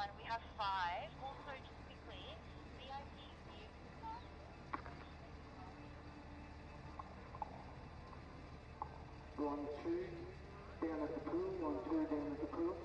one, we have 5. Also, just quickly, VIP vehicle pass. Go on 2, down at the pool, go on 2, down at the pool.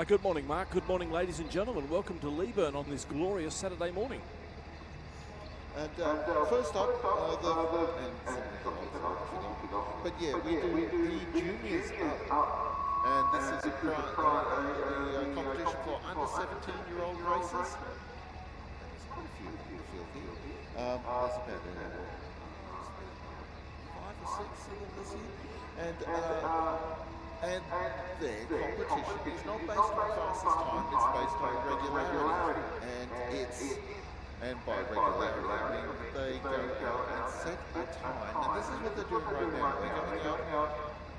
Good morning, Mark. Good morning, ladies and gentlemen. Welcome to Leyburn on this glorious Saturday morning. And first up, but yeah, we do the juniors up, and this is a competition for under 17-year-old racers. And there's quite a few in the field here. There's about 5 or 6 of them this year, and their competition is not based on fastest time; it's based on regularity, and by regularity, I mean they go out and set a time, and this is what they're doing right now. They're going out,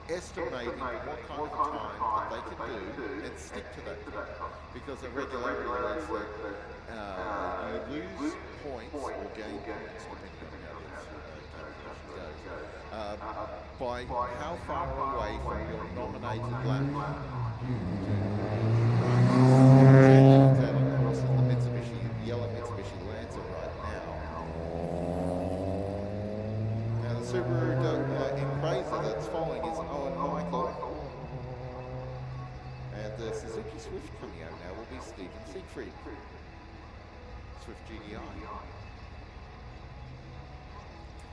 estimating what kind of a time that they can do, and stick to that time. Because the regularity is that you lose points or gain points, depending on how this competition goes, by how far away from your nominated lap. Yellow Mitsubishi Lancer right now. Now the Subaru Impreza that's following is Owen Michael. And the Suzuki Swift coming out now will be Stephen Siegfried. Swift GDI.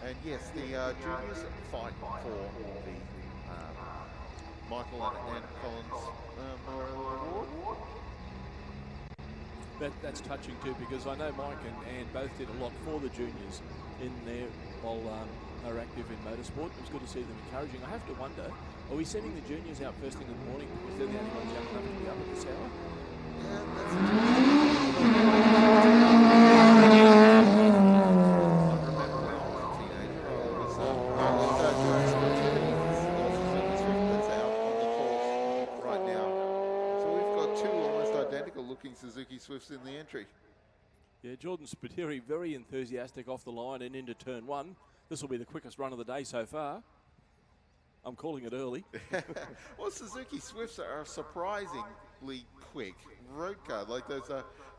And yes, the juniors fight for the Michael and Collins Memorial Award. That's touching too, because I know Mike and Anne both did a lot for the juniors in there while they're active in motorsport. It was good to see them encouraging. I have to wonder, are we sending the juniors out first thing in the morning because they're the only ones young enough to be up at this hour? Suzuki Swifts in the entry. Yeah, Jordan Spiteri very enthusiastic off the line and into turn 1. This will be the quickest run of the day so far. I'm calling it early. Well, Suzuki Swifts are surprisingly quick. Road car, like those,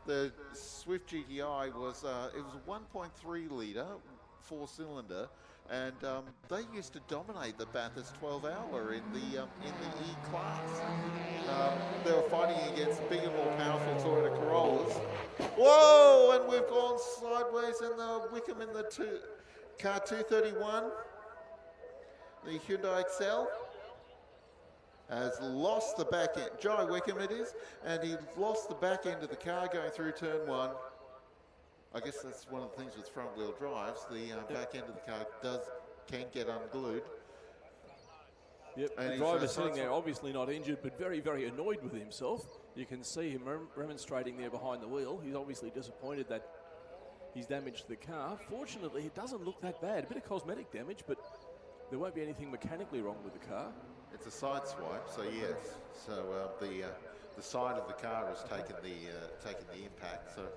the Swift GTI was, it was a 1.3 litre, 4-cylinder, and they used to dominate the Bathurst 12-hour in the E class. They were fighting against bigger, more powerful Toyota Corollas. Whoa! And we've gone sideways in the Wickham in the car 231. The Hyundai Excel has lost the back end. Jai Wickham it is, and he lost the back end of the car going through turn 1. I guess that's one of the things with front-wheel drives. The back end of the car can get unglued. Yep, and the driver's sitting there obviously not injured, but very, very annoyed with himself. You can see him remonstrating there behind the wheel. He's obviously disappointed that he's damaged the car. Fortunately, it doesn't look that bad. A bit of cosmetic damage, but there won't be anything mechanically wrong with the car. It's a side swipe, so yes. So the side of the car has taken the impact. So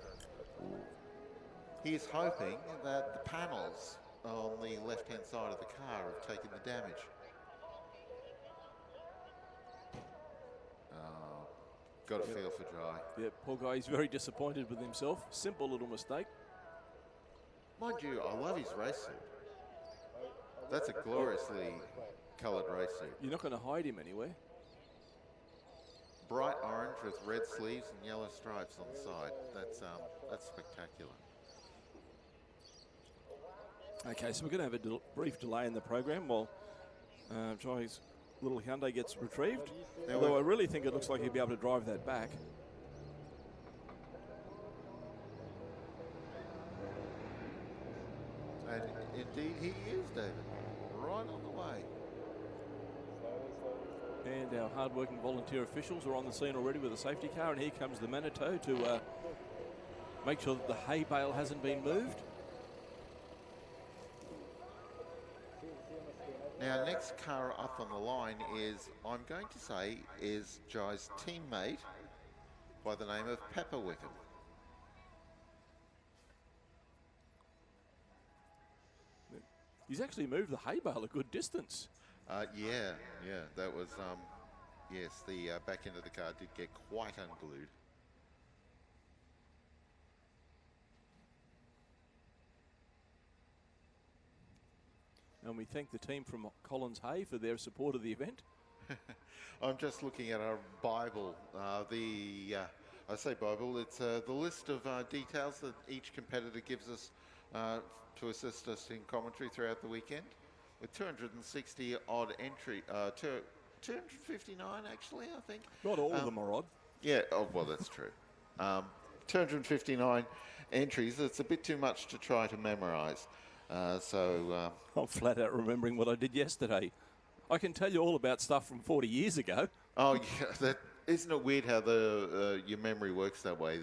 he's hoping that the panels on the left-hand side of the car have taken the damage. Got a feel for Jai. Yeah, poor guy. He's very disappointed with himself. Simple little mistake. Mind you, I love his race suit. That's a gloriously coloured race suit. You're not going to hide him anywhere. Bright orange with red sleeves and yellow stripes on the side. That's spectacular. Okay, so we're going to have a brief delay in the program while Jai's little Hyundai gets retrieved. Although I really think it looks like he'll be able to drive that back. And indeed he is, David. Right on the way. And our hard-working volunteer officials are on the scene already with a safety car, and here comes the Manitou to make sure that the hay bale hasn't been moved. Now, next car up on the line is, I'm going to say, is Jai's teammate by the name of Pepper Wickham. He's actually moved the hay bale a good distance. Yeah, that was, yes, the back end of the car did get quite unglued. And we thank the team from Collins Hay for their support of the event. I'm just looking at our Bible. I say Bible, it's the list of details that each competitor gives us to assist us in commentary throughout the weekend. With 260 odd entry, 259 actually, I think. Not all of them are odd. Yeah, oh, well, that's true. 259 entries, it's a bit too much to try to memorise. I'm flat out remembering what I did yesterday. I can tell you all about stuff from 40 years ago. Oh, yeah, isn't it weird how your memory works that way?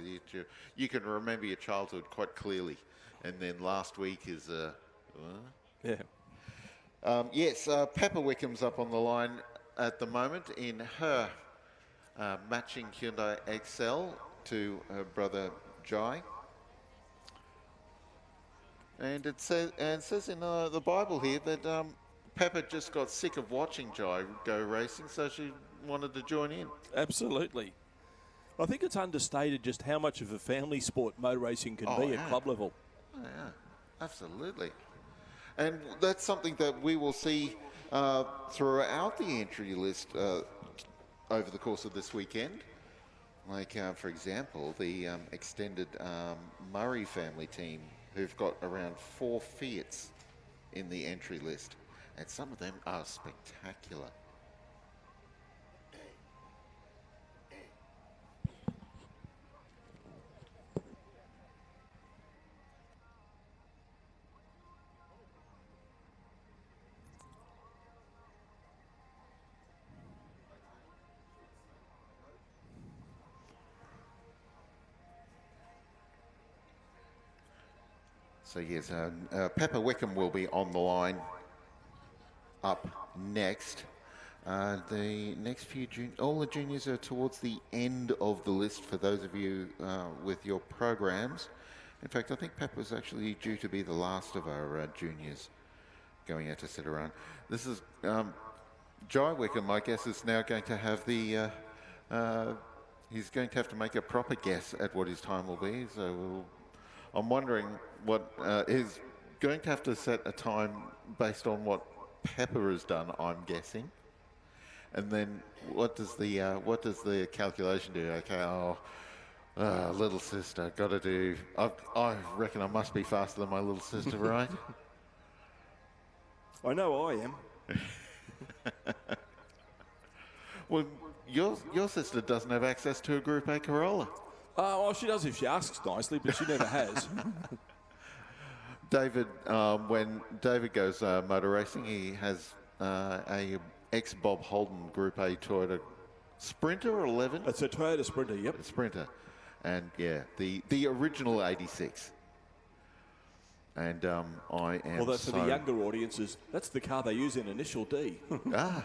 You can remember your childhood quite clearly, and then last week is... Yeah. Yes, Pepper Wickham's up on the line at the moment in her matching Hyundai XL to her brother Jai. And it says in the Bible here that Pepper just got sick of watching Jai go racing, so she wanted to join in. Absolutely. I think it's understated just how much of a family sport motor racing can be at club level. Oh, yeah, absolutely. And that's something that we will see throughout the entry list over the course of this weekend. Like, for example, the extended Murray family team, who've got around 4 Fiats in the entry list. And some of them are spectacular. So yes, Pepper Wickham will be on the line up next. The next few all the juniors are towards the end of the list for those of you with your programs. In fact, I think Pepper's actually due to be the last of our juniors going out to sit around. This is Jai Wickham, I guess, is now going to have the he's going to have to make a proper guess at what his time will be. So I'm wondering what is going to have to set a time based on what Pepper has done, I'm guessing. And then what does the calculation do? Okay, little sister, got to do. I reckon I must be faster than my little sister, right? I know I am. Well, your sister doesn't have access to a Group A Corolla. Well, she does if she asks nicely, but she never has. David, when David goes motor racing, he has a ex-Bob Holden Group A Toyota Sprinter 11. It's a Toyota Sprinter, yep. Sprinter. And yeah, the original 86. And I am Well, that's for the younger audiences. That's the car they use in Initial D. yeah.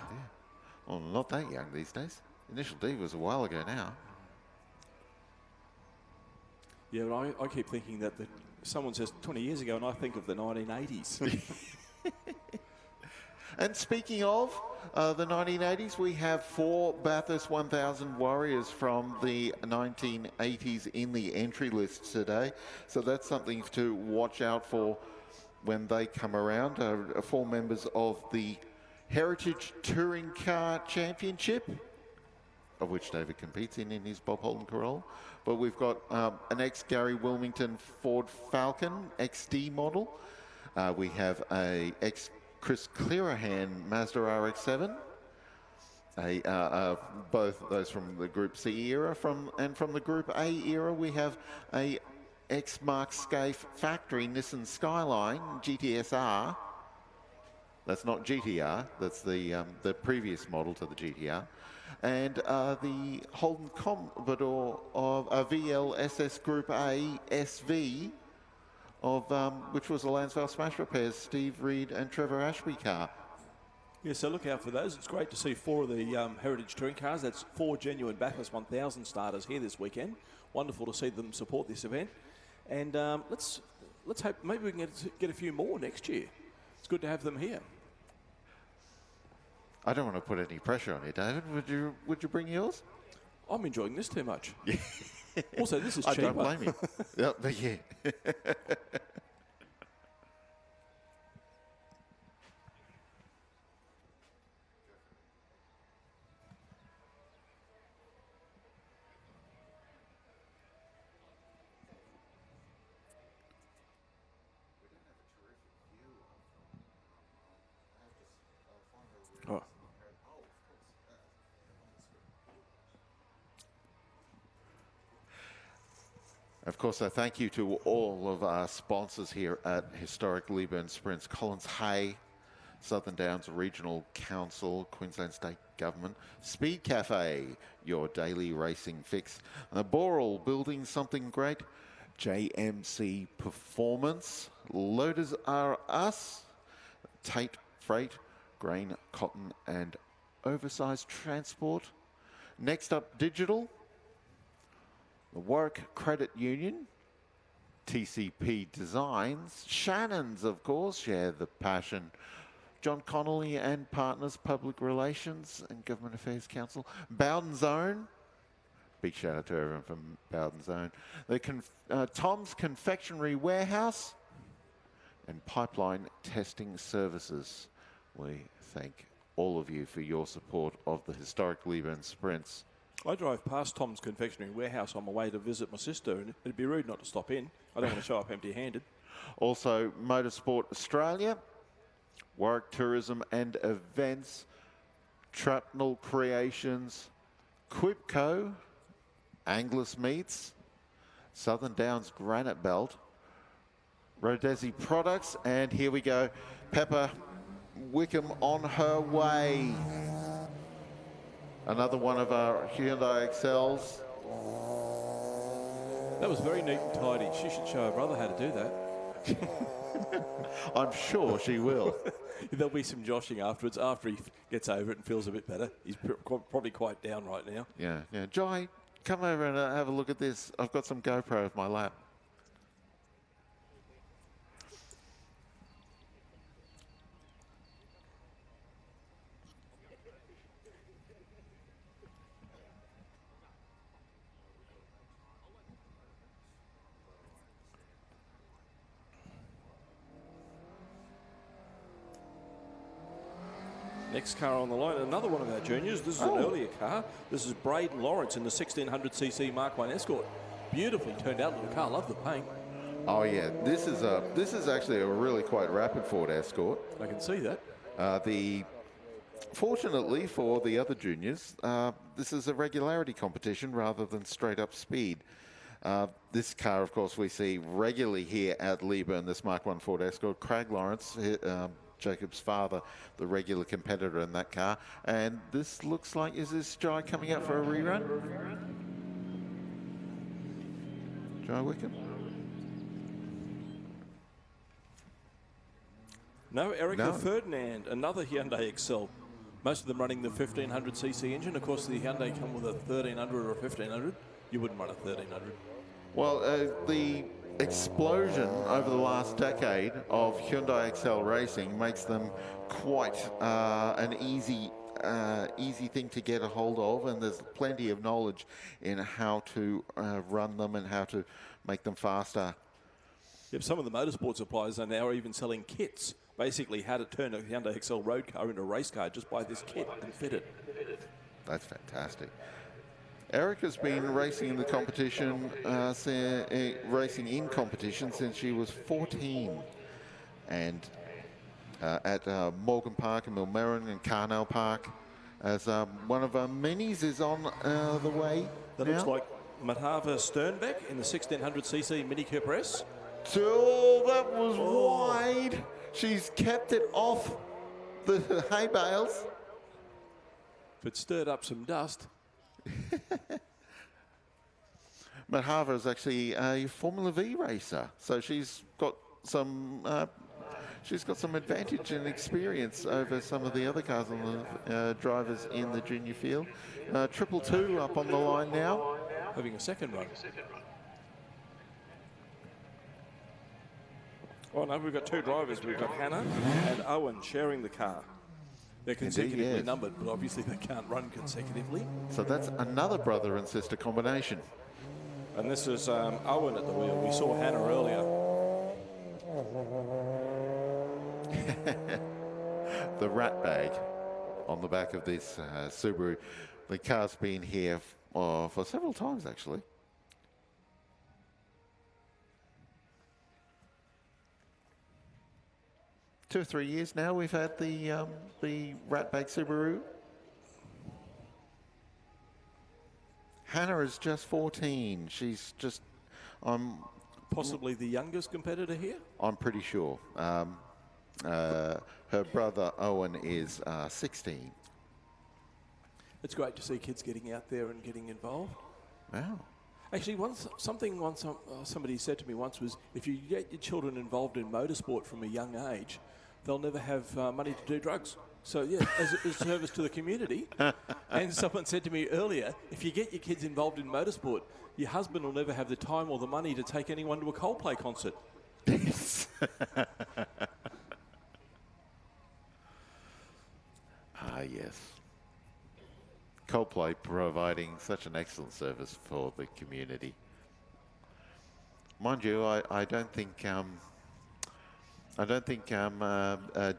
Well, not that young these days. Initial D was a while ago now. Yeah, but I keep thinking that someone says 20 years ago, and I think of the 1980s. And speaking of the 1980s, we have 4 Bathurst 1000 Warriors from the 1980s in the entry list today. So that's something to watch out for when they come around. 4 members of the Heritage Touring Car Championship, of which David competes in his Bob Holden Corolla. But we've got an ex-Gary Wilmington Ford Falcon XD model. We have a ex-Chris Clearahan Mazda RX-7. Both of those from the Group C era. From the Group A era, we have a ex-Mark Scaife factory Nissan Skyline GTSR. That's not GTR. That's the previous model to the GTR. And the Holden Commodore of a VLSS Group A SV, which was a Lansvale Smash Repairs Steve Reed and Trevor Ashby car. Yeah, so look out for those. It's great to see 4 of the Heritage Touring cars. That's 4 genuine Bathurst 1000 starters here this weekend. Wonderful to see them support this event. And let's hope maybe we can get a few more next year. It's good to have them here. I don't want to put any pressure on you, David. Would you bring yours? I'm enjoying this too much. Also, this is I cheaper. don't blame you. Yep, but yeah. Of course, a thank you to all of our sponsors here at Historic Leyburn Sprints. Collins Hay, Southern Downs Regional Council, Queensland State Government, Speed Cafe, your daily racing fix, Boral, building something great, JMC Performance, Loaders Are Us, Tate Freight, Grain, Cotton and Oversized Transport. Next up, Digital, the Warwick Credit Union, TCP Designs, Shannons, of course, share the passion, John Connolly and Partners, Public Relations and Government Affairs Council, Bowden's Own, big shout out to everyone from Bowden's Own, Tom's Confectionery Warehouse, and Pipeline Testing Services. We thank all of you for your support of the Historic Leyburn Sprints. I drove past Tom's Confectionery Warehouse on my way to visit my sister, and it'd be rude not to stop in. I don't want to show up empty-handed. Also, Motorsport Australia, Warwick Tourism and Events, Trapnell Creations, Quipco, Anglers Meats, Southern Downs Granite Belt, Rodesi Products, and here we go, Pepper Wickham on her way. Another one of our Hyundai Excels. That was very neat and tidy. She should show her brother how to do that. I'm sure she will. There'll be some joshing afterwards, after he gets over it and feels a bit better. He's probably quite down right now. Yeah. Jai, come over and have a look at this. I've got some GoPro of my lap. Next car on the line, another one of our juniors. This is an earlier car. This is Braden Lawrence in the 1600cc Mark 1 Escort. Beautifully turned out little car. Love the paint. Oh yeah, this is actually a really quite rapid Ford Escort. I can see that. Fortunately for the other juniors, this is a regularity competition rather than straight up speed. This car, of course, we see regularly here at Leyburn, this Mark 1 Ford Escort. Craig Lawrence, Jacob's father, the regular competitor in that car. And this looks like, is this Jai coming out for a rerun? Jai Wickham? No, Erica Ferdinand, another Hyundai Excel. Most of them running the 1500cc engine. Of course, the Hyundai come with a 1300 or a 1500. You wouldn't run a 1300. Well, the explosion over the last decade of Hyundai Excel racing makes them quite an easy thing to get a hold of, and there's plenty of knowledge in how to run them and how to make them faster. Yep, some of the motorsport suppliers are now even selling kits, basically how to turn a Hyundai Excel road car into a race car just buy this kit and fit it. That's fantastic. Erica's been racing in the competition, racing in competition since she was 14, and at Morgan Park and Millmerran and Carnell Park, as one of our minis is on the way. That now. looks like Matava Sternbeck in the 1600cc Mini Cooper S. Oh, that was wide. She's kept it off the hay bales. If it stirred up some dust. Mahava is actually a Formula V racer, so she's got some advantage and experience over some of the other cars on the drivers in the junior field. 222 up on the line now, having a second run. Oh no, we've got two drivers. We've got Hannah and Owen sharing the car. They're consecutively Indeed, yes. numbered, but obviously they can't run consecutively. So that's another brother and sister combination. And this is Owen at the wheel. We saw Hannah earlier. The rat bag on the back of this Subaru. The car's been here for several times, actually. Two or 3 years now we've had the rat bag Subaru. Hannah is just 14. She's just Possibly the youngest competitor here? I'm pretty sure. Her brother Owen is 16. It's great to see kids getting out there and getting involved. Wow. Actually, somebody said to me once was, if you get your children involved in motorsport from a young age, they'll never have money to do drugs. So, yeah, as a service to the community. And someone said to me earlier, if you get your kids involved in motorsport, your husband will never have the time or the money to take anyone to a Coldplay concert. Yes. Yes. Coldplay providing such an excellent service for the community. Mind you, I don't think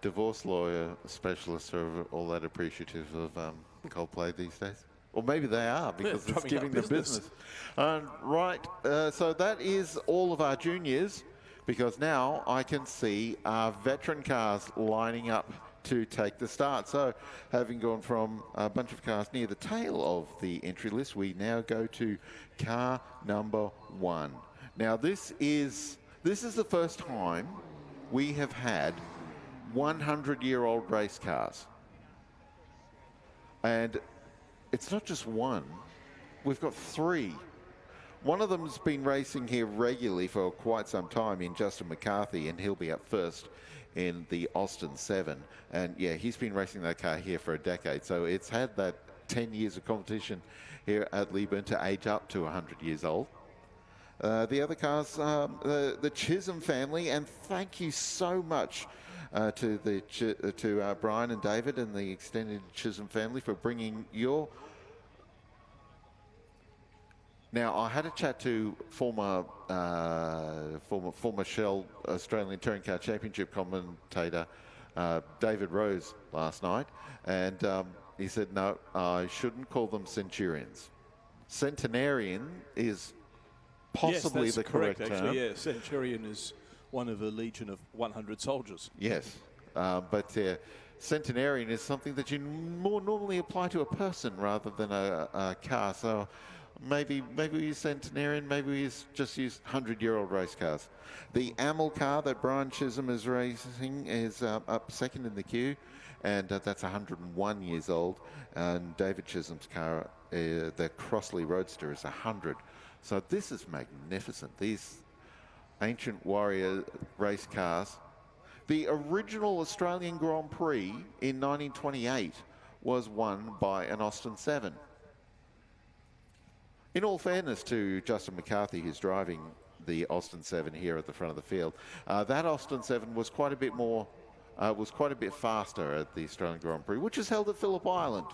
divorce lawyer specialists are all that appreciative of Coldplay these days. Or maybe they are, because it's giving them business. Right, so that is all of our juniors, because now I can see our veteran cars lining up to take the start. So having gone from a bunch of cars near the tail of the entry list, we now go to car number 1. Now this is the first time we have had 100-year-old race cars. And it's not just one, we've got 3. One of them's been racing here regularly for quite some time in Justin McCarthy, and he'll be up first in the Austin 7. And yeah, he's been racing that car here for a decade. So it's had that 10 years of competition here at Leyburn to age up to 100 years old. The other cars, the Chisholm family, and thank you so much to Brian and David and the extended Chisholm family for bringing your... Now, I had a chat to former Shell Australian Touring Car Championship commentator David Rose last night, and he said, no, I shouldn't call them Centurions. Centenarian is possibly the correct term. Actually, yeah, Centurion is one of a legion of 100 soldiers. Yes, but Centenarian is something that you more normally apply to a person rather than a car. So maybe we use Centenarian, maybe we just use 100-year-old race cars. The Amel car that Brian Chisholm is racing is up second in the queue, and that's 101 years old. And David Chisholm's car, the Crossley Roadster, is 100. So this is magnificent. These ancient warrior race cars. The original Australian Grand Prix in 1928 was won by an Austin 7. In all fairness to Justin McCarthy, who's driving the Austin 7 here at the front of the field, that Austin 7 was quite a bit more, was quite a bit faster at the Australian Grand Prix, which is held at Phillip Island.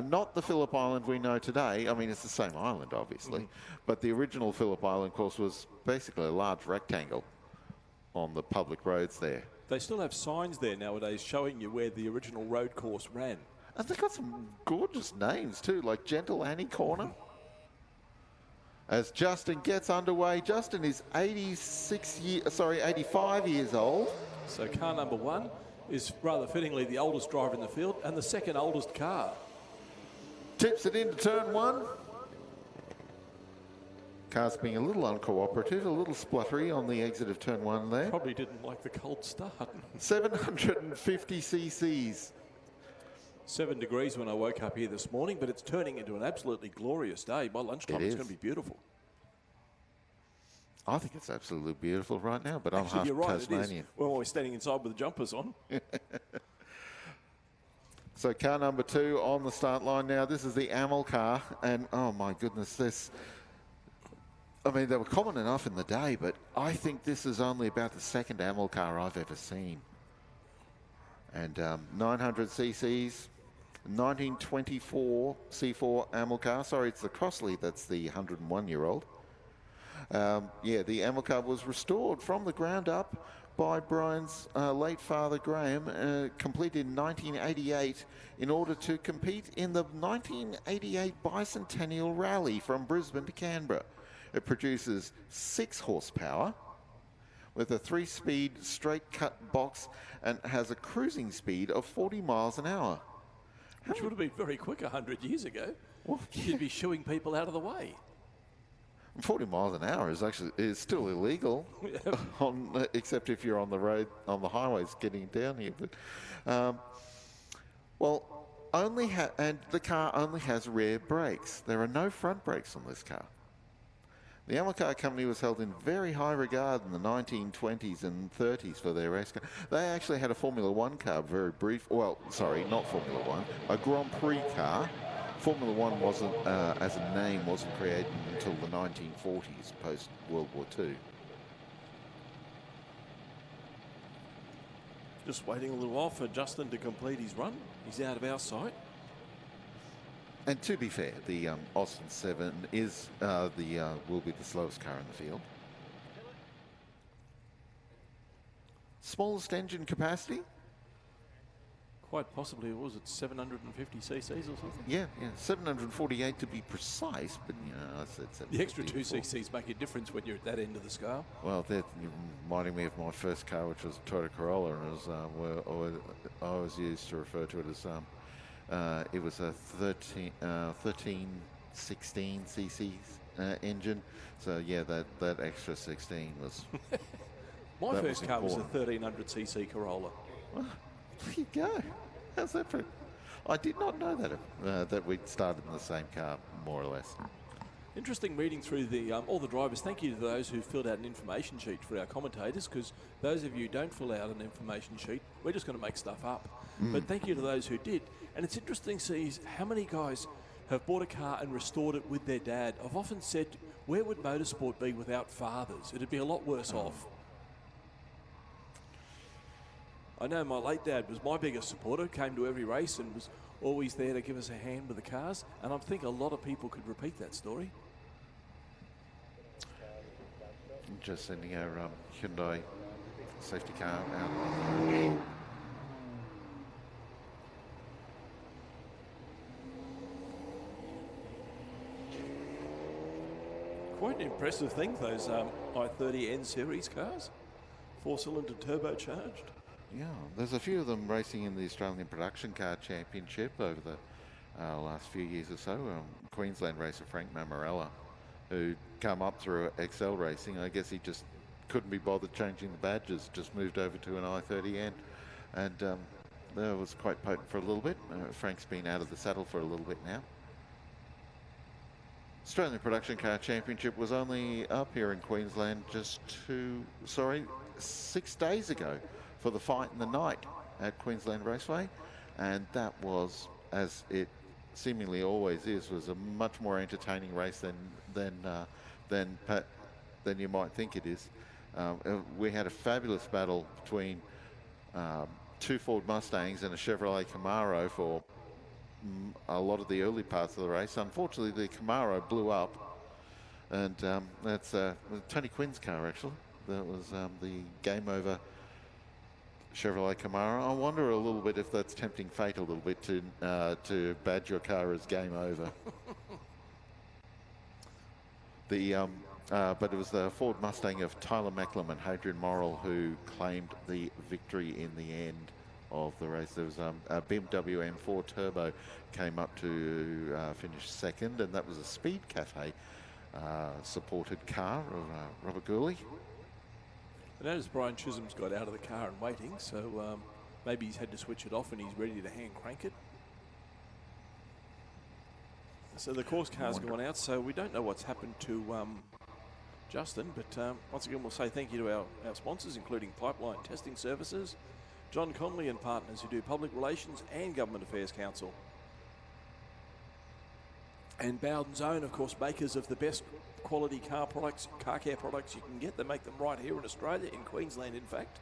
Not the Phillip Island we know today. I mean, it's the same island, obviously. But the original Phillip Island course was basically a large rectangle on the public roads there. They still have signs there nowadays showing you where the original road course ran. And they've got some gorgeous names too, like Gentle Annie Corner. As Justin gets underway, Justin is 85 years old. So car number 1 is rather fittingly the oldest driver in the field and the second oldest car. Tips it into turn 1. Car's being a little uncooperative, a little spluttery on the exit of turn 1 there. Probably didn't like the cold start. 750 cc's. 7 degrees when I woke up here this morning, but it's turning into an absolutely glorious day. By lunchtime, it's going to be beautiful. I think it's absolutely beautiful right now, but actually, I'm half you're right, Tasmanian. Well, we're standing inside with the jumpers on. So car number 2 on the start line now. This is the Amel car, and oh my goodness, this... I mean, they were common enough in the day, but I think this is only about the second Amel car I've ever seen. And 900 cc's, 1924 C4 Amel car. Sorry, it's the Crossley that's the 101-year-old. Yeah, the Amel car was restored from the ground up by Brian's late father Graham, completed in 1988 in order to compete in the 1988 Bicentennial Rally from Brisbane to Canberra. It produces 6 horsepower with a 3-speed straight cut box and has a cruising speed of 40 miles an hour. Which would have been very quick 100 years ago. Well, You'd be shooing people out of the way. 40 miles an hour is still illegal, except if you're on the road, on the highways getting down here. But, well, and the car only has rear brakes. There are no front brakes on this car. The Yamaha company was held in very high regard in the 1920s and 30s for their race car. They actually had a Formula One car, very brief. Well, sorry, not Formula One, a Grand Prix car. Formula One wasn't, as a name, wasn't created until the 1940s, post World War II. Just waiting a little while for Justin to complete his run. He's out of our sight. And to be fair, the Austin 7 is will be the slowest car in the field. Smallest engine capacity? Quite possibly, what was it, 750 cc's or something? Yeah, 748 to be precise, but you know, I said 750. The extra 2 cc's make a difference when you're at that end of the scale. Well, you're reminding me of my first car, which was a Toyota Corolla, and it was, I always used to refer to it as it was a 16 cc's engine. So yeah, that extra 16 was. My first car was a 1300cc Corolla. Well, there you go. How's that for? I did not know that that we'd started in the same car, more or less. Interesting reading through all the drivers. Thank you to those who filled out an information sheet for our commentators, because those of you who don't fill out an information sheet, we're just going to make stuff up. But thank you to those who did. And it's interesting to see how many guys have bought a car and restored it with their dad. I've often said, where would motorsport be without fathers? It'd be a lot worse off. I know my late dad was my biggest supporter, came to every race and was always there to give us a hand with the cars. And I think a lot of people could repeat that story. Just sending our Hyundai safety car out. Quite an impressive thing, those i30N series cars. 4-cylinder turbocharged. Yeah, there's a few of them racing in the Australian Production Car Championship over the last few years or so. Queensland racer Frank Mamarella, who come up through Excel Racing. I guess he just couldn't be bothered changing the badges, just moved over to an i30N. And that was quite potent for a little bit. Frank's been out of the saddle for a little bit now. Australian Production Car Championship was only up here in Queensland just 6 days ago for the fight in the night at Queensland Raceway, and that was, as it seemingly always is, was a much more entertaining race than you might think it is. We had a fabulous battle between 2 Ford Mustangs and a Chevrolet Camaro for a lot of the early parts of the race. Unfortunately, the Camaro blew up, and that's Tony Quinn's car, actually. That was the game over Chevrolet Camaro. I wonder a little bit if that's tempting fate a little bit to badge your car as game over. But it was the Ford Mustang of Tyler Macklem and Hadrian Morrill who claimed the victory in the end of the race. There was a BMW M4 Turbo came up to finish second, and that was a Speed Cafe supported car of Robert Gourley. I notice Brian Chisholm's got out of the car and waiting, so maybe he's had to switch it off and he's ready to hand crank it. So the course car's gone out, so we don't know what's happened to Justin, but once again we'll say thank you to our sponsors, including Pipeline Testing Services, John Conley and Partners, who do Public Relations and Government Affairs Council. And Bowden's Own, of course, makers of the best quality car care products you can get. They make them right here in Australia, in Queensland, in fact.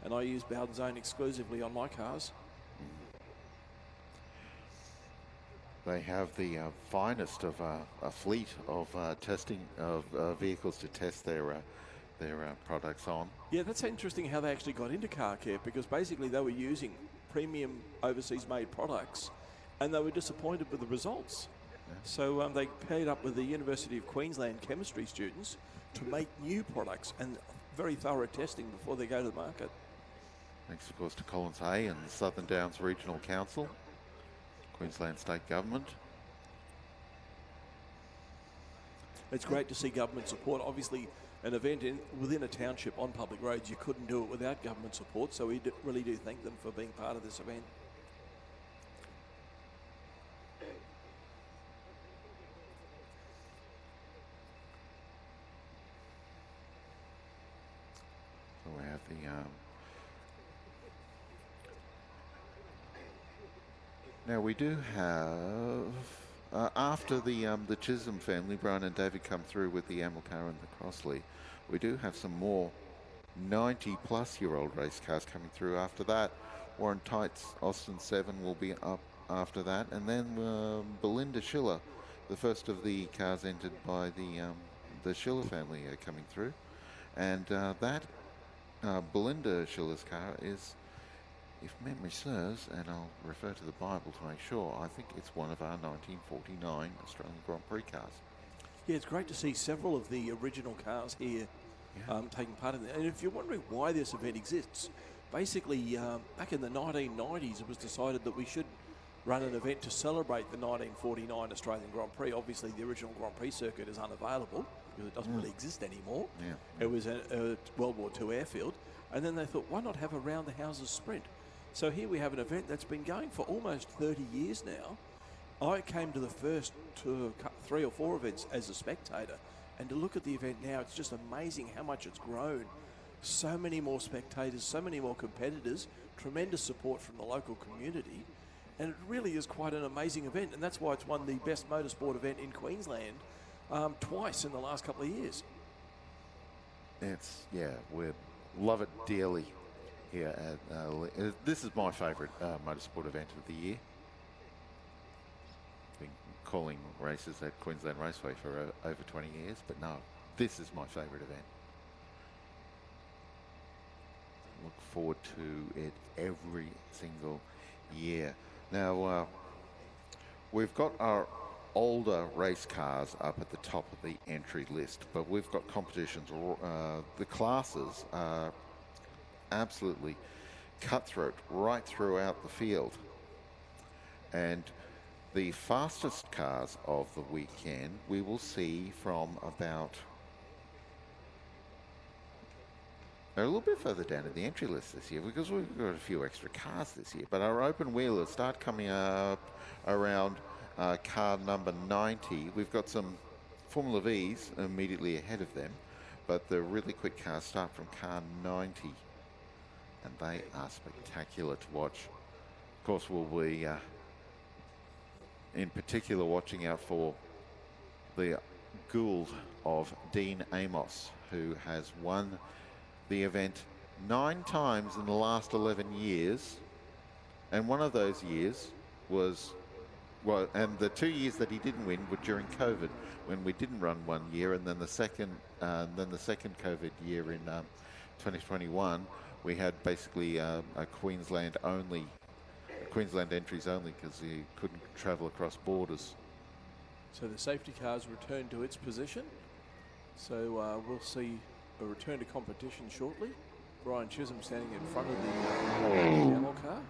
And I use Bowden's Own exclusively on my cars. They have the finest of a fleet of testing of vehicles to test their products on. Yeah, that's interesting how they actually got into car care, because basically they were using premium overseas-made products and they were disappointed with the results. So they paired up with the University of Queensland chemistry students to make new products and very thorough testing before they go to the market. Thanks, of course, to Collins Hay and the Southern Downs Regional Council, Queensland State Government. It's great to see government support. Obviously, an event within a township on public roads, you couldn't do it without government support, so we really do thank them for being part of this event. So we have the now we do have after the Chisholm family, Brian and David, come through with the Amilcar and the Crossley, we do have some more 90-plus-year-old race cars coming through after that. Warren Tight's Austin 7 will be up after that, and then Belinda Schiller, the first of the cars entered by the Schiller family, are coming through, and that Belinda Schiller's car is, if memory serves, and I'll refer to the Bible to make sure, I think it's one of our 1949 Australian Grand Prix cars. Yeah, it's great to see several of the original cars here taking part in it. And if you're wondering why this event exists, basically back in the 1990s it was decided that we should run an event to celebrate the 1949 Australian Grand Prix. Obviously the original Grand Prix circuit is unavailable because it doesn't really exist anymore. Yeah. It was a World War II airfield. And then they thought, why not have a round the houses sprint? So here we have an event that's been going for almost 30 years now. I came to the first 3 or 4 events as a spectator, and to look at the event now, it's just amazing how much it's grown. So many more spectators, so many more competitors, tremendous support from the local community, and it really is quite an amazing event, and that's why it's won the best motorsport event in Queensland twice in the last couple of years. We love it dearly here at this is my favourite motorsport event of the year. Been calling races at Queensland Raceway for over 20 years, but no, this is my favourite event. Look forward to it every single year. Now, we've got our older race cars up at the top of the entry list, but we've got competitions. The classes are absolutely cutthroat right throughout the field, and the fastest cars of the weekend we will see from about, they're a little bit further down in the entry list this year because we've got a few extra cars this year, but our open wheelers start coming up around car number 90. We've got some Formula V's immediately ahead of them, but the really quick cars start from car 90, and they are spectacular to watch. Of course, we'll be in particular watching out for the Gould of Dean Amos, who has won the event 9 times in the last 11 years, and one of those years was, well, and the 2 years that he didn't win were during COVID, when we didn't run one year, and then the second COVID year in 2021, we had basically a Queensland entries only, because he couldn't travel across borders. So the safety car's returned to its position. So we'll see a return to competition shortly. Brian Chisholm standing in front of the Camel car.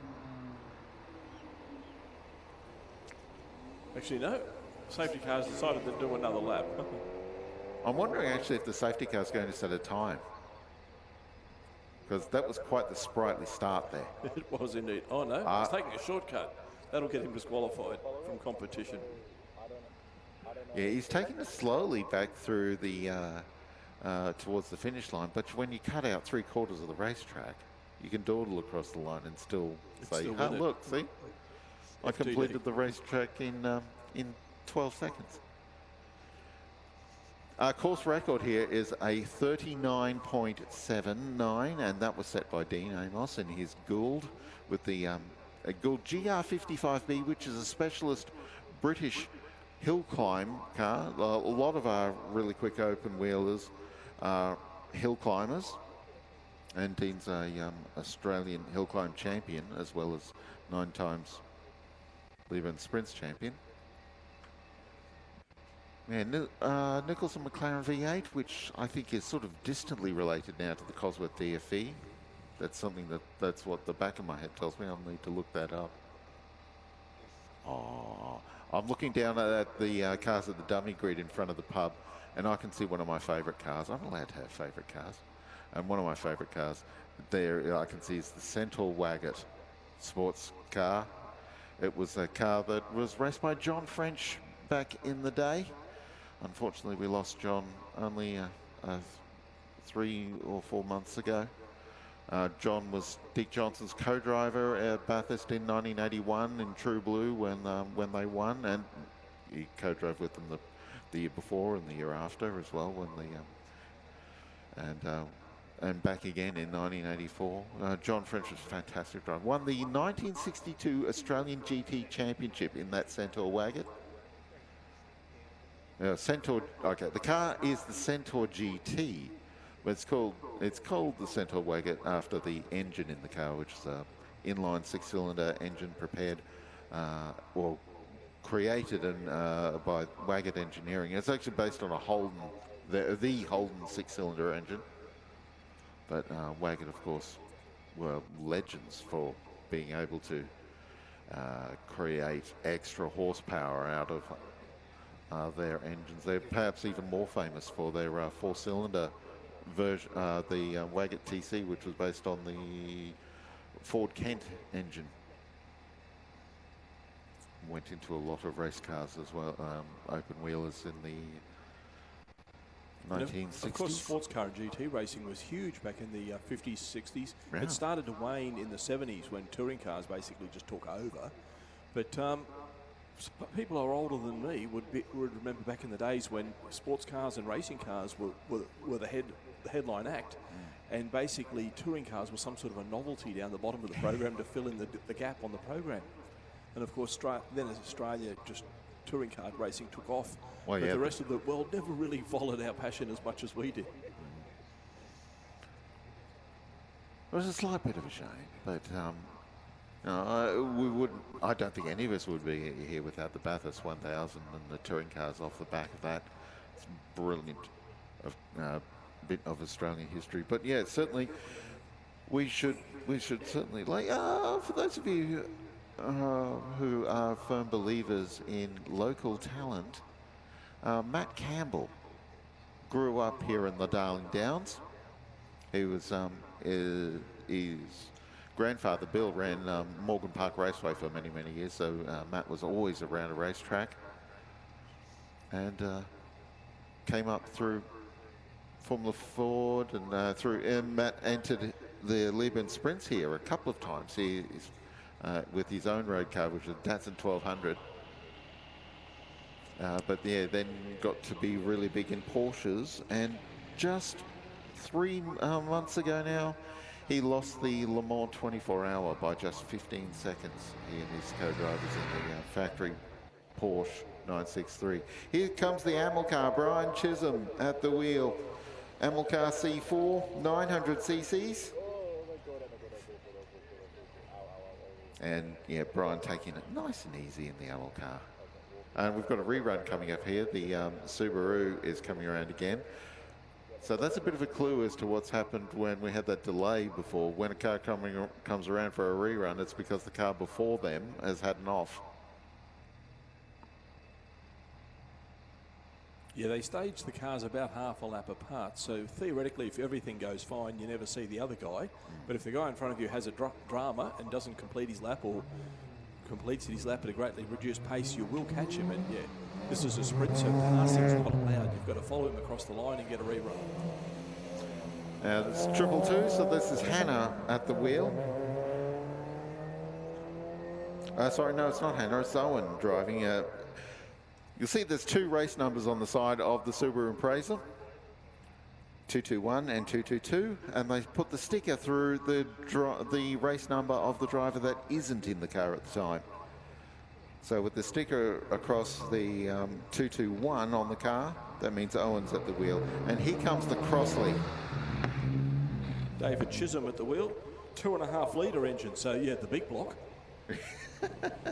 Actually, no. Safety car's decided to do another lap. I'm wondering actually if the safety car's going to set a time, because that was quite the sprightly start there. It was indeed. Oh no, he's taking a shortcut. That'll get him disqualified from competition. Yeah, he's taking it slowly back through the towards the finish line, but when you cut out 3/4 of the racetrack, you can dawdle across the line and still say, "Oh, look, see, I completed the racetrack in 12 seconds." Our course record here is a 39.79, and that was set by Dean Amos in his Gould with the a Gould GR55B, which is a specialist British hill climb car. A lot of our really quick open wheelers are hill climbers, and Dean's a Australian hill climb champion, as well as 9 times Leyburn Sprints champion. Yeah, Nicholson McLaren V8, which I think is sort of distantly related now to the Cosworth DFE. That's something that's what the back of my head tells me. I'll need to look that up. Oh, I'm looking down at the cars at the dummy grid in front of the pub, and I can see one of my favourite cars. I'm allowed to have favourite cars. And one of my favourite cars there I can see is the Centaur Waggett sports car. It was a car that was raced by John French back in the day. Unfortunately, we lost John only 3 or 4 months ago. John was Dick Johnson's co-driver at Bathurst in 1981 in True Blue when they won, and he co-drove with them the year before and the year after as well when and back again in 1984. John French was a fantastic driver. Won the 1962 Australian GT Championship in that Centaur Waggett. Centaur. Okay, the car is the Centaur GT, but it's called the Centaur Waggett after the engine in the car, which is a inline 6-cylinder engine prepared or created by Waggett Engineering. It's actually based on a Holden, the Holden 6-cylinder engine. But Waggett, of course, were legends for being able to create extra horsepower out of their engines. They're perhaps even more famous for their 4-cylinder version, the Waggett TC, which was based on the Ford Kent engine. Went into a lot of race cars as well, open wheelers in the 1960s. Of course, sports car and GT racing was huge back in the 50s, 60s. Yeah. It started to wane in the 70s when touring cars basically just took over. But people who are older than me would remember back in the days when sports cars and racing cars were the headline act. And basically touring cars were some sort of a novelty down the bottom of the program to fill in the gap on the program. And of course, then as Australia just touring car racing took off, but the rest of the world never really followed our passion as much as we did. It was a slight bit of a shame, but we wouldn't. I don't think any of us would be here without the Bathurst 1000 and the touring cars off the back of that. It's brilliant bit of Australian history. But yeah, certainly we should certainly, like, for those of you who are firm believers in local talent, Matt Campbell grew up here in the Darling Downs. He was his grandfather Bill ran Morgan Park Raceway for many years, so Matt was always around a racetrack, and came up through Formula Ford and Matt entered the Leyburn Sprints here a couple of times. He's with his own road car, which was a Datsun 1200. But yeah, then got to be really big in Porsches, and just 3 months ago now, he lost the Le Mans 24-hour by just 15 seconds. He and his co-drivers in the factory Porsche 963. Here comes the Amilcar, Brian Chisholm at the wheel. Amilcar C4, 900 cc's. And yeah, Brian taking it nice and easy in the Amilcar. And we've got a rerun coming up here. The Subaru is coming around again. So that's a bit of a clue as to what's happened when we had that delay before. When a car comes around for a rerun, it's because the car before them has had an off. Yeah, they stage the cars about half a lap apart, so theoretically, if everything goes fine, you never see the other guy. But if the guy in front of you has a drama and doesn't complete his lap, or completes his lap at a greatly reduced pace, you will catch him. And yeah, this is a sprint, so passing's not allowed. You've got to follow him across the line and get a rerun. It's 222, so this is Hannah at the wheel. Sorry, no, it's not Hannah, it's Owen driving. You'll see there's 2 race numbers on the side of the Subaru Impreza, 221 and 222, and they put the sticker through the race number of the driver that isn't in the car at the time. So with the sticker across the 221 on the car, that means Owen's at the wheel. And here comes the Crossley. David Chisholm at the wheel, 2.5 litre engine, so yeah, the big block.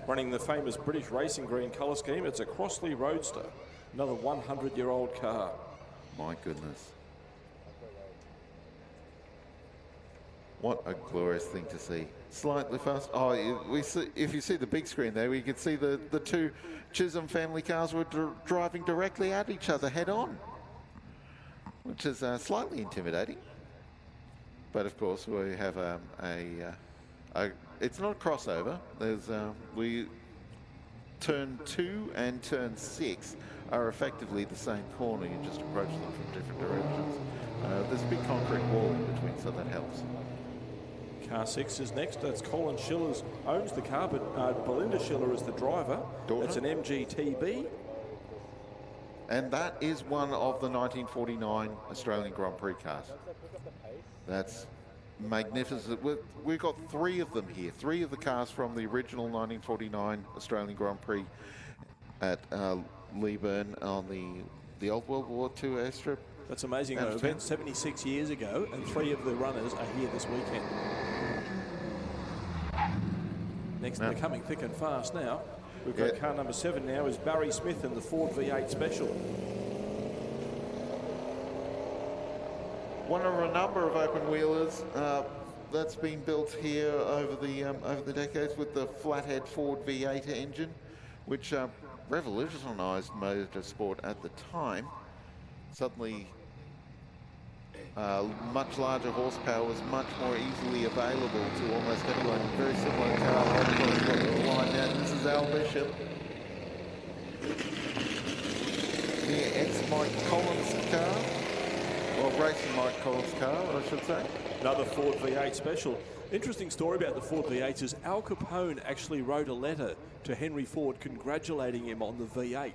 Running the famous British racing green colour scheme. It's a Crossley Roadster, another 100-year-old car. My goodness. What a glorious thing to see. Slightly fast. Oh, we see, if you see the big screen there, we can see the 2 Chisholm family cars were driving directly at each other head on. which is slightly intimidating. But of course, we have it's not a crossover. There's turn 2 and turn 6 are effectively the same corner. You just approach them from different directions. There's a big concrete wall in between, so that helps. Car 6 is next. That's Colin Schiller's, owns the car, but Belinda Schiller is the driver. Daughter. That's an MGTB. And that is one of the 1949 Australian Grand Prix cars. That's magnificent. We've got 3 of them here. 3 of the cars from the original 1949 Australian Grand Prix at Leyburn on the old World War II airstrip. That's amazing. An event 76 years ago, and 3 of the runners are here this weekend. Next, they're coming thick and fast now. We've got car number 7 now is Barry Smith in the Ford V8 Special. One of a number of open wheelers that's been built here over the decades with the flathead Ford V8 engine, which revolutionised motorsport at the time. Suddenly, much larger horsepower was much more easily available to almost anyone. Very similar car right across the line now. This is Al Bishop. The ex-Mike Collins car. Well, racing Mike Collins car, I should say. Another Ford V8 Special. Interesting story about the Ford V8s is Al Capone actually wrote a letter to Henry Ford congratulating him on the V8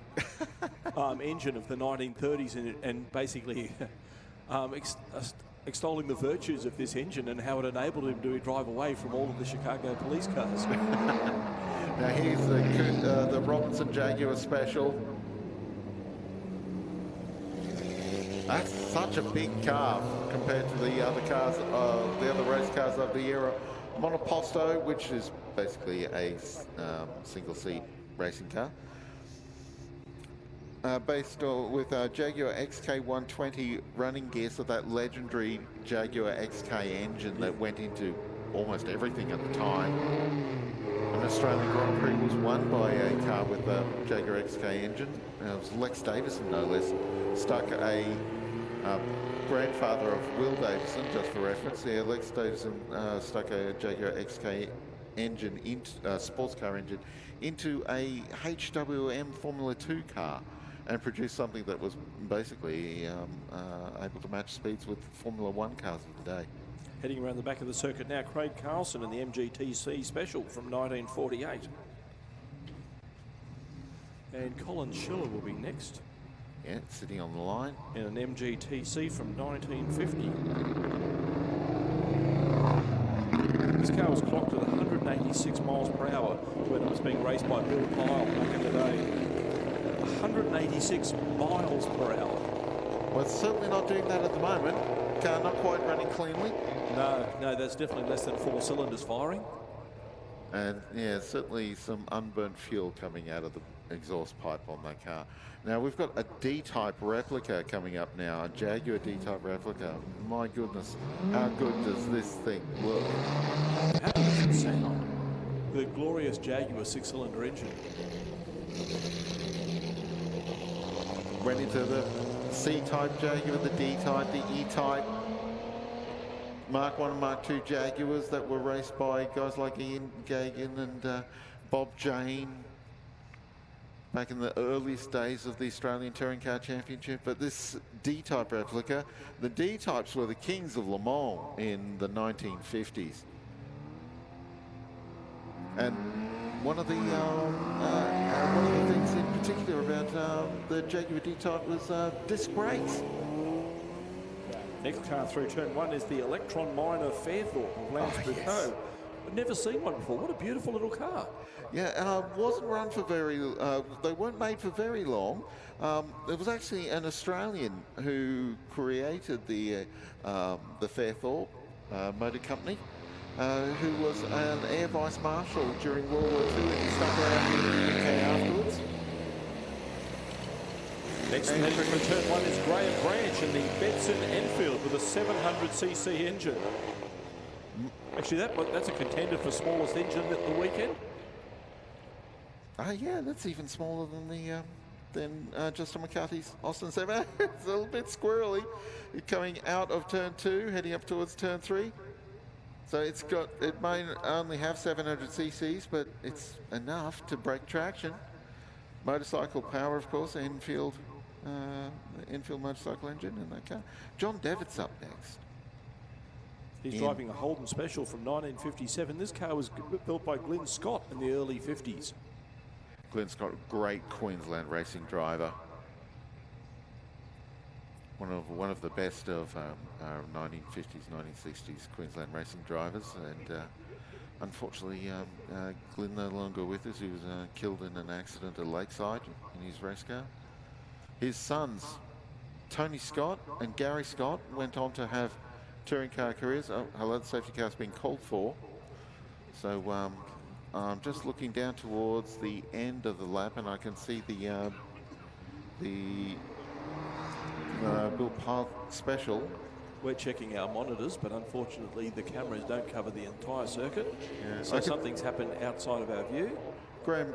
engine of the 1930s and basically extolling the virtues of this engine and how it enabled him to drive away from all of the Chicago police cars. Now here's the Robinson Jaguar Special. That's such a big car compared to the other cars, the other race cars of the era. Monoposto, which is basically a single-seat racing car. Based with Jaguar XK120 running gear, so that legendary Jaguar XK engine that went into almost everything at the time. An Australian Grand Prix was won by a car with a Jaguar XK engine. It was Lex Davison, no less, stuck a grandfather of Will Davison, just for reference. Yeah, Lex Davison stuck a Jaguar XK engine, sports car engine, into a HWM Formula 2 car and produced something that was basically able to match speeds with Formula 1 cars of the day. Heading around the back of the circuit now, Craig Carlson in the MGTC Special from 1948. And Colin Schiller will be next. Yeah, sitting on the line. In an MGTC from 1950. This car was clocked at 186 miles per hour when it was being raced by Bill Pyle back in the day. 186 miles per hour. Well, it's certainly not doing that at the moment. Car not quite running cleanly. No, that's definitely less than 4 cylinders firing. And yeah, certainly some unburnt fuel coming out of the exhaust pipe on that car. Now we've got a D-type replica coming up now, a Jaguar D-type replica. My goodness, how good does this thing look? How does it sound? The glorious Jaguar 6-cylinder engine. Went into the C-type Jaguar, the D-type, the E-type. Mark 1 and Mark 2 Jaguars that were raced by guys like Ian Gagan and Bob Jane back in the earliest days of the Australian Touring Car Championship. But this D-type replica, the D-types were the kings of Le Mans in the 1950s. And one of the things in particular about the Jaguar D-type was disc brakes. Next car through turn 1 is the Electron Minor Fairthorpe of Lance Bucco. I've never seen one before. What a beautiful little car. Yeah, wasn't run for very, they weren't made for very long. It was actually an Australian who created the Fairthorpe Motor Company, who was an Air Vice Marshal during World War II and stuck around in the UK afterwards. Next entering for turn 1 is Graham Branch in the Betson Enfield with a 700cc engine. Actually, that's a contender for smallest engine at the weekend. Yeah, that's even smaller than the then Justin McCarthy's Austin 7. It's a little bit squirrely. Coming out of turn 2, heading up towards turn 3. So it may only have 700 cc's, but it's enough to break traction. Motorcycle power, of course, infield motorcycle engine in that car. John Devitt's up next. He's driving a Holden Special from 1957. This car was built by Glyn Scott in the early 50s. Glyn Scott, great Queensland racing driver. One of the best of 1950s, 1960s Queensland racing drivers, and unfortunately, Glyn no longer with us. He was killed in an accident at Lakeside in his race car. His sons, Tony Scott and Gary Scott, went on to have touring car careers. Oh, hello, the safety car's been called for. So I'm just looking down towards the end of the lap, and I can see the Bill Path Special. We're checking our monitors, but unfortunately the cameras don't cover the entire circuit. Yeah. So something's happened outside of our view.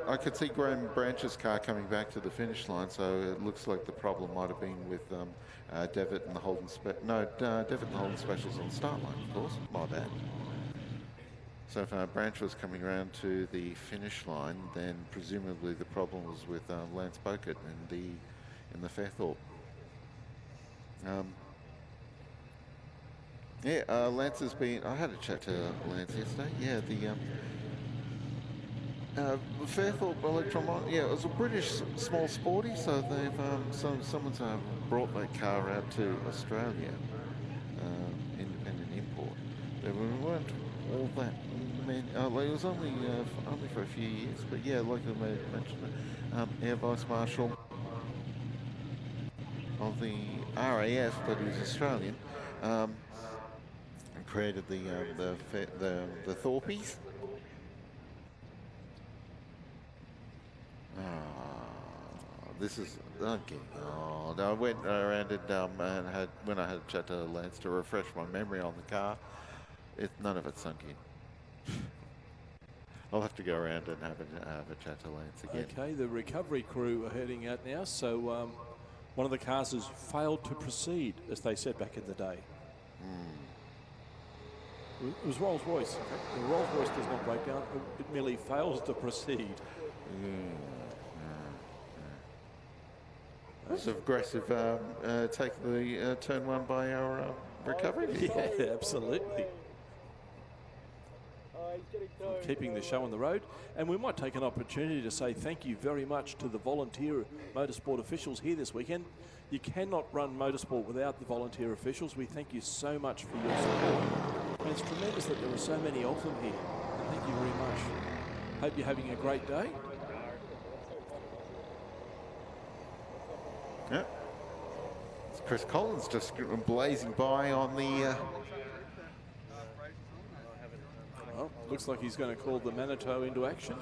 I could see Graham Branch's car coming back to the finish line, so it looks like the problem might have been with Devitt and the Holden Devitt and the Holden Specials on the start line, of course. My bad. So if Branch was coming around to the finish line, then presumably the problem was with Lance Bokert in the Fairthorpe. Lance has been. I had a chat to Lance yesterday. Yeah, the Fairthorpe Electron. Yeah, it was a British small sporty, so they've someone's brought that car out to Australia, independent import. There weren't all that many. It was only for a few years, but yeah, like I mentioned, Air Vice Marshal of the RAF, but he was Australian, and created the Thorpies. This is, I'm getting old. I went around and when I had a chat to Lance to refresh my memory on the car, none of it sunk in. I'll have to go around and have a chat to Lance again. Okay, the recovery crew are heading out now, so one of the cars has failed to proceed, as they said back in the day. It was Rolls-Royce. In fact, the Rolls-Royce does not break down, it merely fails to proceed. That's aggressive taking the turn 1 by our recovery. Yeah, absolutely. Keeping the show on the road, and we might take an opportunity to say thank you very much to the volunteer motorsport officials here this weekend. You cannot run motorsport without the volunteer officials. We thank you so much for your support, and it's tremendous that there are so many of them here. And thank you very much. Hope you're having a great day. Yeah. It's Chris Collins just blazing by on the. Well, looks like he's going to call the Manitou into action.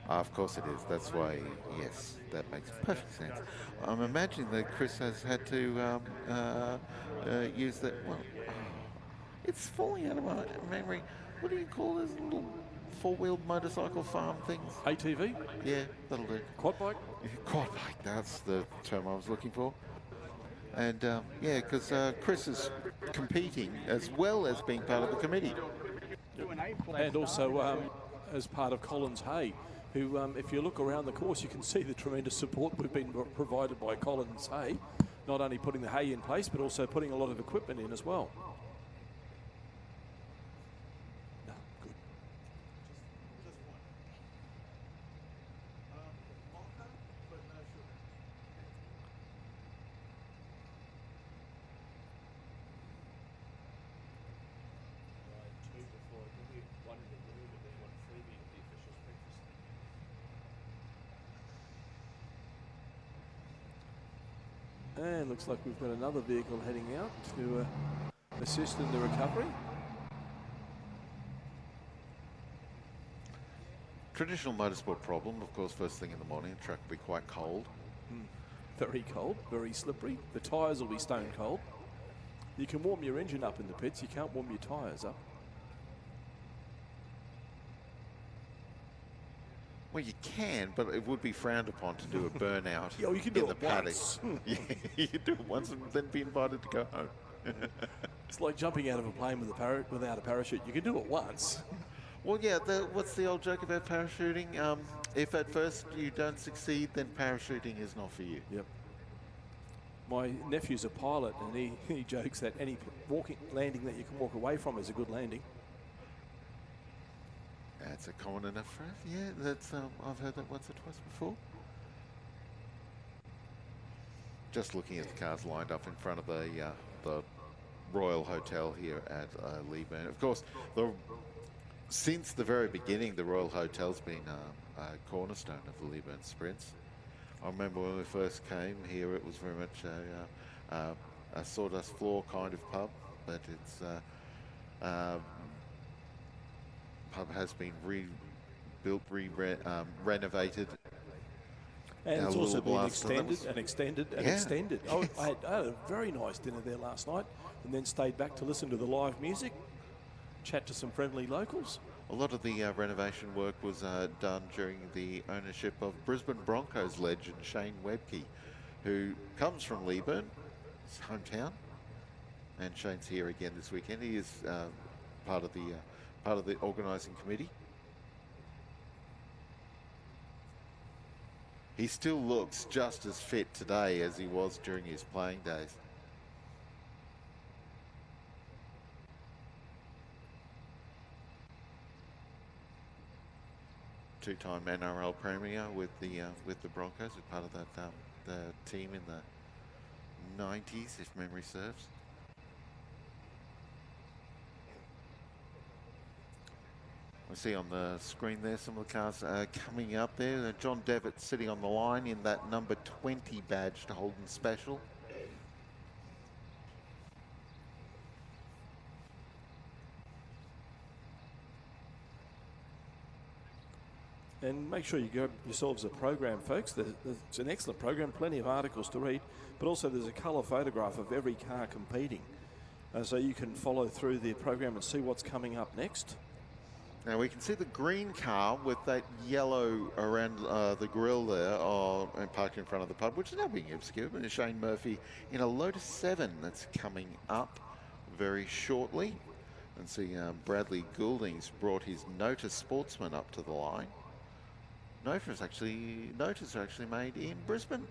Of course it is. That's why, yes, that makes perfect sense. I'm imagining that Chris has had to use that. Well, it's falling out of my memory. What do you call those little four-wheeled motorcycle farm things? ATV? Yeah, that'll do. Quad bike? Quad bike, that's the term I was looking for. And yeah, because Chris is competing as well as being part of the committee. And also as part of Collins Hay, who, if you look around the course, you can see the tremendous support we've been provided by Collins Hay, not only putting the hay in place, but also putting a lot of equipment in as well. No, good. And looks like we've got another vehicle heading out to assist in the recovery. Traditional motorsport problem, of course, first thing in the morning, the track will be quite cold. Very cold, very slippery. The tyres will be stone cold. You can warm your engine up in the pits, you can't warm your tyres up. Well, you can, but it would be frowned upon to do a burnout Yeah, well, you can do in the it paddock. once. Yeah, you can do it once and then be invited to go home. It's like jumping out of a plane with without a parachute. You can do it once. Well, yeah, what's the old joke about parachuting? If at first you don't succeed, then parachuting is not for you. Yep. My nephew's a pilot, and he jokes that any landing that you can walk away from is a good landing. That's a common enough phrase. Yeah, that's I've heard that once or twice before. Just looking at the cars lined up in front of the Royal Hotel here at Leyburn. Of course, since the very beginning, the Royal Hotel's been a cornerstone of the Leyburn Sprints. I remember when we first came here, it was very much a sawdust floor kind of pub, but it's pub has been rebuilt, renovated. And it's also been extended and extended and Yeah. extended. I had a very nice dinner there last night, and then stayed back to listen to the live music, chat to some friendly locals. A lot of the renovation work was done during the ownership of Brisbane Broncos legend Shane Webke, who comes from Leyburn, his hometown, and Shane's here again this weekend. He is part of the organising committee. He still looks just as fit today as he was during his playing days. Two-time NRL Premier with the Broncos, as part of that the team in the 90s, if memory serves. We see on the screen there some of the cars coming up there. John Devitt sitting on the line in that number 20 badged Holden Special. And make sure you grab yourselves a program, folks. It's an excellent program, plenty of articles to read, but also there's a colour photograph of every car competing. So you can follow through the program and see what's coming up next. Now we can see the green car with that yellow around the grille there, and parked in front of the pub, which is now being obscured. But Shane Murphy in a Lotus 7 that's coming up very shortly. And see Bradley Goulding's brought his Notice Sportsman up to the line. Notice are actually made in Brisbane.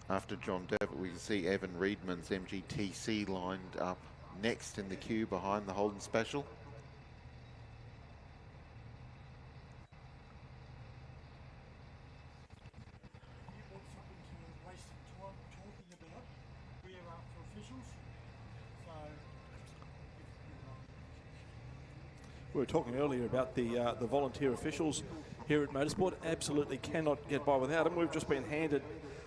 After John Devitt, we can see Evan Reedman's MGTC lined up next in the queue behind the Holden Special. We were talking earlier about the volunteer officials here at Motorsport. Absolutely cannot get by without them. We've just been handed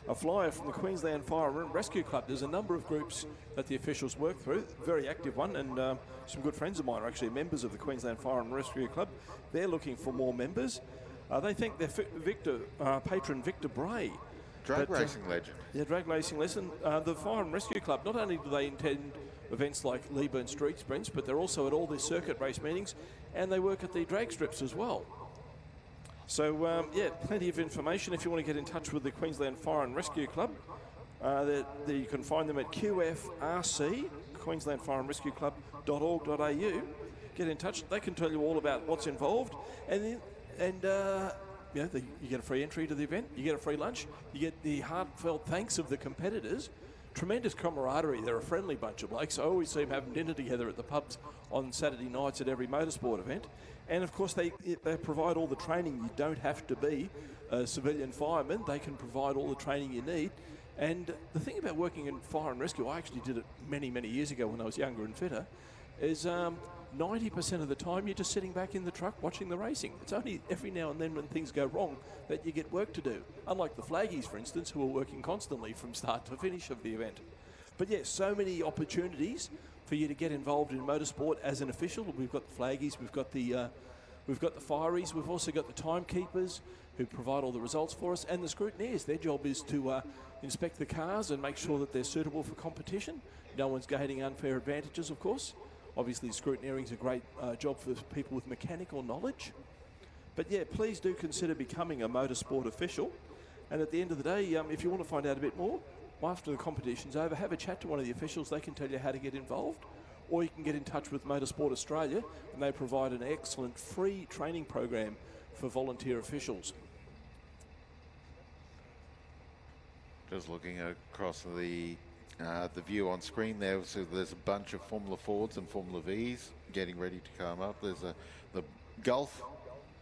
a flyer from the Queensland Fire and Rescue Club. There's a number of groups that the officials work through, very active one, and some good friends of mine are actually members of the Queensland Fire and Rescue Club. They're looking for more members. They thank their patron Victor Bray. Drag racing legend. Yeah, drag racing lesson. The Fire and Rescue Club, not only do they attend events like Leyburn Street Sprints, but they're also at all their circuit race meetings, and they work at the drag strips as well. So, yeah, plenty of information if you want to get in touch with the Queensland Fire and Rescue Club. You can find them at QFRC, Queensland Fire and Rescue Club.org.au. Get in touch. They can tell you all about what's involved, you get a free entry to the event, you get a free lunch, you get the heartfelt thanks of the competitors. Tremendous camaraderie. They're a friendly bunch of blokes. I always see them having dinner together at the pubs on Saturday nights at every motorsport event. And of course they provide all the training. You don't have to be a civilian fireman. They can provide all the training you need. And the thing about working in fire and rescue, I actually did it many, many years ago when I was younger and fitter, is 90% of the time you're just sitting back in the truck watching the racing. It's only every now and then when things go wrong that you get work to do. Unlike the flaggies, for instance, who are working constantly from start to finish of the event. But yes, so many opportunities for you to get involved in motorsport as an official. We've got the flaggies, we've got the We've got the fireys, we've also got the timekeepers who provide all the results for us, and the scrutineers. Their job is to inspect the cars and make sure that they're suitable for competition. No one's gaining unfair advantages, of course. Obviously, scrutineering is a great job for people with mechanical knowledge. But yeah, please do consider becoming a motorsport official. And at the end of the day, if you want to find out a bit more, after the competition's over, have a chat to one of the officials. They can tell you how to get involved. Or you can get in touch with Motorsport Australia, and they provide an excellent free training program for volunteer officials. Just looking across the view on screen there, so there's a bunch of Formula Fords and Formula Vs getting ready to come up. There's the Gulf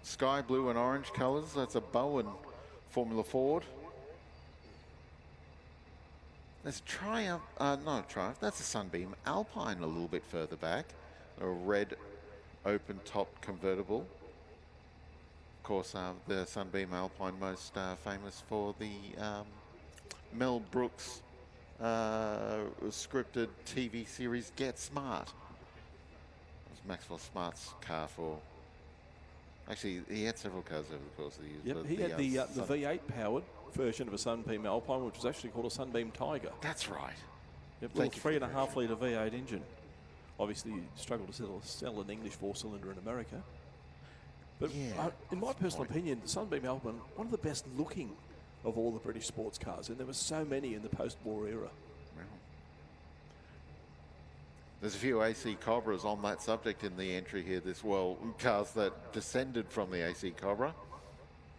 sky blue and orange colours. That's a Bowen Formula Ford. There's Triumph, not a Triumph, that's a Sunbeam Alpine a little bit further back. A red open top convertible. Of course, the Sunbeam Alpine most famous for the Mel Brooks scripted TV series Get Smart. It was Maxwell Smart's car for... Actually, he had several cars over the course of the years. Yep, he had the V8 powered version of a Sunbeam Alpine, which was actually called a Sunbeam Tiger. That's right. Yep, little 3.5 litre V8 engine. Obviously, you struggle to sell an English 4-cylinder in America. But yeah, in my personal opinion, the Sunbeam Alpine, one of the best looking of all the British sports cars, and there were so many in the post-war era. Wow. There's a few AC Cobras on that subject in the entry here. Cars that descended from the AC Cobra,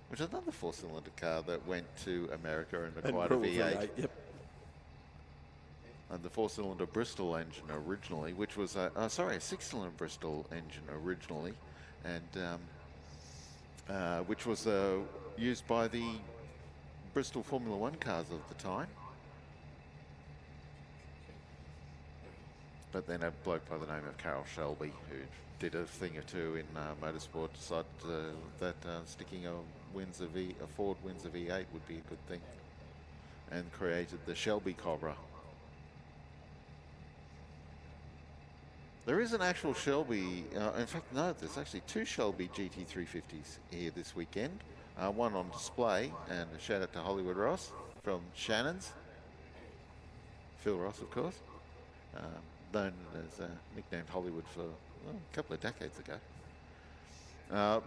which is another 4-cylinder car that went to America and acquired a V8. Yep. And the 4-cylinder Bristol engine originally, which was a 6-cylinder Bristol engine originally, and which was used by the Bristol Formula One cars of the time. But then a bloke by the name of Carroll Shelby, who did a thing or two in motorsport, decided that sticking a Ford Windsor V8 would be a good thing, and created the Shelby Cobra. There is an actual Shelby, in fact, no, there's actually two Shelby GT350s here this weekend. One on display, and a shout out to Hollywood Ross from Shannons. Phil Ross, of course. Known as nicknamed Hollywood for a couple of decades ago.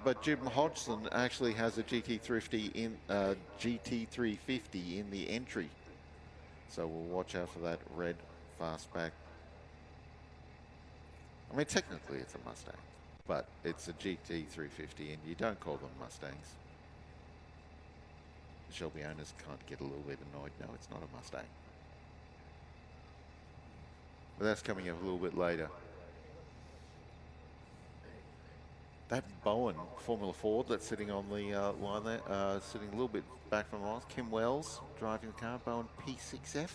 But Jim Hodgson actually has a GT350 in the entry. So we'll watch out for that red fastback. I mean, technically it's a Mustang, but it's a GT350 and you don't call them Mustangs. The Shelby owners can't get a little bit annoyed. No, it's not a Mustang. But that's coming up a little bit later. That Bowen Formula Ford that's sitting on the line there, sitting a little bit back from the line. Kim Wells driving the car, Bowen P6F.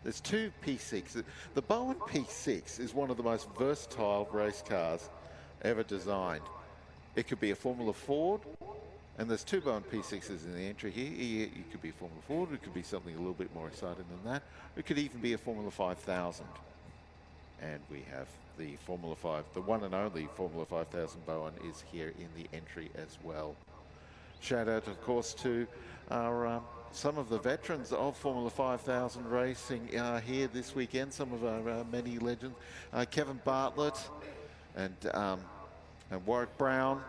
There's two P6. The Bowen P6 is one of the most versatile race cars ever designed. It could be a Formula Ford, and there's two Bowen P6s in the entry here. It could be a Formula Ford, it could be something a little bit more exciting than that. It could even be a Formula 5000. And we have the Formula 5, the one and only Formula 5000 Bowen is here in the entry as well. Shout out, of course, to our some of the veterans of Formula 5000 racing here this weekend. Some of our many legends, Kevin Bartlett and Warwick Brown,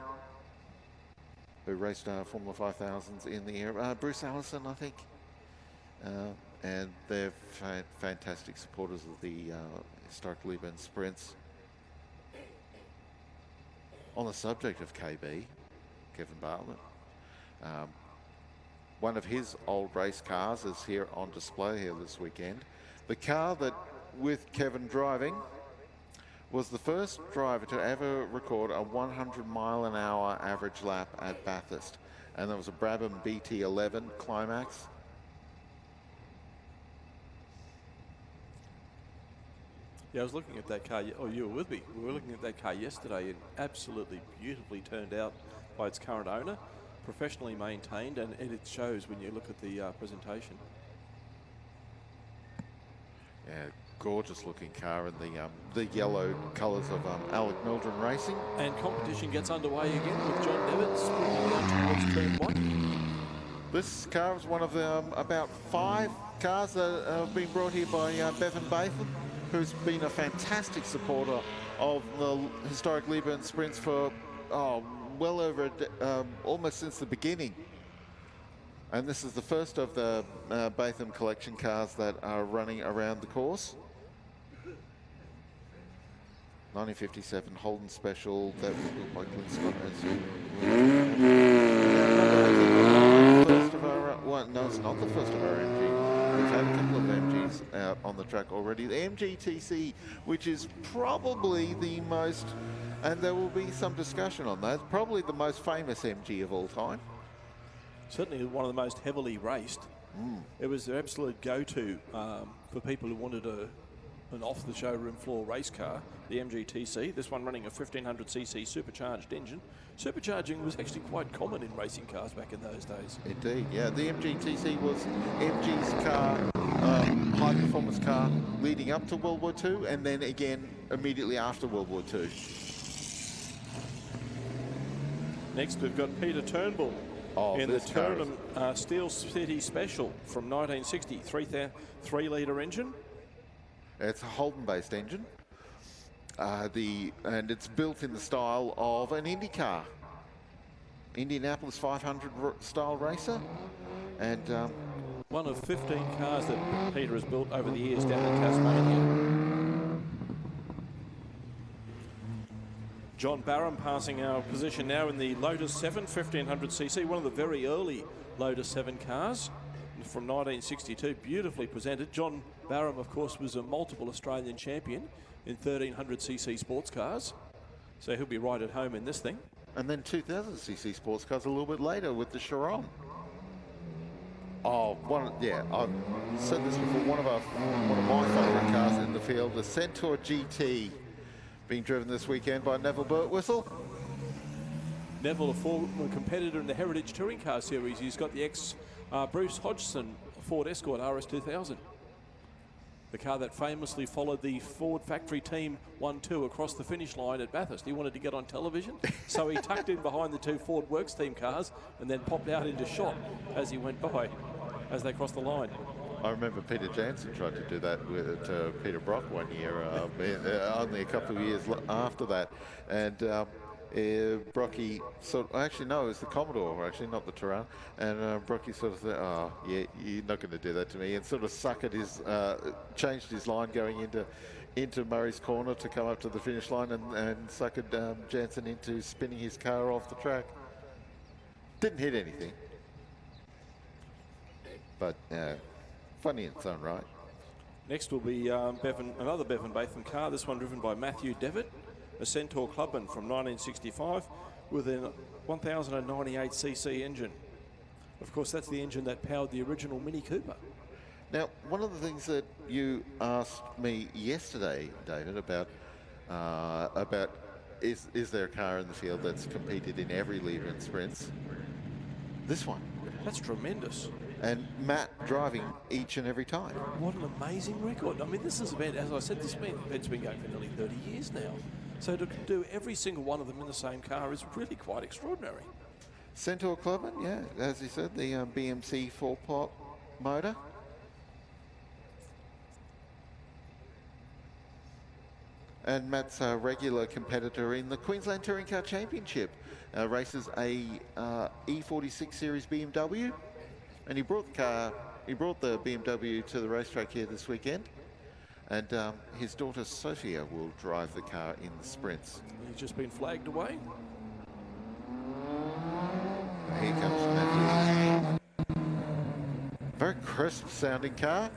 who raced Formula 5000s in the era. Bruce Allison, I think, and they're fantastic supporters of the Historic Leyburn Sprints. On the subject of KB, Kevin Bartlett, one of his old race cars is here on display here this weekend. The car that, with Kevin driving, was the first driver to ever record a 100-mile-an-hour average lap at Bathurst, and that was a Brabham BT11 Climax. Yeah, I was looking at that car. Oh, you were with me. We were looking at that car yesterday, and absolutely beautifully turned out by its current owner, professionally maintained, and it shows when you look at the presentation. Yeah, gorgeous looking car in the yellow colours of Alec Meldrum Racing. And competition gets underway again with John Devitt sprinting down towards turn 1. This car is one of about 5 cars that have been brought here by Bevan Batham, who's been a fantastic supporter of the Historic Leyburn Sprints for well over almost since the beginning. And this is the first of the Batham collection cars that are running around the course. 1957 Holden Special that was built by Clint Scott. No, it's not the first of our MG. We've had a couple of MGs out on the track already. The MGTC, which is probably the most, and there will be some discussion on that, probably the most famous MG of all time. Certainly one of the most heavily raced. It was their absolute go-to for people who wanted an off-the-showroom floor race car, the MGTC. This one running a 1500cc supercharged engine. Supercharging was actually quite common in racing cars back in those days. Indeed, yeah. The MGTC was MG's car, high-performance car leading up to World War II, and then again immediately after World War II. Next, we've got Peter Turnbull. In the Turnham Steel City Special from 1960, 3-litre engine. It's a Holden-based engine, and it's built in the style of an Indy car, Indianapolis 500 style racer, and one of 15 cars that Peter has built over the years down in Tasmania. John Barham passing our position now in the Lotus 7 1500cc, one of the very early Lotus 7 cars from 1962, beautifully presented. John Barham, of course, was a multiple Australian champion in 1300cc sports cars, so he'll be right at home in this thing. And then 2000cc sports cars a little bit later with the Chiron. I've said this before, one of my favourite cars in the field, the Centaur GT, being driven this weekend by Neville Birtwistle. Neville, a former competitor in the Heritage Touring Car Series. He's got the Bruce Hodgson Ford Escort RS2000. The car that famously followed the Ford factory team 1-2 across the finish line at Bathurst. He wanted to get on television, so he tucked in behind the 2 Ford Works team cars and then popped out into shot as he went by, as they crossed the line. I remember Peter Jansen tried to do that with Peter Brock one year, only a couple of years after that. And Brocky actually no, it was the Commodore, actually, not the Turan. And Brocky sort of said, "Oh, yeah, you're not going to do that to me," and sort of suckered his, changed his line going into Murray's Corner to come up to the finish line, and suckered Jansen into spinning his car off the track. Didn't hit anything, but funny in its own right. Next will be another Bevan Batham car, this one driven by Matthew Devitt, a Centaur Clubman from 1965 with a 1098cc engine. Of course, that's the engine that powered the original Mini Cooper. Now, one of the things that you asked me yesterday, David, about is there a car in the field that's competed in every Leyburn Sprints? This one. That's tremendous. And Matt driving each and every time. What an amazing record. I mean, this is about, as I said, this event's been going for nearly 30 years now. So to do every single one of them in the same car is really quite extraordinary. Centaur Clubman, yeah, as you said, the BMC 4-pot motor. And Matt's a regular competitor in the Queensland Touring Car Championship. Races a E46 Series BMW. And he brought the BMW to the racetrack here this weekend, and his daughter Sophia will drive the car in the sprints. He's just been flagged away. Here comes Matthew. Very crisp sounding car.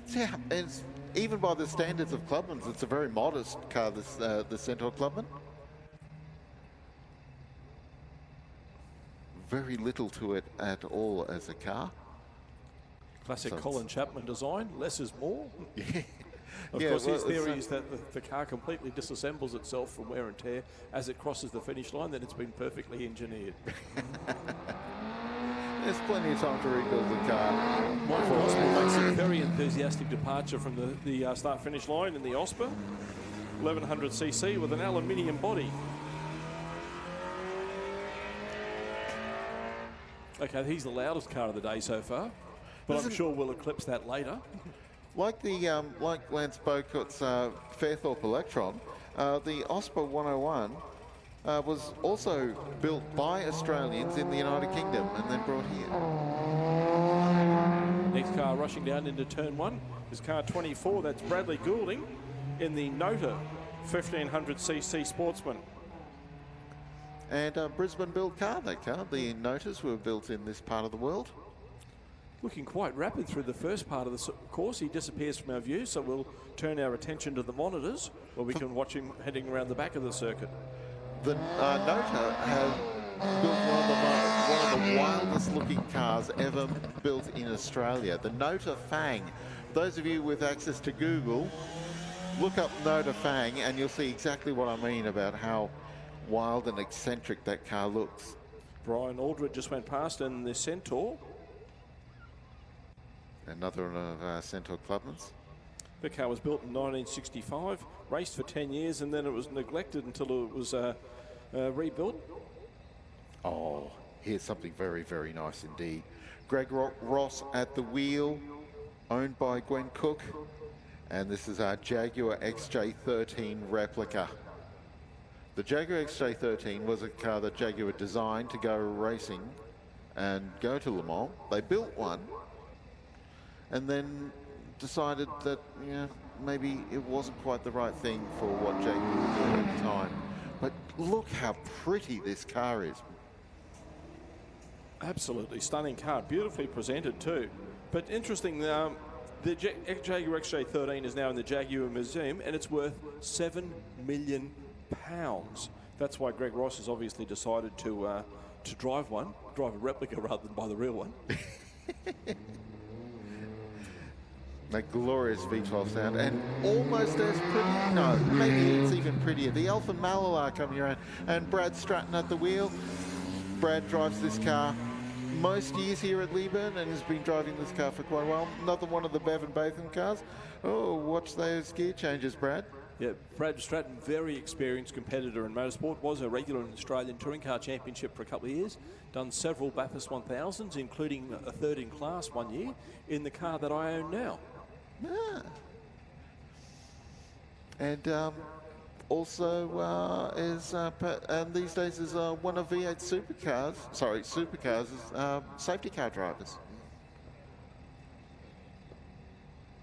Yeah, and even by the standards of Clubman's, it's a very modest car, this the Centaur Clubman. Very little to it at all as a car. Classic So Colin Chapman design, less is more. Yeah. Of course, his theory is that the car completely disassembles itself from wear and tear as it crosses the finish line, then it's been perfectly engineered. there's plenty of time to rebuild the car. Mike Osborne makes a very enthusiastic departure from the start-finish line in the Osper. 1100cc with an aluminium body. Okay, he's the loudest car of the day so far, but I'm sure we'll eclipse that later. Like the like Lance Bocott's Fairthorpe Electron, the Osper 101 was also built by Australians in the United Kingdom and then brought here. Next car rushing down into turn 1 is car 24. That's Bradley Goulding in the Nota 1500cc Sportsman. And Brisbane-built car, that car. The Notas were built in this part of the world. Looking quite rapid through the first part of the course. He disappears from our view, so we'll turn our attention to the monitors where we can watch him heading around the back of the circuit. The Nota have built one of the wildest looking cars ever built in Australia. The Nota Fang. Those of you with access to Google, look up Nota Fang and you'll see exactly what I mean about how wild and eccentric that car looks. Brian Aldred just went past in the Centaur. Another of our Centaur clubmans. The car was built in 1965, raced for 10 years, and then it was neglected until it was rebuilt. Oh, here's something very, very nice indeed. Greg Ross at the wheel, owned by Gwen Cook. And this is our Jaguar XJ13 replica. The Jaguar XJ13 was a car that Jaguar designed to go racing and go to Le Mans. They built one and then decided that, you know, maybe it wasn't quite the right thing for what Jaguar was doing at the time. But look how pretty this car is. Absolutely stunning car, beautifully presented too. But interesting, the Jaguar XJ13 is now in the Jaguar Museum and it's worth £7 million. That's why Greg Ross has obviously decided to drive a replica rather than buy the real one. That glorious V12 sound, and almost as pretty, no, maybe it's even prettier. The Alfa Malilar coming around, and Brad Stratton at the wheel. Brad drives this car most years here at Leyburn and has been driving this car for quite a while. Another one of the Bevan Batham cars. Oh, watch those gear changes, Brad. Yeah, Brad Stratton, very experienced competitor in motorsport, was a regular in the Australian Touring Car Championship for a couple of years, done several Bathurst 1000s, including a third in class one year, in the car that I own now. Ah. And also and these days is one of V8 supercars is safety car drivers.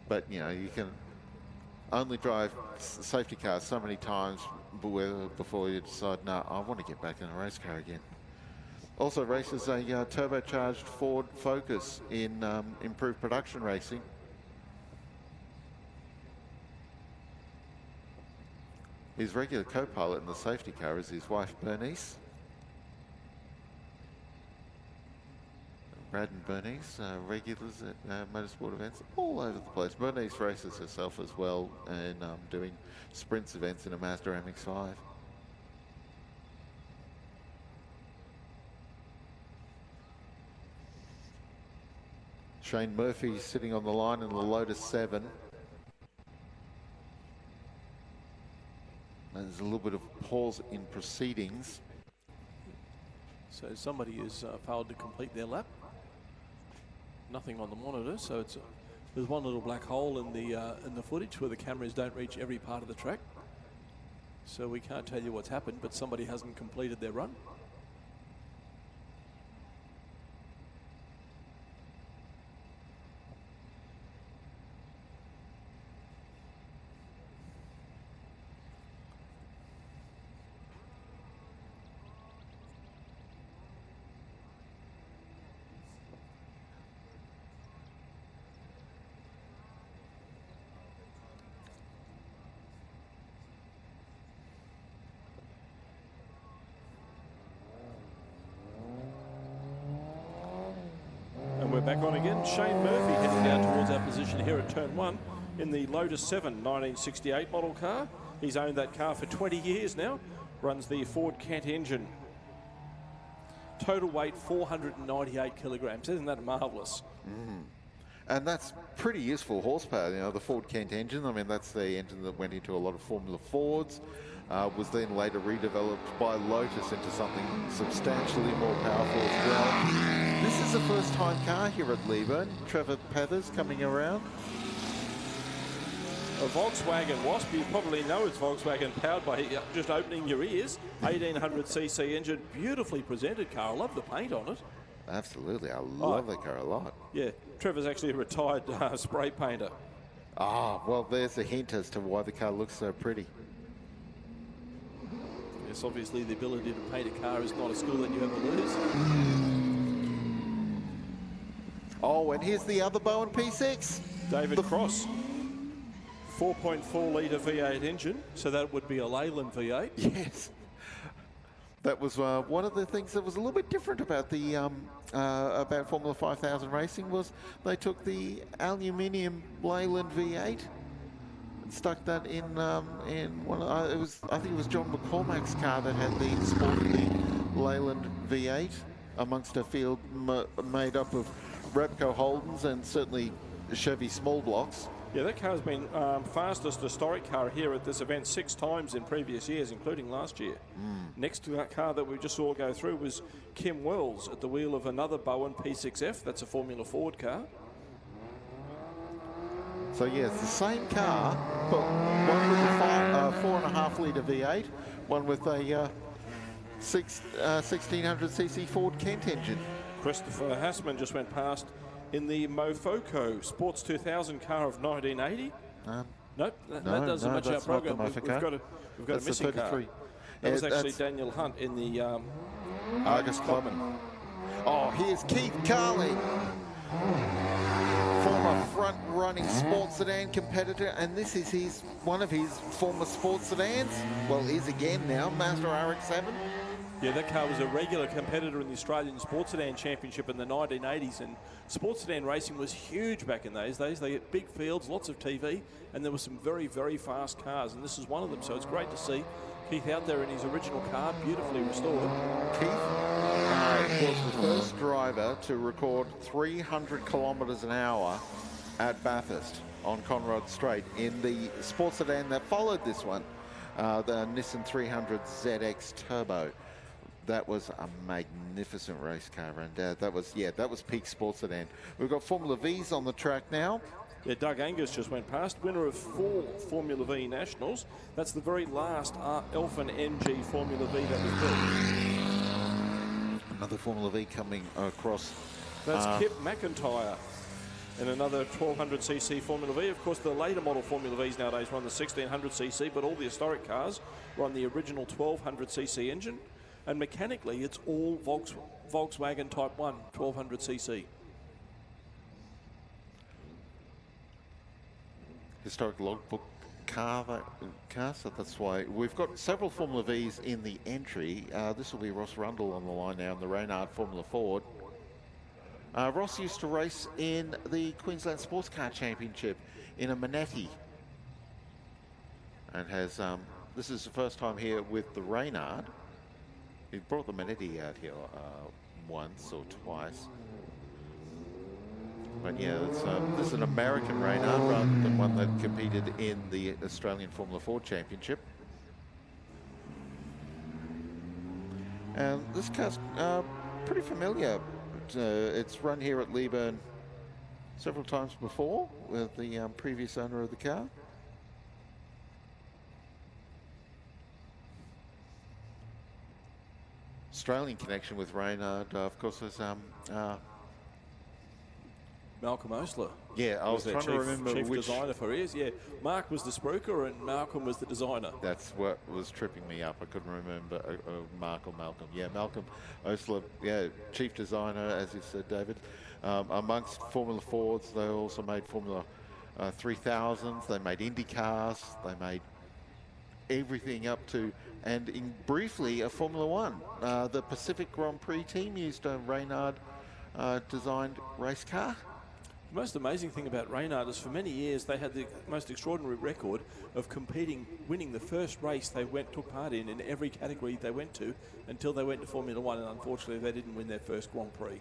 But, you know, you can only drive safety cars so many times before you decide, no, I want to get back in a race car again. Also races a turbocharged Ford Focus in improved production racing. His regular co-pilot in the safety car is his wife, Bernice. Brad and Bernice, regulars at motorsport events all over the place. Bernice races herself as well and doing sprints events in a Mazda MX-5. Shane Murphy sitting on the line in the Lotus 7. There's a little bit of pause in proceedings. So somebody has failed to complete their lap. Nothing on the monitor, so there's one little black hole in the footage where the cameras don't reach every part of the track. So we can't tell you what's happened, but somebody hasn't completed their run. We're back on again. Shane Murphy heading down towards our position here at turn 1 in the Lotus 7 1968 model car. He's owned that car for 20 years now. Runs the Ford Kent engine. Total weight 498 kilograms. Isn't that marvellous? And that's pretty useful horsepower. You know, the Ford Kent engine, I mean, that's the engine that went into a lot of Formula Fords, was then later redeveloped by Lotus into something substantially more powerful as well. This is a first-time car here at Leyburn. Trevor Pathers coming around. A Volkswagen Wasp, you probably know it's Volkswagen powered by just opening your ears. 1800cc engine, beautifully presented car. I love the paint on it. Absolutely, I love the car a lot. Yeah, Trevor's actually a retired spray painter. Ah, well, there's a hint as to why the car looks so pretty. Yes, obviously the ability to paint a car is not a skill that you ever lose. Oh, and here's the other Bowen P6. David Cross. 4.4 litre V8 engine, so that would be a Leyland V8. Yes. That was one of the things that was a little bit different about the about Formula 5000 racing was they took the aluminium Leyland V8 and stuck that in one. I think it was John McCormack's car that had the Leyland V8 amongst a field made up of Repco Holdens and certainly Chevy small blocks. Yeah, that car's been fastest historic car here at this event 6 times in previous years, including last year. Next to that car that we just saw go through was Kim Wells at the wheel of another Bowen P6F. That's a Formula Ford car. So yeah, it's the same car, but one with a 4.5 litre V8, one with a 1600cc Ford Kent engine. Christopher Hassman just went past in the Mofoco Sports 2000 car of 1980. Nope, that doesn't match our program. We've got a missing car. That was actually Daniel Hunt in the Argus Clubman. Oh, here's Keith Carling, former front-running sports sedan competitor, and this is one of his former sports sedans. Well, is again now, Mazda RX-7. Yeah, that car was a regular competitor in the Australian Sports Sedan Championship in the 1980s, and sports sedan racing was huge back in those days. They had big fields, lots of TV, and there were some very, very fast cars, and this is one of them, so it's great to see Keith out there in his original car, beautifully restored. Keith was the first driver to record 300 kilometres an hour at Bathurst on Conrod Straight in the sports sedan that followed this one, the Nissan 300 ZX Turbo. That was a magnificent race car, and that was peak sports sedan. We've got Formula V's on the track now. Yeah, Doug Angus just went past, winner of 4 Formula V Nationals. That's the very last Elfin NG Formula V that was built. Another Formula V coming across. That's Kip McIntyre in another 1200cc Formula V. Of course, the later model Formula Vs nowadays run the 1600cc, but all the historic cars run the original 1200cc engine. And mechanically, it's all Volkswagen Type 1, 1200cc. Historic logbook car, so that's why we've got several Formula Vs in the entry. This will be Ross Rundle on the line now in the Reynard Formula Ford. Ross used to race in the Queensland Sports Car Championship in a Manetti, and has this is the first time here with the Reynard. He brought the Manetti out here once or twice. But yeah, this is an American Reynard rather than one that competed in the Australian Formula Ford Championship. And this car's pretty familiar. It's run here at Leyburn several times before with the previous owner of the car. Australian connection with Reynard, of course, was Malcolm Osler. Yeah, I was trying to remember chief which designer for his. Yeah, Mark was the spruiker and Malcolm was the designer. That's what was tripping me up. I couldn't remember Mark or Malcolm. Yeah, Malcolm Osler, yeah, chief designer, as you said, David. Amongst Formula Fords, they also made Formula 3000s. They made Indy cars. They made everything up to, and briefly, a Formula One. The Pacific Grand Prix team used a Reynard designed race car. The most amazing thing about Reynard is for many years they had the most extraordinary record of winning the first race they took part in every category they went to until they went to Formula One, and unfortunately they didn't win their first Grand Prix.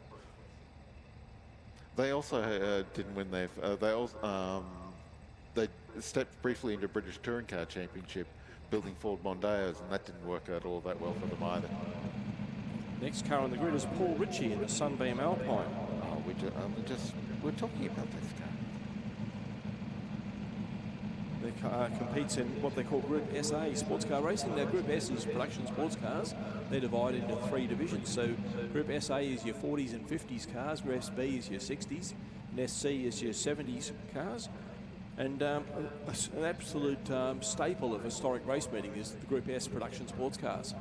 They also didn't win their. They stepped briefly into British Touring Car Championship, building Ford Mondeos, and that didn't work out all that well for them either. Next car on the grid is Paul Ritchie in the Sunbeam Alpine. Oh, we're talking about this car. The car competes in what they call Group SA sports car racing. Now, Group S is production sports cars. They're divided into 3 divisions. So Group SA is your 40s and 50s cars, Group SB is your 60s, and SC is your 70s cars. And an absolute staple of historic race meeting is the Group S production sports cars.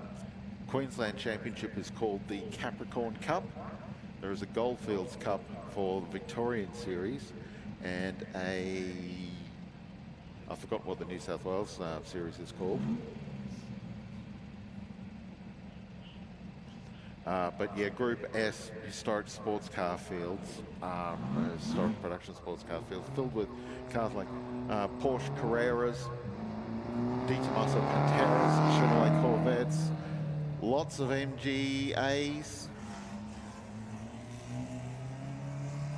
Queensland Championship is called the Capricorn Cup. There is a Goldfields Cup for the Victorian Series, and I forgot what the New South Wales series is called. But yeah, Group S historic sports car fields, historic production sports car fields, filled with cars like Porsche Carreras, De Tomaso Panteras, Chevrolet Corvettes, lots of MGAs,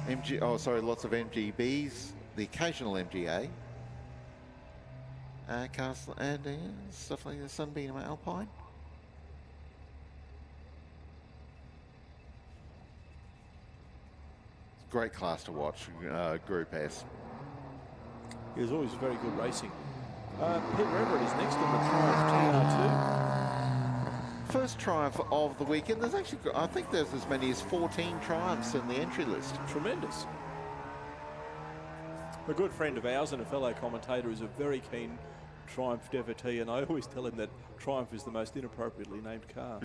lots of MGBs, the occasional MGA, cars and stuff like the Sunbeam Alpine. Great class to watch, Group S. There's always very good racing. Peter Everett is next in the Triumph TR2. First Triumph of the weekend. There's actually, I think there's as many as 14 Triumphs in the entry list. Tremendous. A good friend of ours and a fellow commentator is a very keen Triumph devotee, and I always tell him that Triumph is the most inappropriately named car.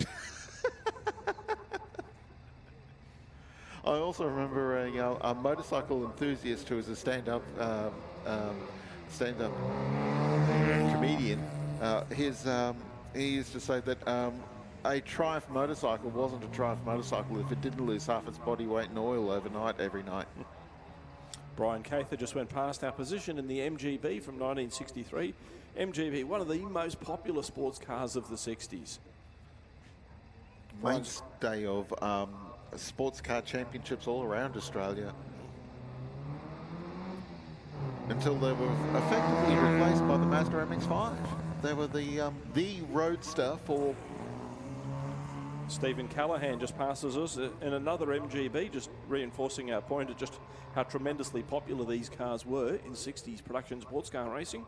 I also remember a motorcycle enthusiast who was a stand-up comedian. He used to say that a Triumph motorcycle wasn't a Triumph motorcycle if it didn't lose half its body weight in oil overnight every night. Brian Cather just went past our position in the MGB from 1963. MGB, one of the most popular sports cars of the 60s. Mainstay of sports car championships all around Australia, until they were effectively replaced by the Mazda MX-5. They were the roadster for... Stephen Callahan just passes us in another MGB, just reinforcing our point of just how tremendously popular these cars were in 60s production sports car racing.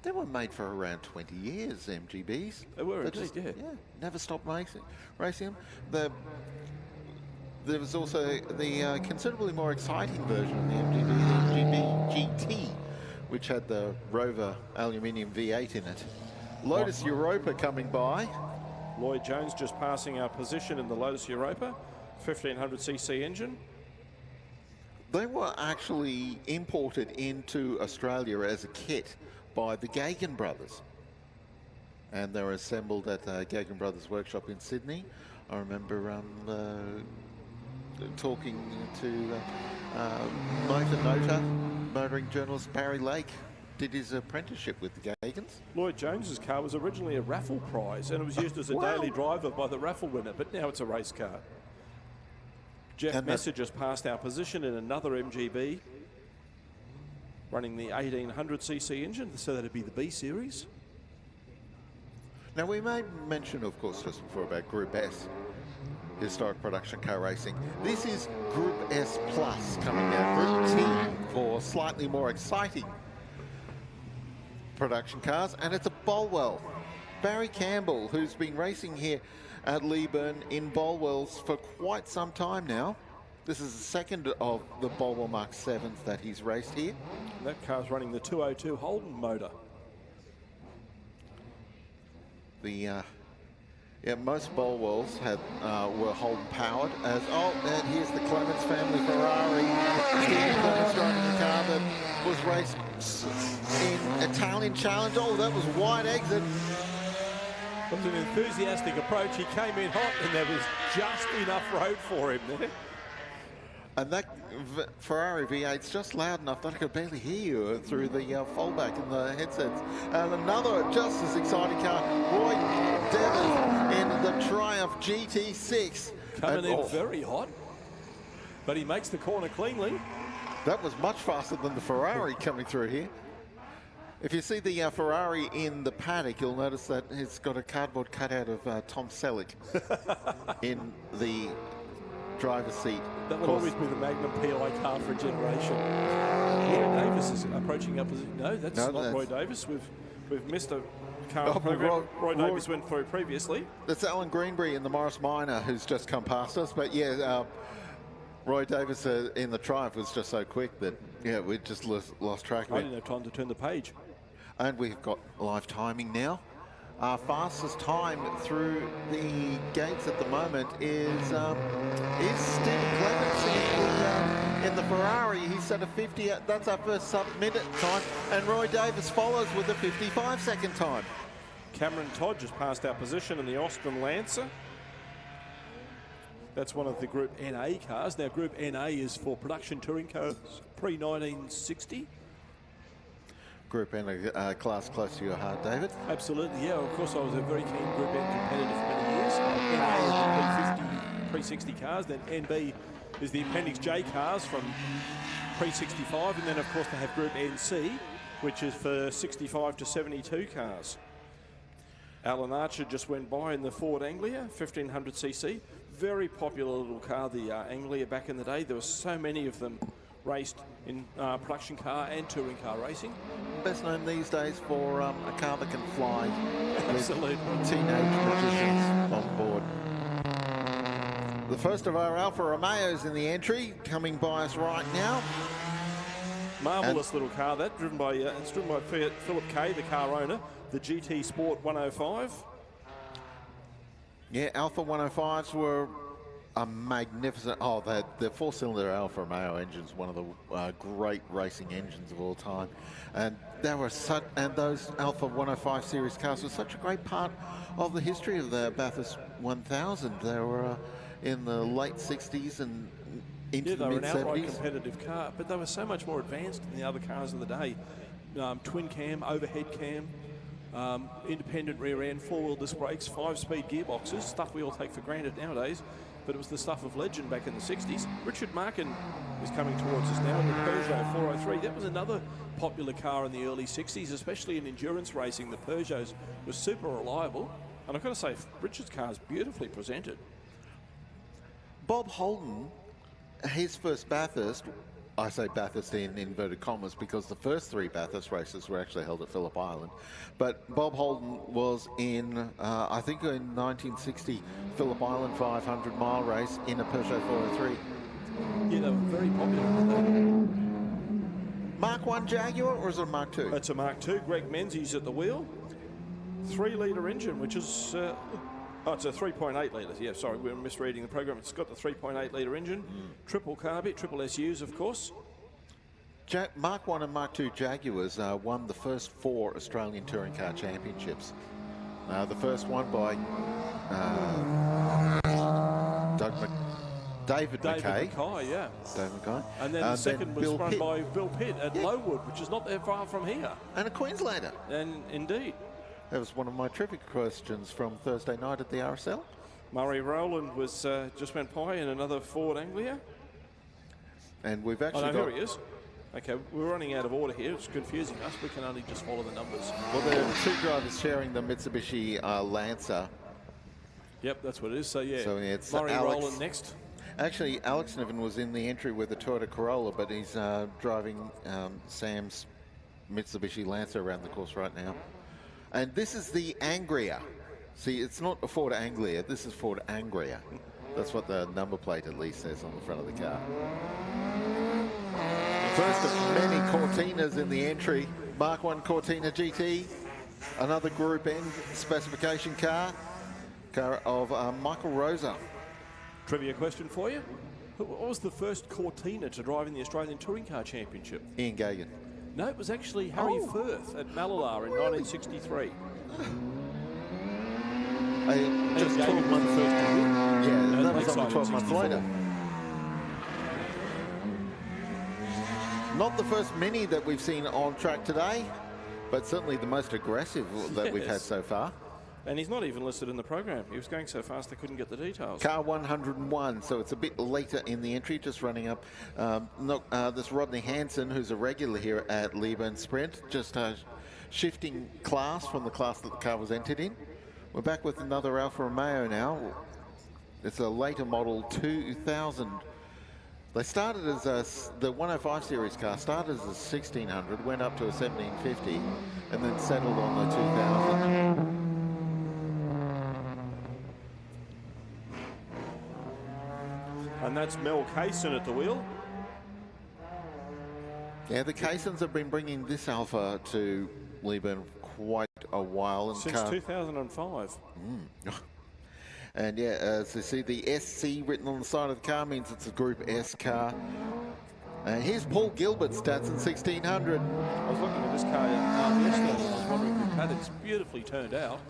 They were made for around 20 years, MGBs. They were indeed, yeah. Never stopped racing them. There was also the considerably more exciting version of the MGB, the MGB GT, which had the Rover aluminium V8 in it. Lotus Europa coming by. Lloyd Jones just passing our position in the Lotus Europa, 1500cc engine. They were actually imported into Australia as a kit by the Gagan brothers, and they were assembled at the Gagan Brothers workshop in Sydney. I remember talking to motoring journalist Barry Lake. Did his apprenticeship with the Gagans. Lloyd Jones's car was originally a raffle prize, and it was used as a daily driver by the raffle winner, but now it's a race car. Jeff Messer just passed our position in another MGB, running the 1800cc engine, so that'd be the B series. Now we made mention, of course, just before about Group S, historic production car racing. This is Group S Plus coming down, Group T for slightly more exciting production cars, and it's a Bolwell. Barry Campbell, who's been racing here at Leyburn in Bolwells for quite some time now. This is the second of the Bolwell Mark 7s that he's raced here. And that car's running the 202 Holden motor. Most Bolwells were Holden powered. And here's the Clements family Ferrari. Stephen Clements driving the car that was raced in Italian Challenge. Oh, that was wide exit. It was an enthusiastic approach. He came in hot, and there was just enough road for him there. And that Ferrari V8's just loud enough that I could barely hear you through the fallback in the headsets. And another just as exciting car, Roy Devers in the Triumph GT6. Coming in very hot, but he makes the corner cleanly. That was much faster than the Ferrari coming through here. If you see the Ferrari in the paddock, you'll notice that it's got a cardboard cutout of Tom Selleck in the driver's seat. That will always be the Magnum PI car for a generation. Roy Davis is approaching up. No, that's not Roy Davis. We've missed a car program. Roy Davis went through previously. That's Alan Greenbury in the Morris Minor who's just come past us. But yeah, Roy Davis in the Triumph was just so quick that we just lost track of it. I didn't have time to turn the page. And we've got live timing now. Our fastest time through the gates at the moment is Stephen Clements in the Ferrari. He set a 50. That's our first sub-minute time, and Roy Davis follows with a 55-second time. Cameron Todd just passed our position in the Austin Lancer. That's one of the Group NA cars. Now, Group NA is for production touring cars pre-1960. Group N, a class close to your heart, David? Absolutely, yeah. Of course, I was a very keen Group N competitor for many years. NA is the pre-60 cars. Then NB is the Appendix J cars from pre-65. And then, of course, they have Group NC, which is for 65 to 72 cars. Alan Archer just went by in the Ford Anglia, 1500cc. Very popular little car, the Anglia, back in the day. There were so many of them raced in production car and touring car racing. Best known these days for a car that can fly. Absolutely. Teenage magicians on board. The first of our Alfa Romeos in the entry, coming by us right now. Marvellous little car that, driven by it's driven by Philip Kay, the car owner, the GT Sport 105. Yeah, Alfa 105s were a magnificent. Oh, the four-cylinder Alfa Romeo engine's one of the great racing engines of all time, and those Alfa 105 series cars were such a great part of the history of the Bathurst 1000. They were in the late 60s and into the mid 70s. They were an outright competitive car, but they were so much more advanced than the other cars of the day. Twin cam, overhead cam, independent rear end, four-wheel disc brakes, 5-speed gearboxes, stuff we all take for granted nowadays. But it was the stuff of legend back in the 60s. Richard Markin is coming towards us now in the Peugeot 403. That was another popular car in the early 60s, especially in endurance racing. The Peugeots were super reliable. And I've got to say, Richard's car is beautifully presented. Bob Holden, his first Bathurst, I say Bathurst in inverted commas because the first 3 Bathurst races were actually held at Phillip Island. But Bob Holden was in, I think in 1960, Phillip Island 500-mile race in a Peugeot 403. Yeah, they were very popular. Mark 1 Jaguar, or is it a Mark 2? It's a Mark II. Greg Menzies at the wheel. 3-litre engine, which is, it's a 3.8 litres. Yeah, sorry, we're misreading the program. It's got the 3.8-litre engine. Triple carb, triple SUs, of course. Mark 1 and Mark 2 Jaguars won the first 4 Australian Touring Car Championships. The first one by David Mackay. Yeah. David Mackay. And then the second was run by Bill Pitt at Lowood, which is not that far from here. And a Queenslander. And indeed. That was one of my trivia questions from Thursday night at the RSL. Murray Rowland was just went by in another Ford Anglia. And we've actually here he is. Okay, we're running out of order here. It's confusing us. We can only just follow the numbers. Well, there are 2 drivers sharing the Mitsubishi Lancer. Yep, that's what it is. So, yeah, it's Murray Rowland next. Actually, Alex Niven was in the entry with the Toyota Corolla, but he's driving Sam's Mitsubishi Lancer around the course right now. And this is the Angria. See, it's not a Ford Anglia. This is Ford Angria. That's what the number plate at least says on the front of the car. First of many Cortinas in the entry. Mark 1 Cortina GT. Another Group N specification car. Car of Michael Rosa. Trivia question for you. What was the first Cortina to drive in the Australian Touring Car Championship? Ian Gagan. No, it was actually Harry Firth at Mallala in 1963. Just 12 months first. Yeah, that was only 12 months later. Not the first Mini that we've seen on track today, but certainly the most aggressive that we've had so far. And he's not even listed in the program. He was going so fast they couldn't get the details. Car 101, so it's a bit later in the entry, just running up. This Rodney Hansen, who's a regular here at Leyburn Sprint, just shifting class from the class that the car was entered in. We're back with another Alfa Romeo now. It's a later model 2000. They started as the 105 series car started as a 1600, went up to a 1750, and then settled on the 2000. And that's Mel Kaysen at the wheel. Yeah, the Kaysons have been bringing this Alpha to Leyburn quite a while. And since 2005. And yeah, as you see, the SC written on the side of the car means it's a Group S car. And here's Paul Gilbert's Datsun 1600. I was looking at this car yesterday and I was wondering who had it. It's beautifully turned out.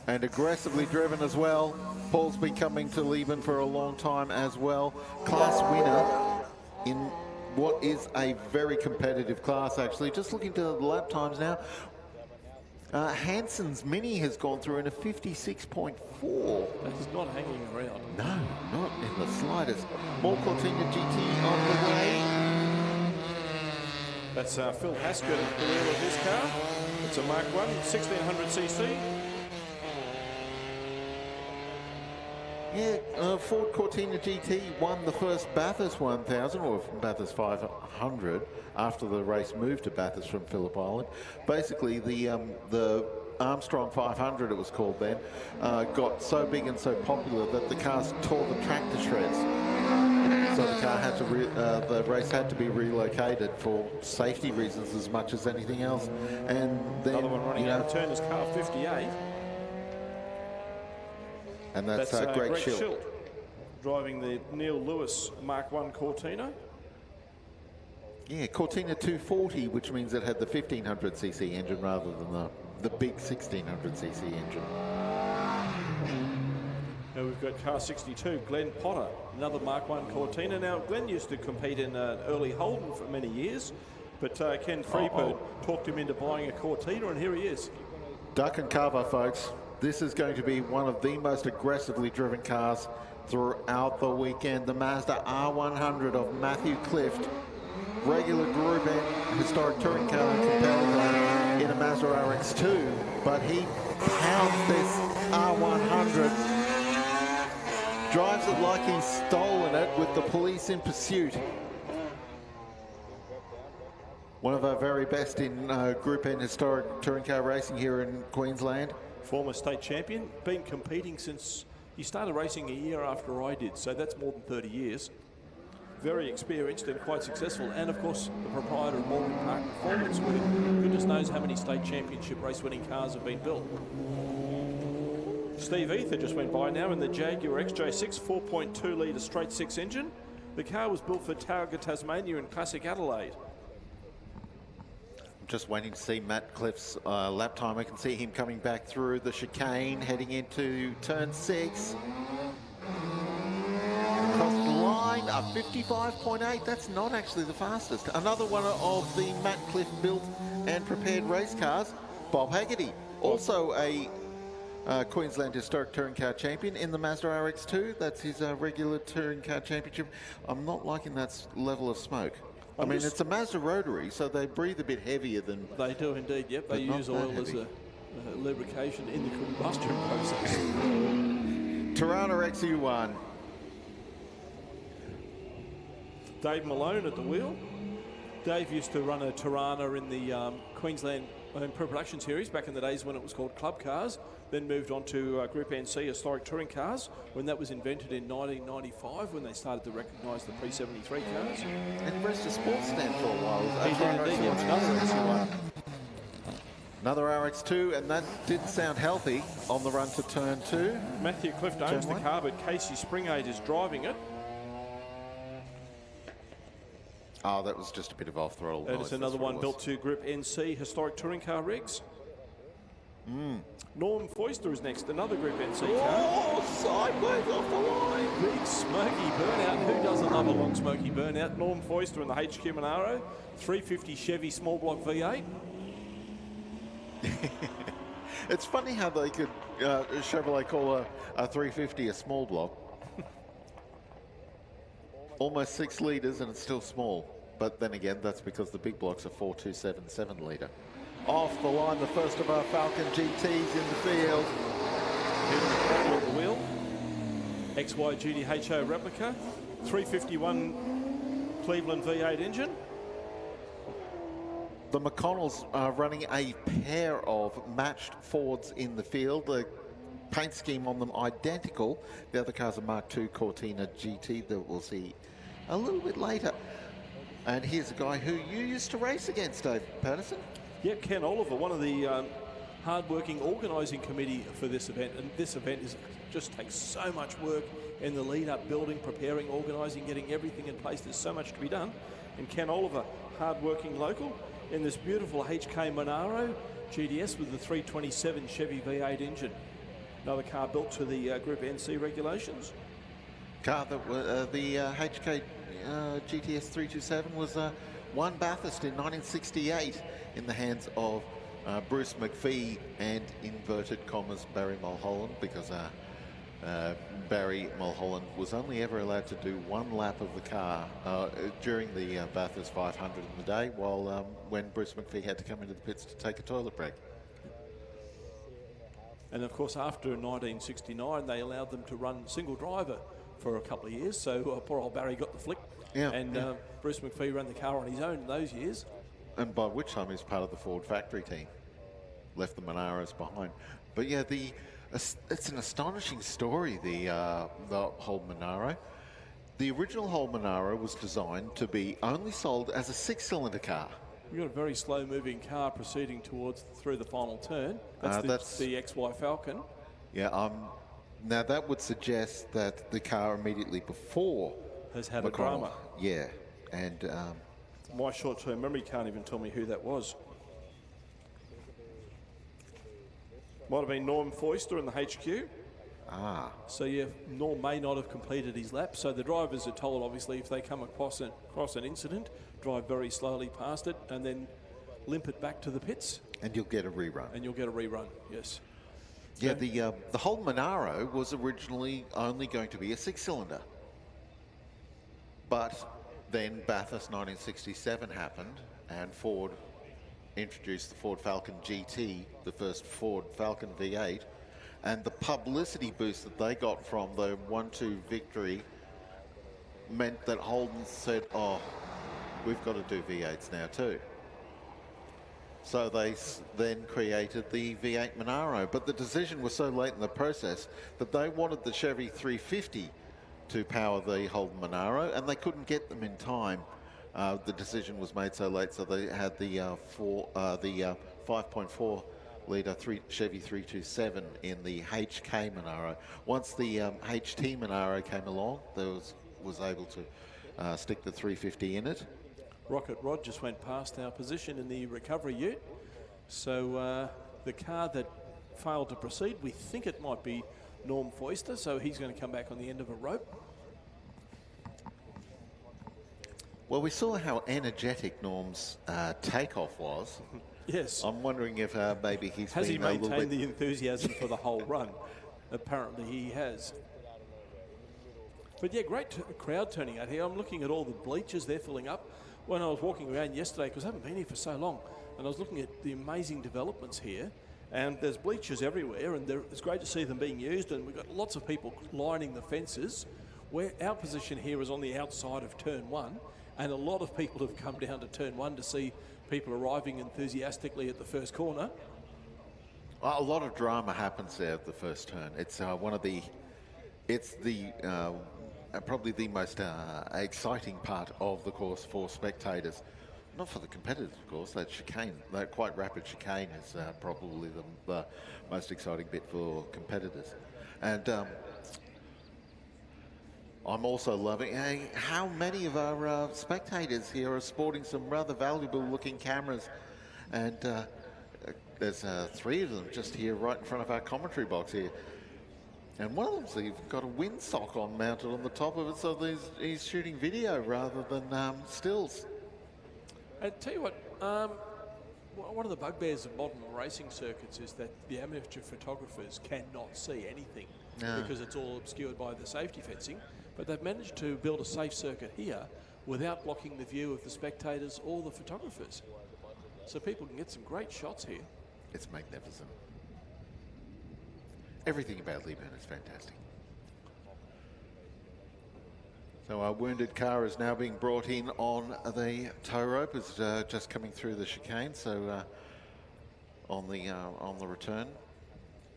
And aggressively driven as well. Paul's been coming to Leyburn for a long time as well. Class winner in what is a very competitive class, actually. Just looking to the lap times now. Hansen's Mini has gone through in a 56.4. That is not hanging around. No, not in the slightest. More Cortina GT on the way. That's Phil Haskett at the wheel of his car. It's a Mark 1, 1600cc. Yeah, Ford Cortina GT won the first Bathurst 1000, or Bathurst 500, after the race moved to Bathurst from Phillip Island. Basically, the Armstrong 500, it was called then, got so big and so popular that the cars tore the track to shreds. So the car had to, the race had to be relocated for safety reasons as much as anything else. And then, another one running out of Turner's car 58. And that's Greg Schilt. Driving the Neil Lewis Mark 1 Cortina. Yeah, Cortina 240, which means it had the 1500cc engine rather than the big 1600cc engine. Now we've got car 62, Glenn Potter, another Mark 1 Cortina. Now Glenn used to compete in early Holden for many years, but Ken Freeburg talked him into buying a Cortina, and here he is. Duck and cover, folks. This is going to be one of the most aggressively driven cars throughout the weekend. The Mazda R100 of Matthew Clift, regular Group N historic touring car competitor in a Mazda RX-2, but he pounds this R100, drives it like he's stolen it with the police in pursuit. One of our very best in Group N historic touring car racing here in Queensland. Former state champion, been competing since he started racing a year after I did, so that's more than 30 years. Very experienced and quite successful, and of course the proprietor of Morgan Park Performance, where goodness knows how many state championship race winning cars have been built. Steve Ether just went by now in the Jaguar XJ6 4.2 litre straight six engine. The car was built for Targa Tasmania and Classic Adelaide. Just waiting to see Matt Cliff's lap time. I can see him coming back through the chicane, heading into turn 6. Across the line, a 55.8. That's not actually the fastest. Another one of the Matt Cliff built and prepared race cars, Bob Haggerty, also a Queensland Historic Touring Car Champion in the Mazda RX-2. That's his regular Touring Car Championship. I'm not liking that level of smoke. I mean, it's a Mazda rotary, so they breathe a bit heavier than... They do indeed, yep. They use oil as a lubrication in the combustion process. Tirana XU1. Dave Malone at the wheel. Dave used to run a Tirana in the Queensland Pre-Production Series back in the days when it was called Club Cars, then moved on to Group NC Historic Touring Cars when that was invented in 1995 when they started to recognise the pre-73 cars. And rest of sports stand for a while. Another RX2, and that did sound healthy on the run to turn 2. Matthew Clift owns the car, but Casey Springate is driving it. Oh, that was just a bit of off-throttle noise. And it's another one built to Group NC Historic Touring Car rigs. Norm Foister is next, another Group NC car. Oh, sideways off the line. The smoky burnout. Who doesn't love a long smoky burnout? Norm Foister in the HQ Monaro, 350 Chevy small block V8. It's funny how they could Chevrolet call a 350 a small block. Almost 6 litres and it's still small. But then again, that's because the big blocks are 4.27 7-litre. Off the line, the first of our Falcon GTs in the field. Hitting the corner of the wheel. XY GTHO replica, 351 Cleveland V8 engine. The McConnells are running a pair of matched Fords in the field. The paint scheme on them identical. The other car's a Mark II Cortina GT that we'll see a little bit later. And here's a guy who you used to race against, Dave Patterson. Yep, Ken Oliver, one of the hard-working organising committee for this event. And this event just takes so much work in the lead-up, building, preparing, organising, getting everything in place. There's so much to be done. And Ken Oliver, hard-working local, in this beautiful HK Monaro GTS with the 327 Chevy V8 engine. Another car built to the Group NC regulations. Car that the HK GTS 327 was won Bathurst in 1968 in the hands of Bruce McPhee and inverted commas Barry Mulholland, because Barry Mulholland was only ever allowed to do 1 lap of the car during the Bathurst 500 in the day, while when Bruce McPhee had to come into the pits to take a toilet break. And of course, after 1969, they allowed them to run single driver for a couple of years. So poor old Barry got the flick. Yeah, and Bruce McPhee ran the car on his own in those years. And by which time he was part of the Ford factory team. Left the Monaros behind. But yeah, it's an astonishing story, the whole Monaro. The original whole Monaro was designed to be only sold as a 6-cylinder car. We've got a very slow-moving car proceeding through the final turn. That's the XY Falcon. Yeah, now that would suggest that the car immediately before has had McConnell, a drama. Yeah, and my short-term memory can't even tell me who that was. Might have been Norm Foister in the HQ. So yeah, Norm may not have completed his lap. So the drivers are told, obviously, if they come across an incident, drive very slowly past it and then limp it back to the pits. And you'll get a rerun. And you'll get a rerun, yes. Yeah, the whole Monaro was originally only going to be a 6-cylinder. But then Bathurst 1967 happened and Ford introduced the Ford Falcon GT, the first Ford Falcon V8, and the publicity boost that they got from the 1-2 victory meant that Holden said, oh, we've got to do V8s now too. So they then created the V8 Monaro, but the decision was so late in the process that they wanted the Chevy 350 to power the Holden Monaro, and they couldn't get them in time. The decision was made so late, so they had the 5.4 litre Chevy 327 in the HK Monaro. Once the HT Monaro came along, there was able to stick the 350 in it. Rocket Rod just went past our position in the recovery ute. So the car that failed to proceed, we think it might be Norm Foister, so he's going to come back on the end of a rope. Well, we saw how energetic Norm's takeoff was. Yes. I'm wondering if maybe he's has he been a little maintained bit... the enthusiasm for the whole run? Apparently he has. But yeah, great crowd turning out here. I'm looking at all the bleachers, they're filling up. When I was walking around yesterday, because I haven't been here for so long, and I was looking at the amazing developments here, and there's bleachers everywhere, and it's great to see them being used, and we've got lots of people lining the fences. Where our position here is on the outside of turn 1, and a lot of people have come down to turn 1 to see people arriving enthusiastically at the first corner. Well, a lot of drama happens there at the first turn. It's probably the most exciting part of the course for spectators. Not for the competitors, of course. That chicane, that quite rapid chicane, is probably the most exciting bit for competitors. And I'm also loving how many of our spectators here are sporting some rather valuable-looking cameras. And there's 3 of them just here right in front of our commentary box here. And one of them's even got a windsock on mounted on the top of it, so he's shooting video rather than stills. And tell you what, one of the bugbears of modern racing circuits is that the amateur photographers cannot see anything because it's all obscured by the safety fencing. But they've managed to build a safe circuit here without blocking the view of the spectators or the photographers. So people can get some great shots here. It's magnificent. Everything about Leyburn is fantastic. So our wounded car is now being brought in on the tow rope. It's just coming through the chicane, so on the return.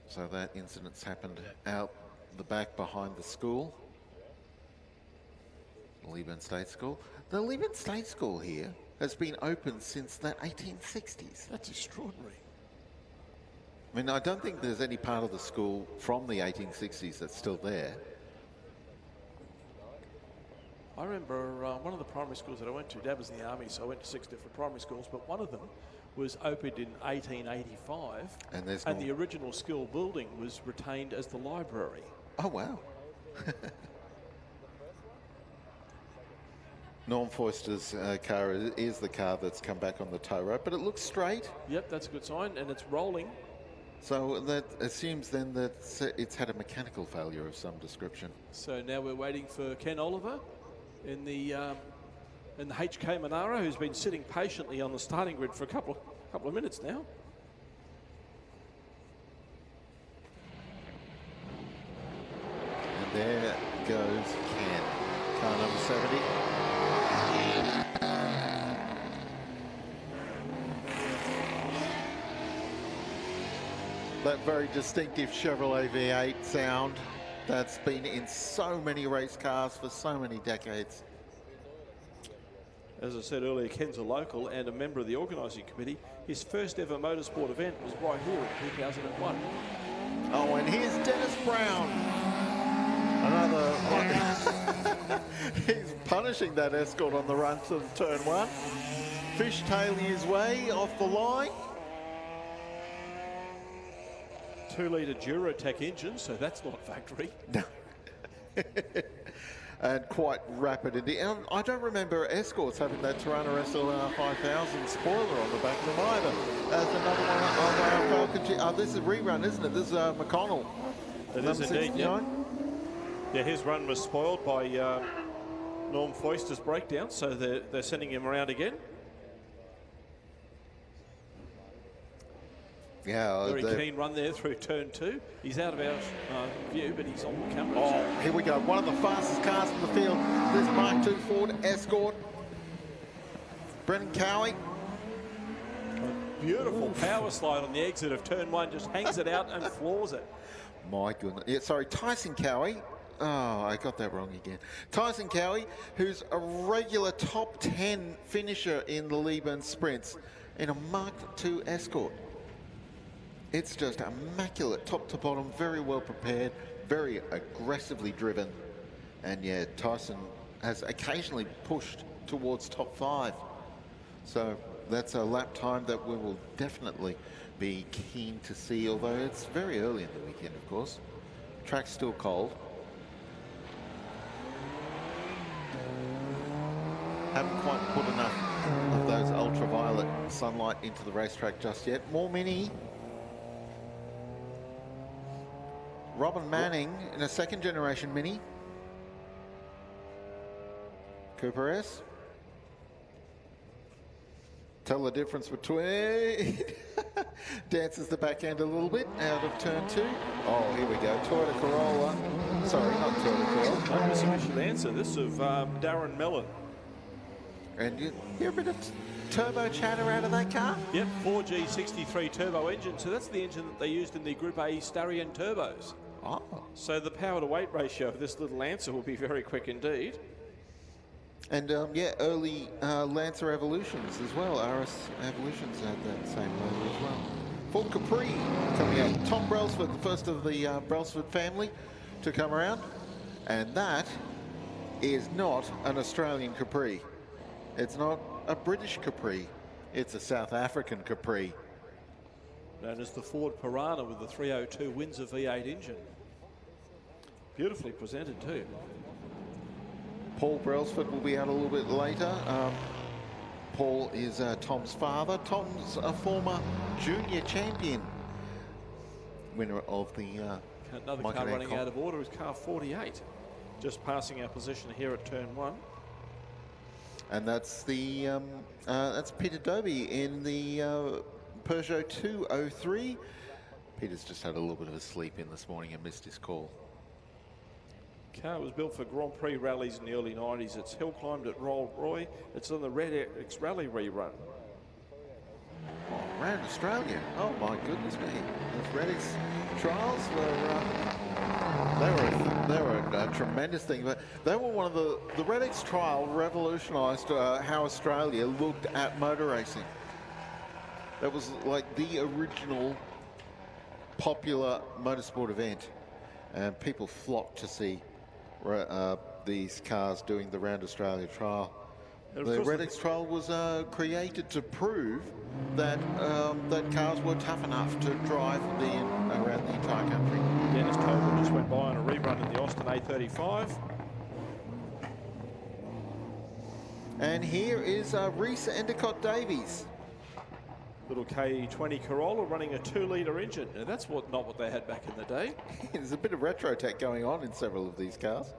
So that incident's happened out the back behind the school, Leyburn State School. The Leyburn State School here has been open since the 1860s. That's extraordinary. I mean, I don't think there's any part of the school from the 1860s that's still there. I remember one of the primary schools that I went to, Dad was in the army, so I went to 6 different primary schools, but one of them was opened in 1885, and the original school building was retained as the library. Oh, wow. Norm Foister's car is the car that's come back on the tow rope, but it looks straight. Yep, that's a good sign, and it's rolling. So that assumes then that it's had a mechanical failure of some description. So now we're waiting for Ken Oliver in the HK Monaro, who's been sitting patiently on the starting grid for a couple of minutes now. And there goes Ken, car number 70. That very distinctive Chevrolet V8 sound that's been in so many race cars for so many decades. As I said earlier, Ken's a local and a member of the organising committee. His first ever motorsport event was right here in 2001. Oh, and here's Dennis Brown. Another one. He's punishing that Escort on the run to turn 1. Fishtailing his way off the line. 2-litre Durotech engine, so that's not factory. No. And quite rapid indeed. And I don't remember Escorts having that Tirana SLR 5000 spoiler on the back of them either. As another one of our Falcon. This is a rerun, isn't it? This is McConnell. It is indeed, yeah. Yeah, his run was spoiled by Norm Foister's breakdown, so they're sending him around again. Yeah, very keen run there through turn 2. He's out of our view, but he's on the camera. Oh, here we go. One of the fastest cars in the field. This Mark II Ford Escort. Brendan Cowie. Beautiful power slide on the exit of turn 1. Just hangs it out and floors it. My goodness. Yeah, sorry, Tyson Cowie. Oh, I got that wrong again. Tyson Cowie, who's a regular top 10 finisher in the Leyburn Sprints in a Mark II Escort. It's just immaculate, top to bottom, very well prepared, very aggressively driven. And yeah, Tyson has occasionally pushed towards top 5. So that's a lap time that we will definitely be keen to see, although it's very early in the weekend, of course. Track's still cold. Haven't quite put enough of those ultraviolet sunlight into the racetrack just yet. More Mini. Robin Manning in a second generation Mini. Cooper S. Tell the difference between dances the back end a little bit out of turn 2. Oh, here we go. Toyota Corolla. Sorry, not Toyota Corolla. Mitsubishi Lancer. This of Darren Mellon. And you hear a bit of turbo chatter out of that car? Yep, 4G63 turbo engine. So that's the engine that they used in the Group A Starion turbos. Oh. So the power to weight ratio of this little Lancer will be very quick indeed. And yeah, early Lancer Evolutions as well. RS Evolutions had that same logo as well. Ford Capri coming out. Tom Brailsford, the first of the Brailsford family to come around. And that is not an Australian Capri. It's not a British Capri. It's a South African Capri. Known as the Ford Piranha with the 302 Windsor V8 engine. Beautifully presented too. Paul Brailsford will be out a little bit later. Paul is Tom's father. Tom's a former junior champion, winner of the Another car running out of order is car 48, just passing our position here at turn 1. And that's the that's Peter Dobie in the Peugeot 203. Peter's just had a little bit of a sleep in this morning and missed his call. Car was built for Grand Prix rallies in the early 90s. It's hill climbed at Roll Roy. It's on the Red X Rally rerun. Oh, around Australia. Oh my goodness me! Those Red X trials they were a tremendous thing. But they were one of the Red X trial revolutionised how Australia looked at motor racing. That was like the original popular motorsport event, and people flocked to see these cars doing the Round Australia trial. The Red X trial was created to prove that that cars were tough enough to drive around the entire country. Dennis Coburn just went by on a rerun in the Austin A35. And here is Reese Endicott Davies. Little K20 Corolla running a 2-litre engine. Now that's not what they had back in the day. There's a bit of retro tech going on in several of these cars.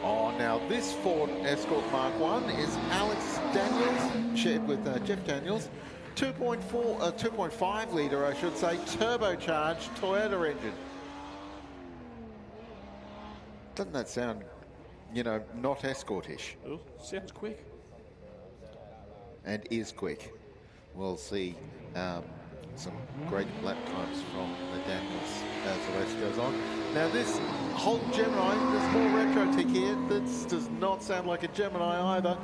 Oh, now this Ford Escort Mark 1 is Alex Daniels, shared with Jeff Daniels. 2.5 litre, I should say, turbocharged Toyota engine. Doesn't that sound, you know, not Escort-ish? Oh, sounds quick. And is quick. We'll see some great lap times from the Daniels as the race goes on. Now this Holden Gemini, there's more retro tick here. This does not sound like a Gemini either.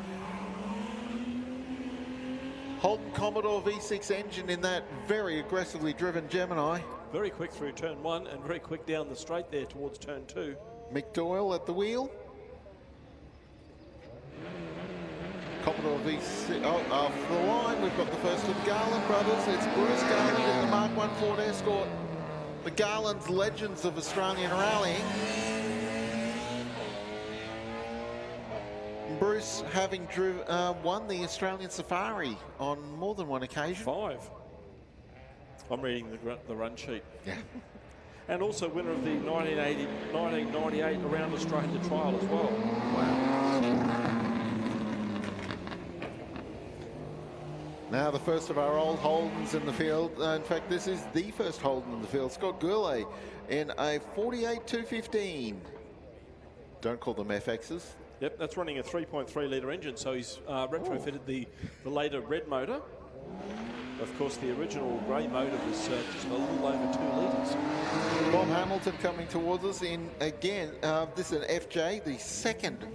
Holden Commodore V6 engine in that very aggressively driven Gemini. Very quick through turn 1 and very quick down the straight there towards turn 2. Mick Doyle at the wheel. Commodore V6, off the line, we've got the first of the Garland brothers. It's Bruce Garland in the Mark 1 Ford Escort. The Garlands, legends of Australian rallying. Bruce having won the Australian Safari on more than one occasion. 5. I'm reading the run sheet. Yeah. And also winner of the 1998 Around Australia trial as well. Wow. Now the first of our old Holdens in the field. In fact, this is the first Holden in the field. Scott Gourlay in a 48-215. Don't call them FXs. Yep, that's running a 3.3 litre engine, so he's retrofitted the later red motor. Of course, the original grey motor was just a little over 2 litres. Bob Hamilton coming towards us in, again, this is an FJ, the second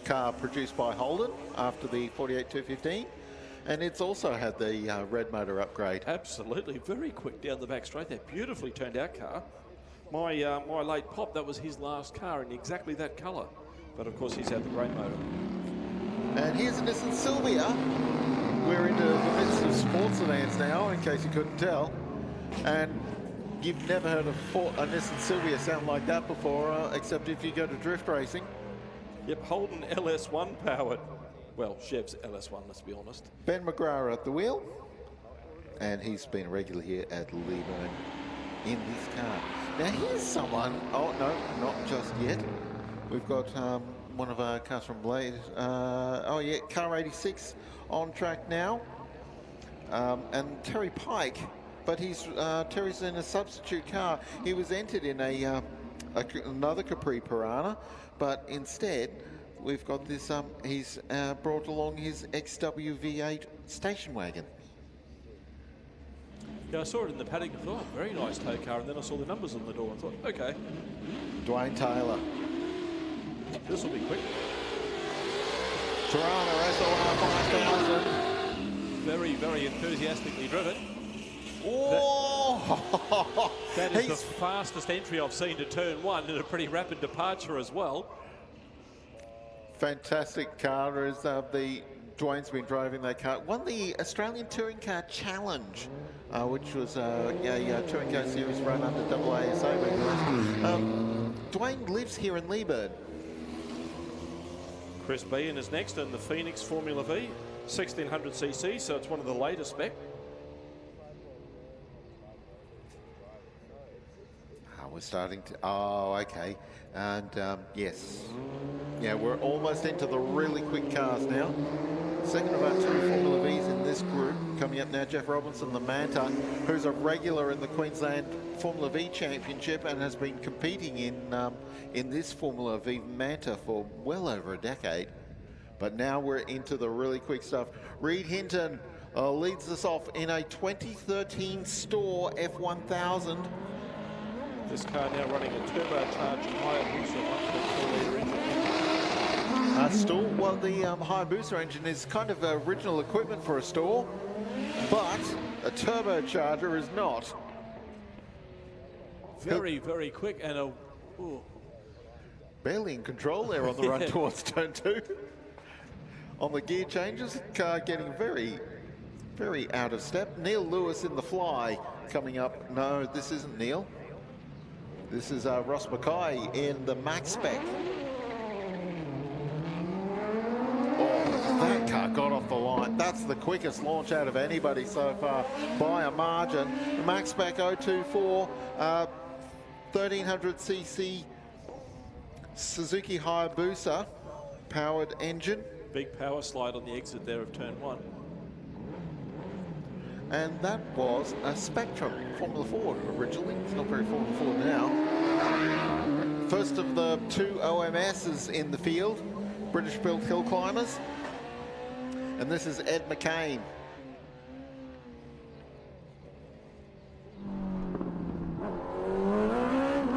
car produced by Holden after the 48-215. And it's also had the red motor upgrade. Absolutely, very quick down the back straight there. Beautifully turned out car. My late pop, that was his last car in exactly that colour. But of course, he's had the grey motor. And here's a Nissan Silvia. We're into the midst of sports sedans now, in case you couldn't tell. And you've never heard a Nissan Silvia sound like that before, except if you go to drift racing. Yep, Holden LS1 powered. Well, Chev's LS1, let's be honest. Ben McGrath at the wheel. And he's been a regular here at Leyburn in this car. Now here's someone, oh no, not just yet. We've got one of our cars from Blade. Oh yeah, car 86 on track now. And Terry Pike, but Terry's in a substitute car. He was entered in another Capri Piranha, but instead we've got this, he's brought along his XW V8 station wagon. Yeah, I saw it in the paddock and thought, oh, very nice tow car, and then I saw the numbers on the door and thought, okay. Dwayne Taylor. This will be quick. Toronto SOR 5000. Very, very enthusiastically driven. Oh! That is the fastest entry I've seen to turn 1 and a pretty rapid departure as well. Fantastic car as the Dwayne's been driving that car. Won the Australian Touring Car Challenge, which was a Touring Car Series run under AASA regulations. Dwayne lives here in Leyburn. Chris Bean is next in the Phoenix Formula V, 1600cc, so it's one of the latest spec. We're starting to, okay. And yes, yeah, we're almost into the really quick cars now. Second of our 2 Formula Vs in this group. Coming up now, Jeff Robinson, the Manta, who's a regular in the Queensland Formula V Championship and has been competing in this Formula V Manta for well over a decade. But now we're into the really quick stuff. Reed Hinton leads us off in a 2013 Store F1000. This car now running a turbocharged Hayabusa 1.4 litre engine. Store, well, the Hayabusa engine is kind of original equipment for a Store, but a turbocharger is not. Very, very quick and a... Ooh. Barely in control there on the run towards turn 2. On the gear changes, car getting very, very out of step. Neil Lewis in the Fly coming up. No, this isn't Neil. This is Ross Mackay in the Max Spec. Oh, that car got off the line. That's the quickest launch out of anybody so far by a margin. The Max Spec 024, 1300cc Suzuki Hayabusa powered engine. Big power slide on the exit there of turn 1. And that was a Spectrum Formula 4 originally. It's not very Formula 4 now. First of the 2 OMSs in the field, British-built hill climbers. And this is Ed McCain.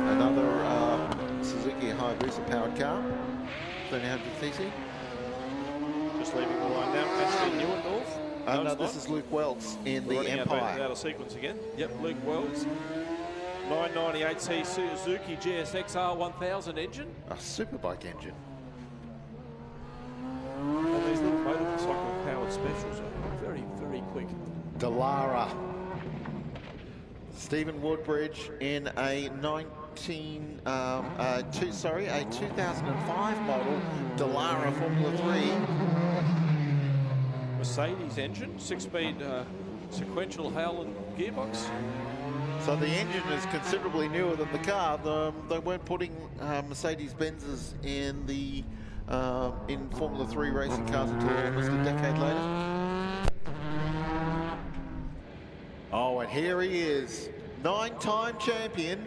Another Suzuki Hayabusa powered car, 1300cc. Just leaving the line now. Ashton Neuendorf. No, this is Luke Welts in the Empire. Out of sequence again. Yep, Luke Wells. 998cc Suzuki GSX-R 1000 engine. A superbike engine. And these little motorcycle powered specials are very, very quick. Dallara. Stephen Woodbridge in a 2005 model Dallara Formula 3. Mercedes engine, 6-speed sequential Howland gearbox. So the engine is considerably newer than the car. They weren't putting Mercedes Benzes in the in Formula 3 racing cars until almost a decade later. Oh, and here he is, 9-time champion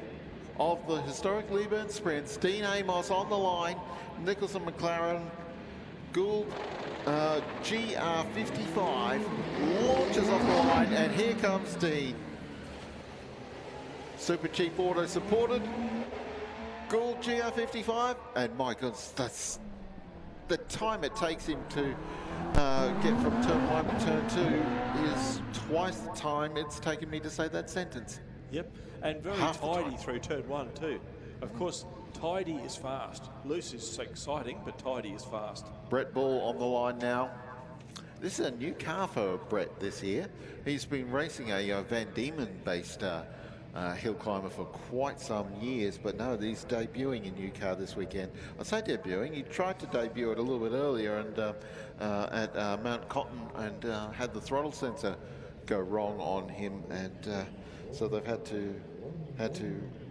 of the Historic Leyburn Sprints. Dean Amos on the line, Nicholson McLaren, Gould. GR55 launches off the line, and here comes Dean. Super Cheap Auto supported. Gould GR55, and my goodness, that's the time it takes him to get from turn 1 to turn 2 is twice the time it's taken me to say that sentence. Yep, and very tidy through turn 1 too. Of course, tidy is fast. Loose is exciting, but tidy is fast. Brett Ball on the line now. This is a new car for Brett this year. He's been racing a Van Diemen-based hill climber for quite some years, but no, he's debuting a new car this weekend. I say debuting, he tried to debut it a little bit earlier and at Mount Cotton and had the throttle sensor go wrong on him, and so they've had to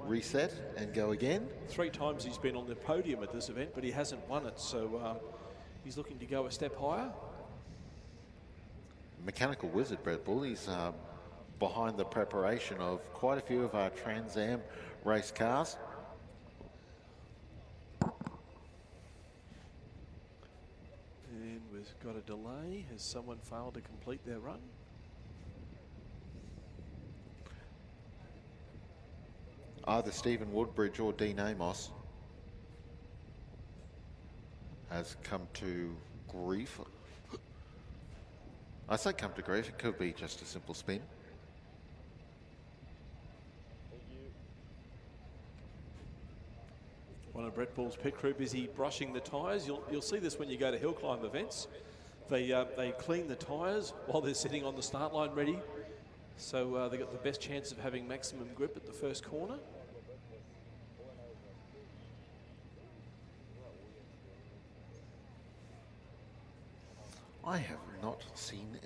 reset and go again. 3 times he's been on the podium at this event, but he hasn't won it, so he's looking to go a step higher. Mechanical wizard Brett Bull, he's behind the preparation of quite a few of our Trans Am race cars. And we've got a delay. Has someone failed to complete their run? Either Stephen Woodbridge or Dean Amos has come to grief. I say come to grief, it could be just a simple spin. One of Brett Bull's pit crew busy brushing the tyres. You'll see this when you go to hill climb events. They clean the tyres while they're sitting on the start line ready. So they've got the best chance of having maximum grip at the first corner. I have not seen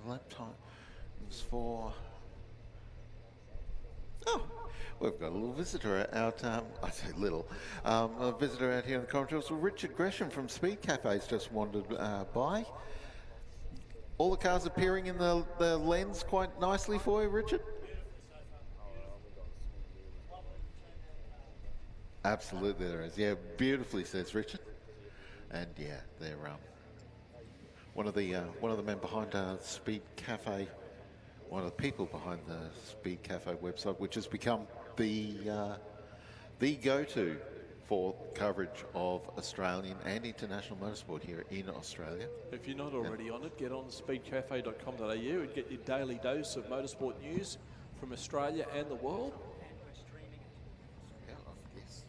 lap times for... Oh, we've got a little visitor out, I say little, a visitor out here in the corridors. So Richard Gresham from Speed Cafe's just wandered by. All the cars appearing in the lens quite nicely for you, Richard? Absolutely there is. Yeah, beautifully says Richard. And yeah, they're one of the men behind Speed Cafe, one of the people behind the Speed Cafe website, which has become the go-to for coverage of Australian and international motorsport here in Australia. If you're not already on it, get on speedcafe.com.au and get your daily dose of motorsport news from Australia and the world. Yes.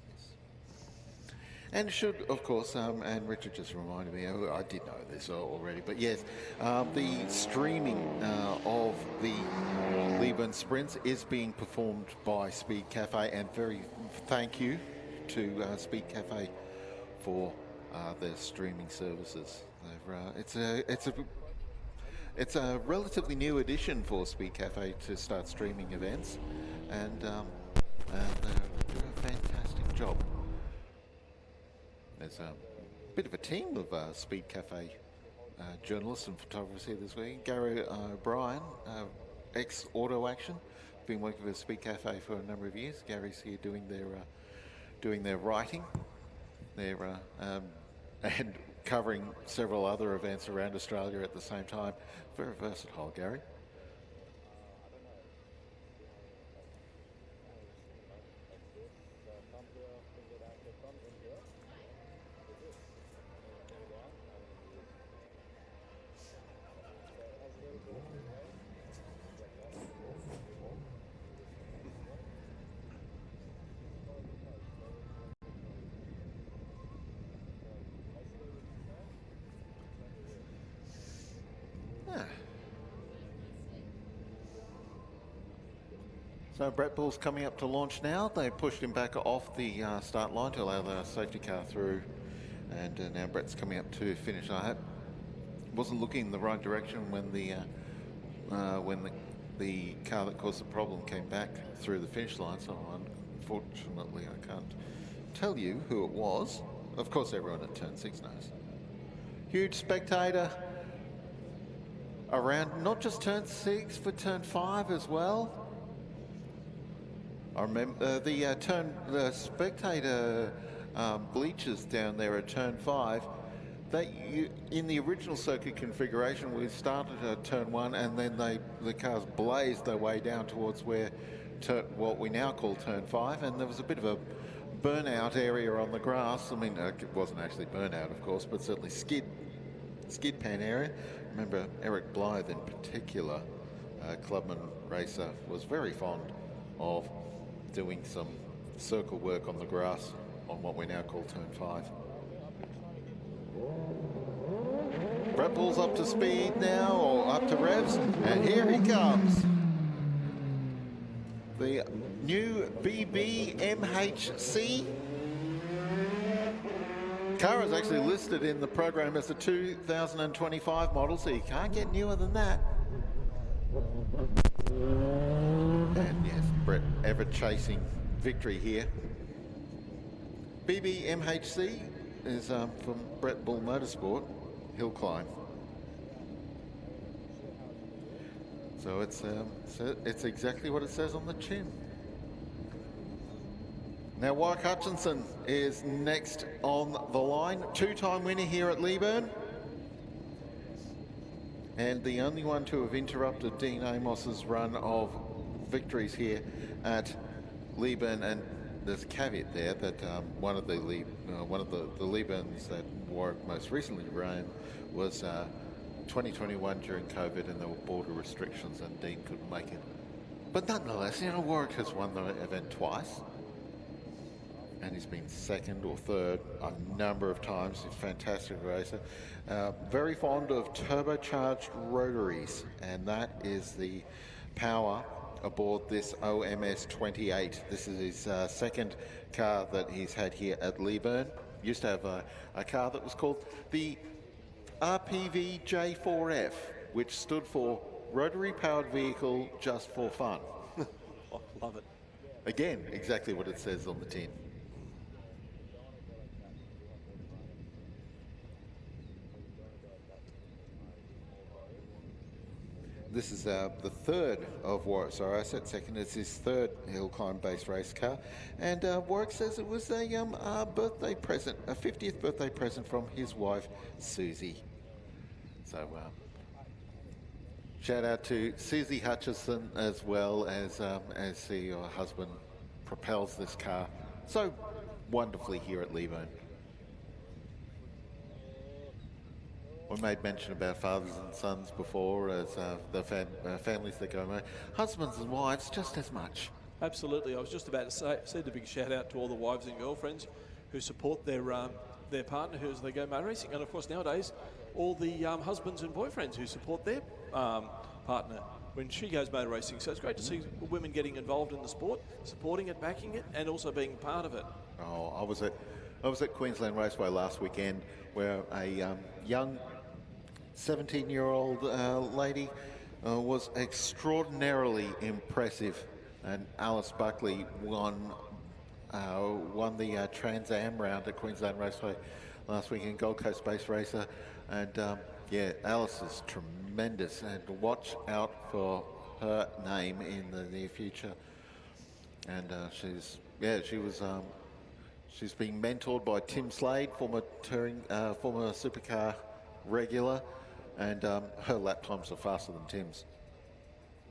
And should, of course, and Richard just reminded me, I did know this already, but yes, the streaming of the Leyburn Sprints is being performed by Speed Cafe, and very thank you to Speed Cafe for their streaming services. It's a relatively new addition for Speed Cafe to start streaming events, and they're doing a fantastic job. There's a bit of a team of Speed Cafe journalists and photographers here this week. Gary O'Brien, ex-Auto Action, been working with Speed Cafe for a number of years. Gary's here doing their writing, and covering several other events around Australia at the same time. Very versatile, Gary. So Brett Bull's coming up to launch now. They pushed him back off the start line to allow the safety car through, and now Brett's coming up to finish. I hope wasn't looking in the right direction when the car that caused the problem came back through the finish line. So unfortunately, I can't tell you who it was. Of course, everyone at turn 6 knows. Huge spectator around not just turn 6, but turn 5 as well. I remember the spectator bleachers down there at turn 5. In the original circuit configuration, we started at turn 1, and then the cars blazed their way down towards what we now call turn 5, and there was a bit of a burnout area on the grass. I mean, it wasn't actually burnout, of course, but certainly skid pan area. Remember, Eric Blythe in particular, clubman racer, was very fond of doing some circle work on the grass on what we now call turn 5. Brett Bull's up to speed now, or up to revs, and here he comes. The new BBMHC car is actually listed in the program as a 2025 model, so you can't get newer than that. And yes, Brett ever chasing victory here. BBMHC is from Brett Bull Motorsport, Hill Climb. So it's exactly what it says on the chin. Now Warwick Hutchinson is next on the line, 2-time winner here at Leyburn, and the only one to have interrupted Dean Amos's run of victories here at Leyburn. And there's a caveat there that one of the Leyburns that Warwick most recently ran was 2021 during COVID, and there were border restrictions, and Dean couldn't make it. But nonetheless, Warwick has won the event twice. and he's been second or third a number of times. He's a fantastic racer. Very fond of turbocharged rotaries, and that is the power aboard this OMS 28. This is his second car that he's had here at Leyburn. Used to have a car that was called the RPV J4F, which stood for Rotary Powered Vehicle Just for Fun. Oh, love it. Again, exactly what it says on the tin. This is the third of Warwick. Sorry, I said second. It's his third hill climb-based race car, and Warwick says it was a birthday present, a 50th birthday present from his wife Susie. So, shout out to Susie Hutchison as well as your husband propels this car so wonderfully here at Leyburn. We made mention about fathers and sons before as the families that go away. Husbands and wives just as much. Absolutely. I was just about to say a big shout out to all the wives and girlfriends who support their partner as they go motor racing, and of course nowadays all the husbands and boyfriends who support their partner when she goes motor racing. So it's great to see women getting involved in the sport, supporting it, backing it, and also being part of it. Oh, I was at Queensland Raceway last weekend where a young 17-year-old lady was extraordinarily impressive, and Alice Buckley won the Trans Am round at Queensland Raceway last weekend, Gold Coast based racer, and yeah, Alice is tremendous, and watch out for her name in the near future. And she's being mentored by Tim Slade, former supercar regular, and her lap times are faster than Tim's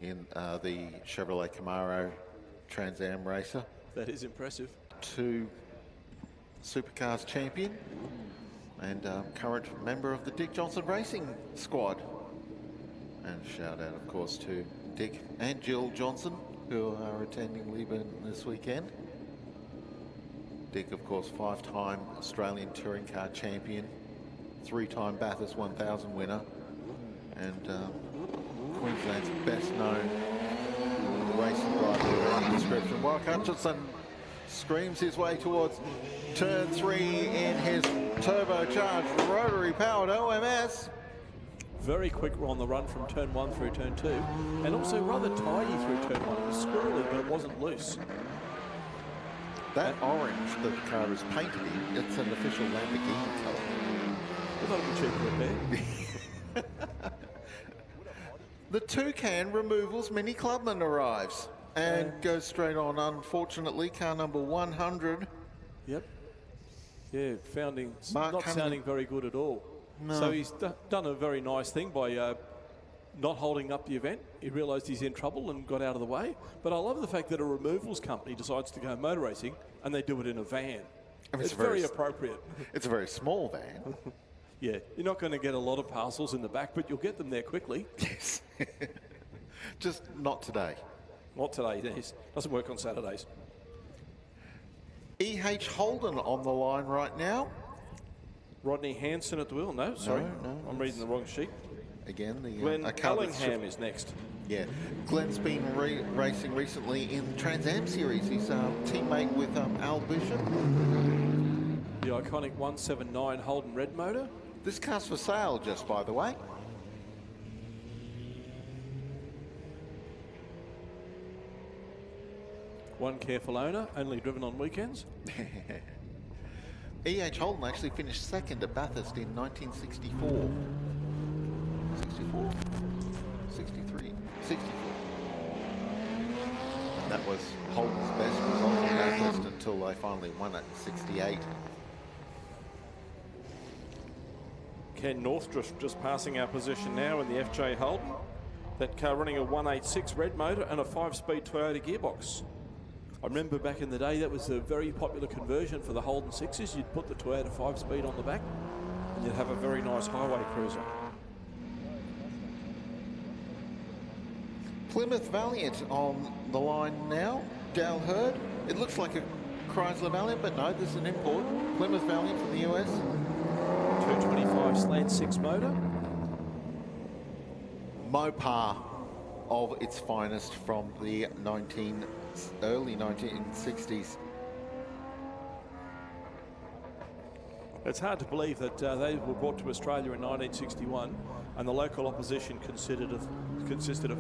in the Chevrolet Camaro Trans Am racer. That is impressive. 2 supercars champion and current member of the Dick Johnson Racing squad. And shout out, of course, to Dick and Jill Johnson, who are attending Leyburn this weekend. Dick, of course, 5-time Australian touring car champion, 3-time Bathurst 1000 winner, and Queensland's best known racing driver of any description. Warwick Hutchison screams his way towards turn 3 in his turbocharged rotary powered OMS. Very quick on the run from turn 1 through turn 2, and also rather tidy through turn 1. It was squirrely, but it wasn't loose. That orange that the car is painted in, it's an official Lamborghini colour. Well, that'll be cheap to repair. The Toucan Removals Mini Clubman arrives and goes straight on, unfortunately. Car number 100. Yep. Yeah, Mark not sounding very good at all. No. So he's done a very nice thing by not holding up the event. He realised he's in trouble and got out of the way. But I love the fact that a removals company decides to go motor racing and they do it in a van. It's very appropriate. It's a very small van. Yeah, you're not going to get a lot of parcels in the back, but you'll get them there quickly. Yes. Just not today. Not today, yes. Doesn't work on Saturdays. E.H. Holden on the line right now. Rodney Hanson at the wheel. No, sorry. No, I'm reading the wrong sheet. Again, the Glenn Cunningham is next. Yeah, Glenn's been racing recently in the Trans Am series. He's a teammate with Al Bishop. The iconic 179 Holden red motor. This car's for sale, just by the way. One careful owner, only driven on weekends. E.H. Holden actually finished second at Bathurst in 1964. 64? 63? 64. And that was Holden's best result in Bathurst until they finally won it in 68. Ken Northrup just passing our position now in the FJ Holden. That car running a 186 red motor and a 5-speed Toyota gearbox. I remember back in the day that was a very popular conversion for the Holden 6s. You'd put the Toyota 5-speed on the back and you'd have a very nice highway cruiser. Plymouth Valiant on the line now. Dal Hurd. It looks like a Chrysler Valiant, but no, this is an import. Plymouth Valiant from the US. 225 slant 6 motor. Mopar of its finest from the early 1960s. It's hard to believe that they were brought to Australia in 1961 and the local opposition consisted of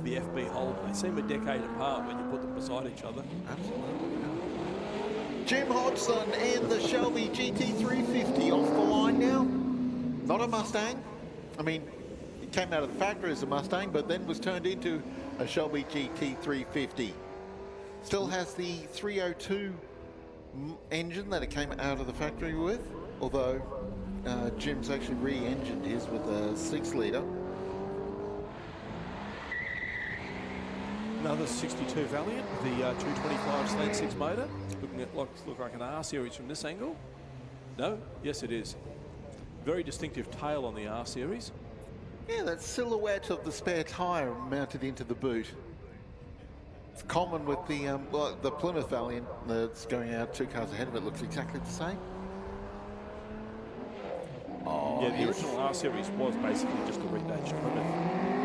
the FB Holden. They seem a decade apart when you put them beside each other. Absolutely. Jim Hodgson and the Shelby GT350 off the line now. Not a Mustang. I mean, it came out of the factory as a Mustang, but then was turned into a Shelby GT350. Still has the 302 engine that it came out of the factory with, although Jim's actually re-engined his with a 6-litre. Another 62 Valiant, the 225 slant 6 motor. Look like an R series from this angle. No? Yes, it is. Very distinctive tail on the R series. Yeah, that silhouette of the spare tyre mounted into the boot. It's common with the Plymouth Valiant that's going out 2 cars ahead of it. Looks exactly the same. Oh, yeah, the original R series was basically just a retouched Plymouth.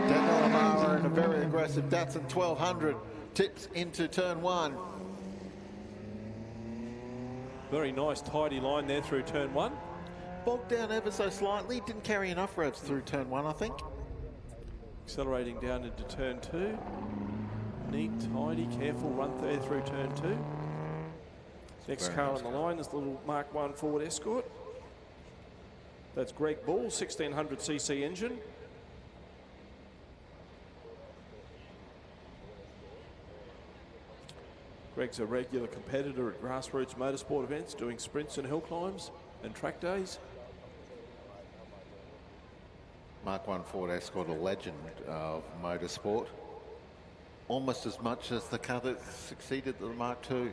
Daniel Amara in a very aggressive Datsun 1200 tips into turn 1. Very nice tidy line there through turn 1. Bogged down ever so slightly, didn't carry enough revs through turn 1, I think. Accelerating down into turn 2. Neat, tidy, careful run there through turn 2. Next car on the line is the little Mark 1 Ford Escort. That's Greg Bull, 1600cc engine. Greg's a regular competitor at Grassroots Motorsport events, doing sprints and hill climbs and track days. Mark 1 Ford Escort, a legend of motorsport. Almost as much as the car that succeeded the Mark II.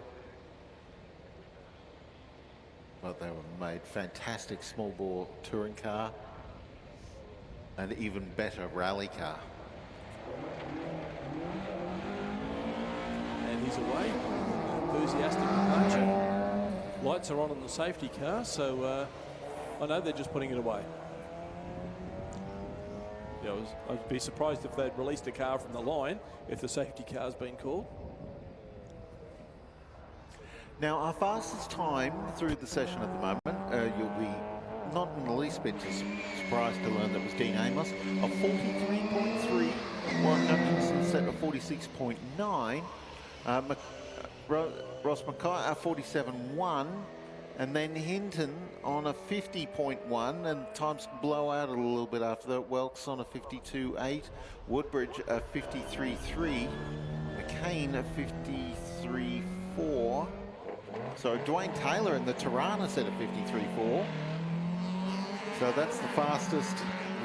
But they were made fantastic small bore touring car and even better rally car. And he's away. Enthusiastic departure. Lights are on the safety car, so I know they're just putting it away. Yeah, I'd be surprised if they'd released a car from the line if the safety car's been called. Now, our fastest time through the session at the moment, you'll be not in the least bit surprised to learn that was Dean Amos, a 43.3, Warren Hutchinson set a 46.9, Ross Mackay a 47.1, and then Hinton on a 50.1, and times blow out a little bit after that. Welks on a 52.8, Woodbridge a 53.3, McCain a 53.4. So Dwayne Taylor in the Tirana set a 53.4. So that's the fastest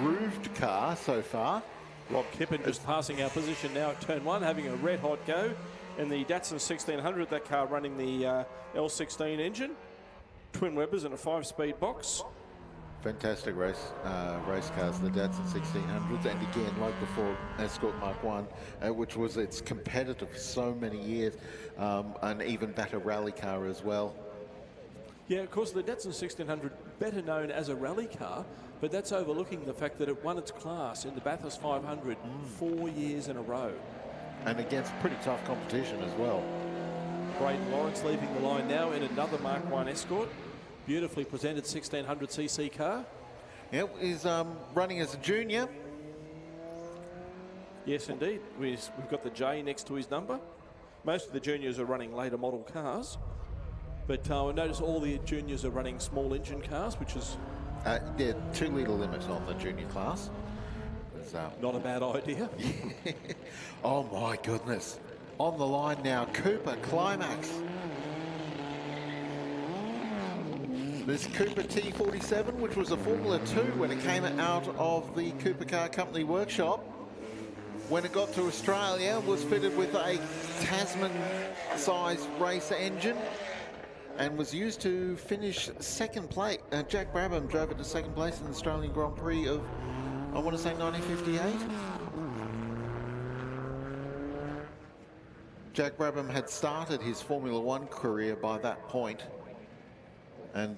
roofed car so far. Rob Kippen just passing our position now at turn 1, having a red hot go in the Datsun 1600. That car running the L16 engine. Twin Webbers in a 5-speed box. Fantastic race cars, the Datsun 1600s, and again, like before, Escort Mark 1, which was its competitor for so many years, an even better rally car as well. Yeah, of course, the Datsun 1600, better known as a rally car, but that's overlooking the fact that it won its class in the Bathurst 500 4 years in a row. And against pretty tough competition as well. Braden Lawrence leaving the line now in another Mark 1 Escort. Beautifully presented 1600cc car. Yeah, he's running as a junior. Yes, indeed. We've got the J next to his number. Most of the juniors are running later model cars. But I notice all the juniors are running small engine cars, which is... yeah, 2-litre limit on the junior class. Not a bad idea. Oh my goodness. On the line now, Cooper Climax. This Cooper T47, which was a Formula 2 when it came out of the Cooper Car Company workshop. When it got to Australia, was fitted with a Tasman-sized race engine and was used to finish second place. Jack Brabham drove it to second place in the Australian Grand Prix of, I want to say, 1958. Jack Brabham had started his Formula One career by that point, and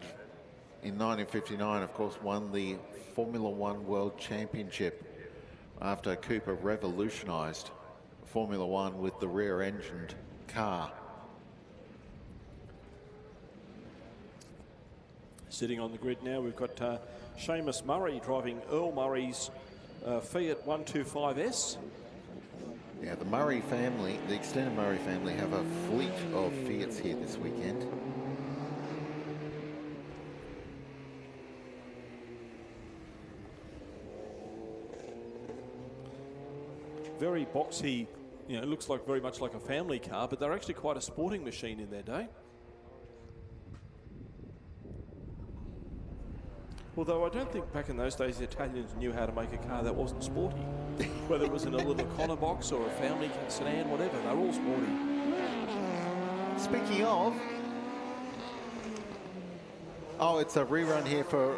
in 1959, of course, won the Formula One World Championship after Cooper revolutionised Formula One with the rear-engined car. Sitting on the grid now, we've got Seamus Murray driving Earl Murray's Fiat 125S. Yeah, the Murray family, the extended Murray family, have a fleet of Fiats here this weekend. Very boxy, you know, it looks like very much like a family car, but they're actually quite a sporting machine in their day. Although I don't think back in those days the Italians knew how to make a car that wasn't sporty. Whether it was in a little corner box or a family sedan, whatever, they're all sporty. Speaking of, oh, it's a rerun here for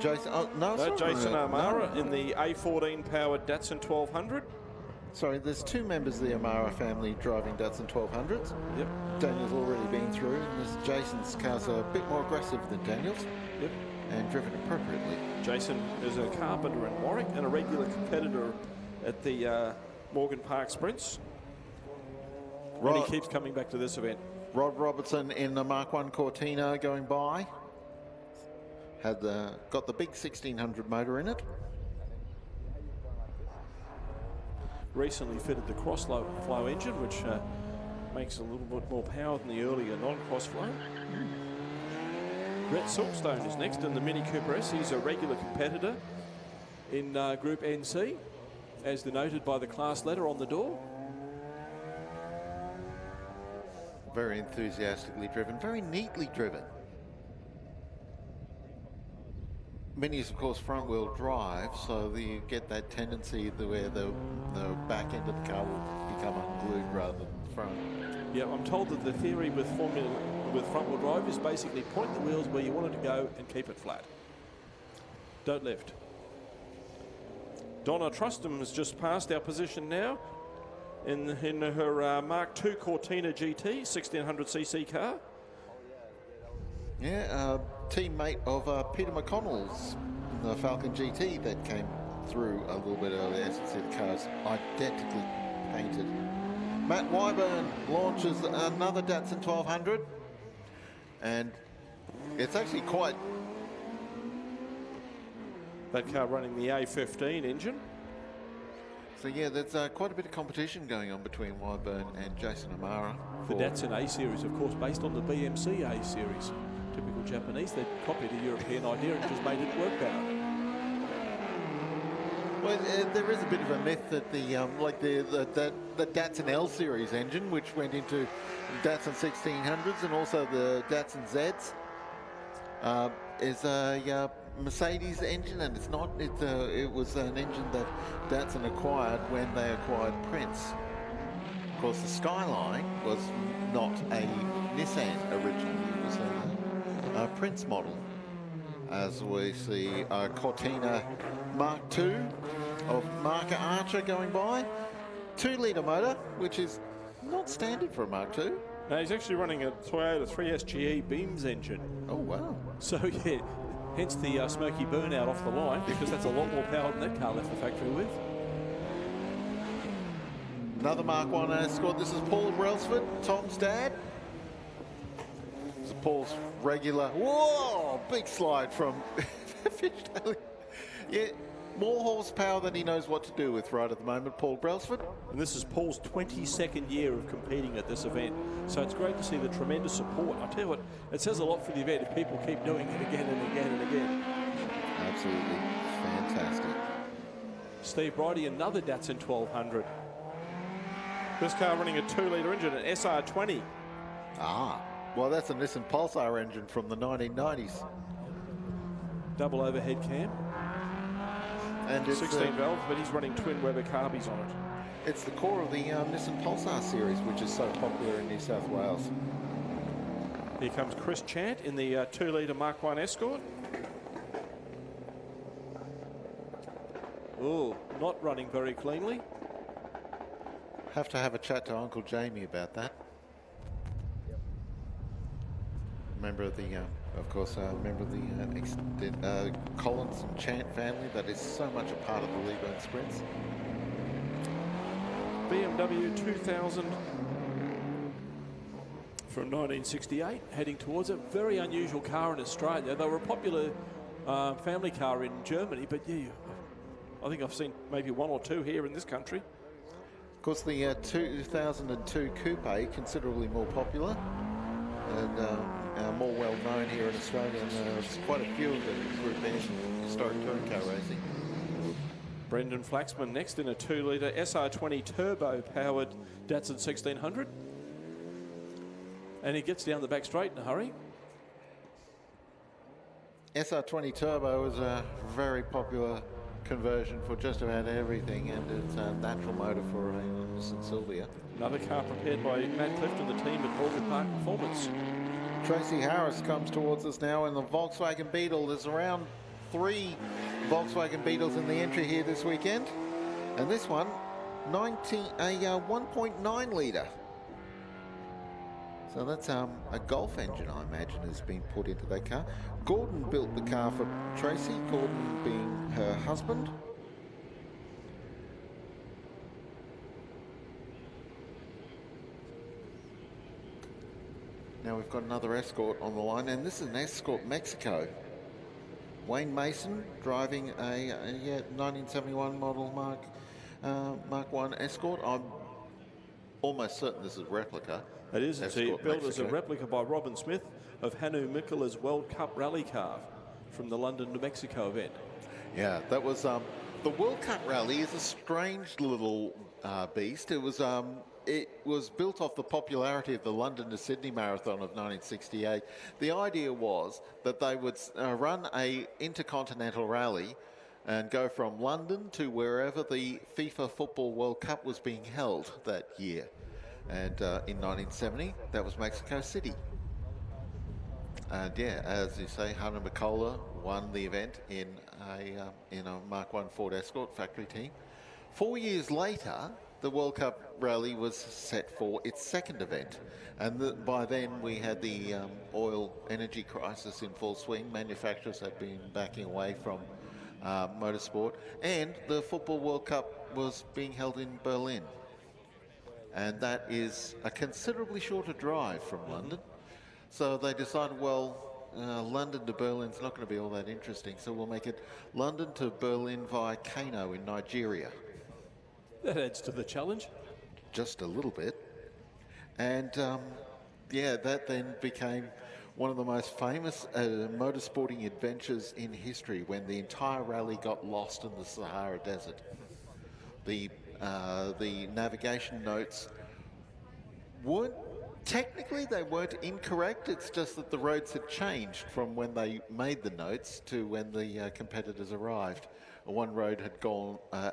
Jason. Oh, no, No, Jason O'Mara in the A14 powered Datsun 1200. Sorry, there's two members of the O'Mara family driving Datsun 1200s. Yep. Daniel's already been through, and this Jason's car's a bit more aggressive than Daniel's. Yep. And driven appropriately. Jason is a carpenter in Warwick and a regular competitor at the Morgan Park Sprints. And he keeps coming back to this event. Rod Robertson in the Mark 1 Cortina going by. Got the big 1600 motor in it. Recently fitted the cross-flow engine, which makes a little bit more power than the earlier non-cross-flow. Brett Silkstone is next in the Mini Cooper S. He's a regular competitor in Group NC, as denoted by the class letter on the door. Very enthusiastically driven, very neatly driven. Mini is, of course, front-wheel drive, so you get that tendency where the back end of the car will become unglued rather than the front. Yeah, I'm told that the theory with front-wheel drive is basically point the wheels where you want it to go and keep it flat. Don't lift. Donna Trustham has just passed our position now in her Mark II Cortina GT 1600cc car. Yeah, teammate of Peter McConnell's the Falcon GT that came through a little bit earlier. As you see, the car's identically painted. Matt Wyburn launches another Datsun 1200, and it's actually quite... That car running the A15 engine. So yeah, there's quite a bit of competition going on between Wyburn and Jason O'Mara. The Datsun A series, of course, based on the BMC A series. Typical Japanese, they copied a European idea and just made it work better. Well, there is a bit of a myth that the Datsun L series engine, which went into Datsun 1600s and also the Datsun Zs, is a Mercedes engine, and it's not. It was an engine that Datsun acquired when they acquired Prince. Of course, the Skyline was not a Nissan originally; it was a Prince model. As we see Cortina Mark II of Marker Archer going by, 2-litre motor, which is not standard for a Mark II. No, he's actually running a Toyota 3SGE Beams engine. Oh wow! So yeah. Hence the smoky burnout off the line, because that's a lot more power than that car left the factory with. Another Mark 1 Escort. This is Paul Brailsford, Tom's dad. This is Paul's regular. Whoa! Big slide from Fishdale. Yeah, more horsepower than he knows what to do with right at the moment, Paul Brailsford. And this is Paul's 22nd year of competing at this event. So it's great to see the tremendous support. I tell you what, it says a lot for the event if people keep doing it again and again and again. Absolutely fantastic. Steve Bridie, another Datsun 1200. This car running a 2-litre engine, an SR20. Ah, well, that's a Nissan Pulsar engine from the 1990s. Double overhead cam. And it's 16 valves, but he's running twin Weber carbies on it. It's the core of the Nissan Pulsar series, which is so popular in New South Wales. Here comes Chris Chant in the 2-litre Mark 1 Escort. Oh, not running very cleanly. Have to have a chat to Uncle Jamie about that. Member of the, of course, member of the Collins and Chant family that is so much a part of the Leyburn Sprints. BMW 2000 from 1968, heading towards a very unusual car in Australia. They were a popular family car in Germany, but yeah, I think I've seen maybe one or two here in this country. Of course, the 2002 Coupe, considerably more popular and more well known here in Australia, and there's quite a few of the Group N historic touring car racing. Brendan Flaxman next in a 2-litre SR20 turbo powered Datsun 1600. And he gets down the back straight in a hurry. SR20 turbo is a very popular conversion for just about everything, and it's a natural motor for a St Sylvia. Another car prepared by Matt Clifton, the team at Morgan Park Performance. Tracy Harris comes towards us now in the Volkswagen Beetle. There's around 3 Volkswagen Beetles in the entry here this weekend, and this one, a 1.9 litre. So that's a Golf engine, I imagine, has been put into that car. Gordon built the car for Tracy, Gordon being her husband. Now we've got another Escort on the line, and this is an Escort Mexico. Wayne Mason driving a 1971 model Mark 1 Escort. I'm almost certain this is a replica. It is. It's Escort built Mexico. as a replica by Robin Smith of Hanu Mikula's World Cup rally car from the London, New Mexico event. Yeah, that was the World Cup rally is a strange little beast. It was built off the popularity of the London to Sydney Marathon of 1968. The idea was that they would run a intercontinental rally and go from London to wherever the FIFA Football World Cup was being held that year. And in 1970, that was Mexico City. And yeah, as you say, Hannah McCullough won the event in a Mark 1 Ford Escort factory team. 4 years later, the World Cup rally was set for its second event. And by then we had the oil energy crisis in full swing. Manufacturers had been backing away from motorsport. And the Football World Cup was being held in Berlin. And that is a considerably shorter drive from London. So they decided, well, London to Berlin's not going to be all that interesting, so we'll make it London to Berlin via Kano in Nigeria. That adds to the challenge. Just a little bit. And yeah, that then became one of the most famous motorsporting adventures in history, when the entire rally got lost in the Sahara Desert. The navigation notes weren't, technically they weren't incorrect, it's just that the roads had changed from when they made the notes to when the competitors arrived. One road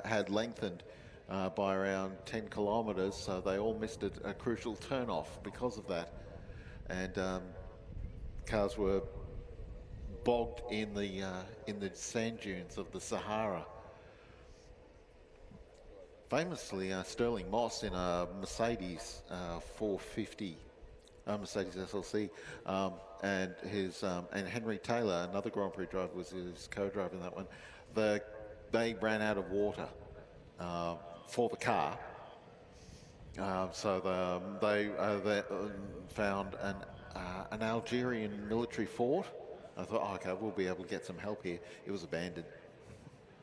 had lengthened by around 10 kilometres, so they all missed a crucial turn-off because of that. And cars were bogged in the sand dunes of the Sahara. Famously, Sterling Moss in a Mercedes 450, Mercedes SLC, and Henry Taylor, another Grand Prix driver, was his co-driver in that one. They ran out of water for the car, so they found an Algerian military fort. I thought, oh, okay, we'll be able to get some help here. It was abandoned.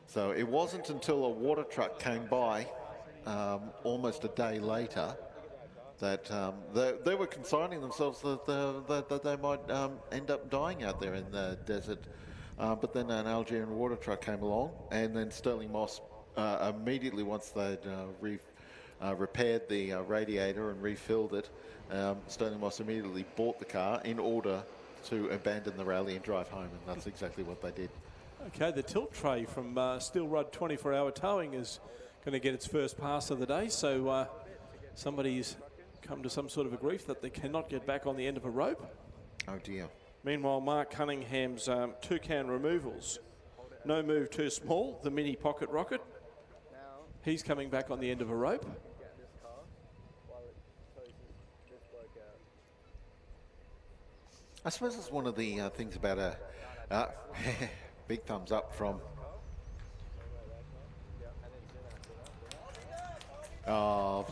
So it wasn't until a water truck came by almost a day later that they were consigning themselves that they might end up dying out there in the desert. But then an Algerian water truck came along, and then Sterling Moss immediately, once they'd repaired the radiator and refilled it, Sterling Moss immediately bought the car in order to abandon the rally and drive home, and that's exactly what they did. Okay, the tilt tray from Steel Rod 24-hour towing is going to get its first pass of the day. So somebody's come to some sort of a grief that they cannot get back on the end of a rope. Oh dear. Meanwhile, Mark Cunningham's Toucan removals. No move too small, the mini pocket rocket. He's coming back on the end of a rope. I suppose it's one of the things about a big thumbs up from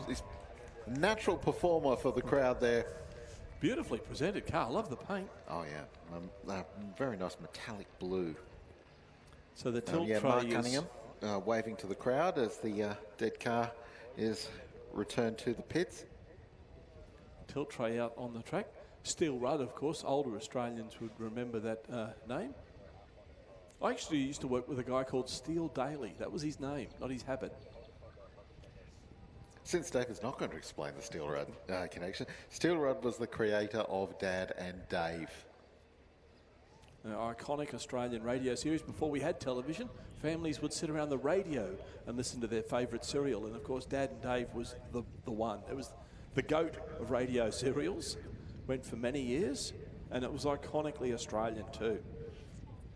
this natural performer for the crowd there. Beautifully presented car. I love the paint. Oh yeah, very nice metallic blue. So the tilt tray Mark is Cunningham waving to the crowd as the dead car is returned to the pits. tilt tray out on the track. Steel Rudd, of course. Older Australians would remember that name. I actually used to work with a guy called Steele Daly. That was his name, not his habit. Since David's not going to explain the Steel Rudd connection, Steel Rudd was the creator of Dad and Dave. An iconic Australian radio series. Before we had television, families would sit around the radio and listen to their favourite serial. And of course, Dad and Dave was the one. It was the GOAT of radio serials. Went for many years, and it was iconically Australian too.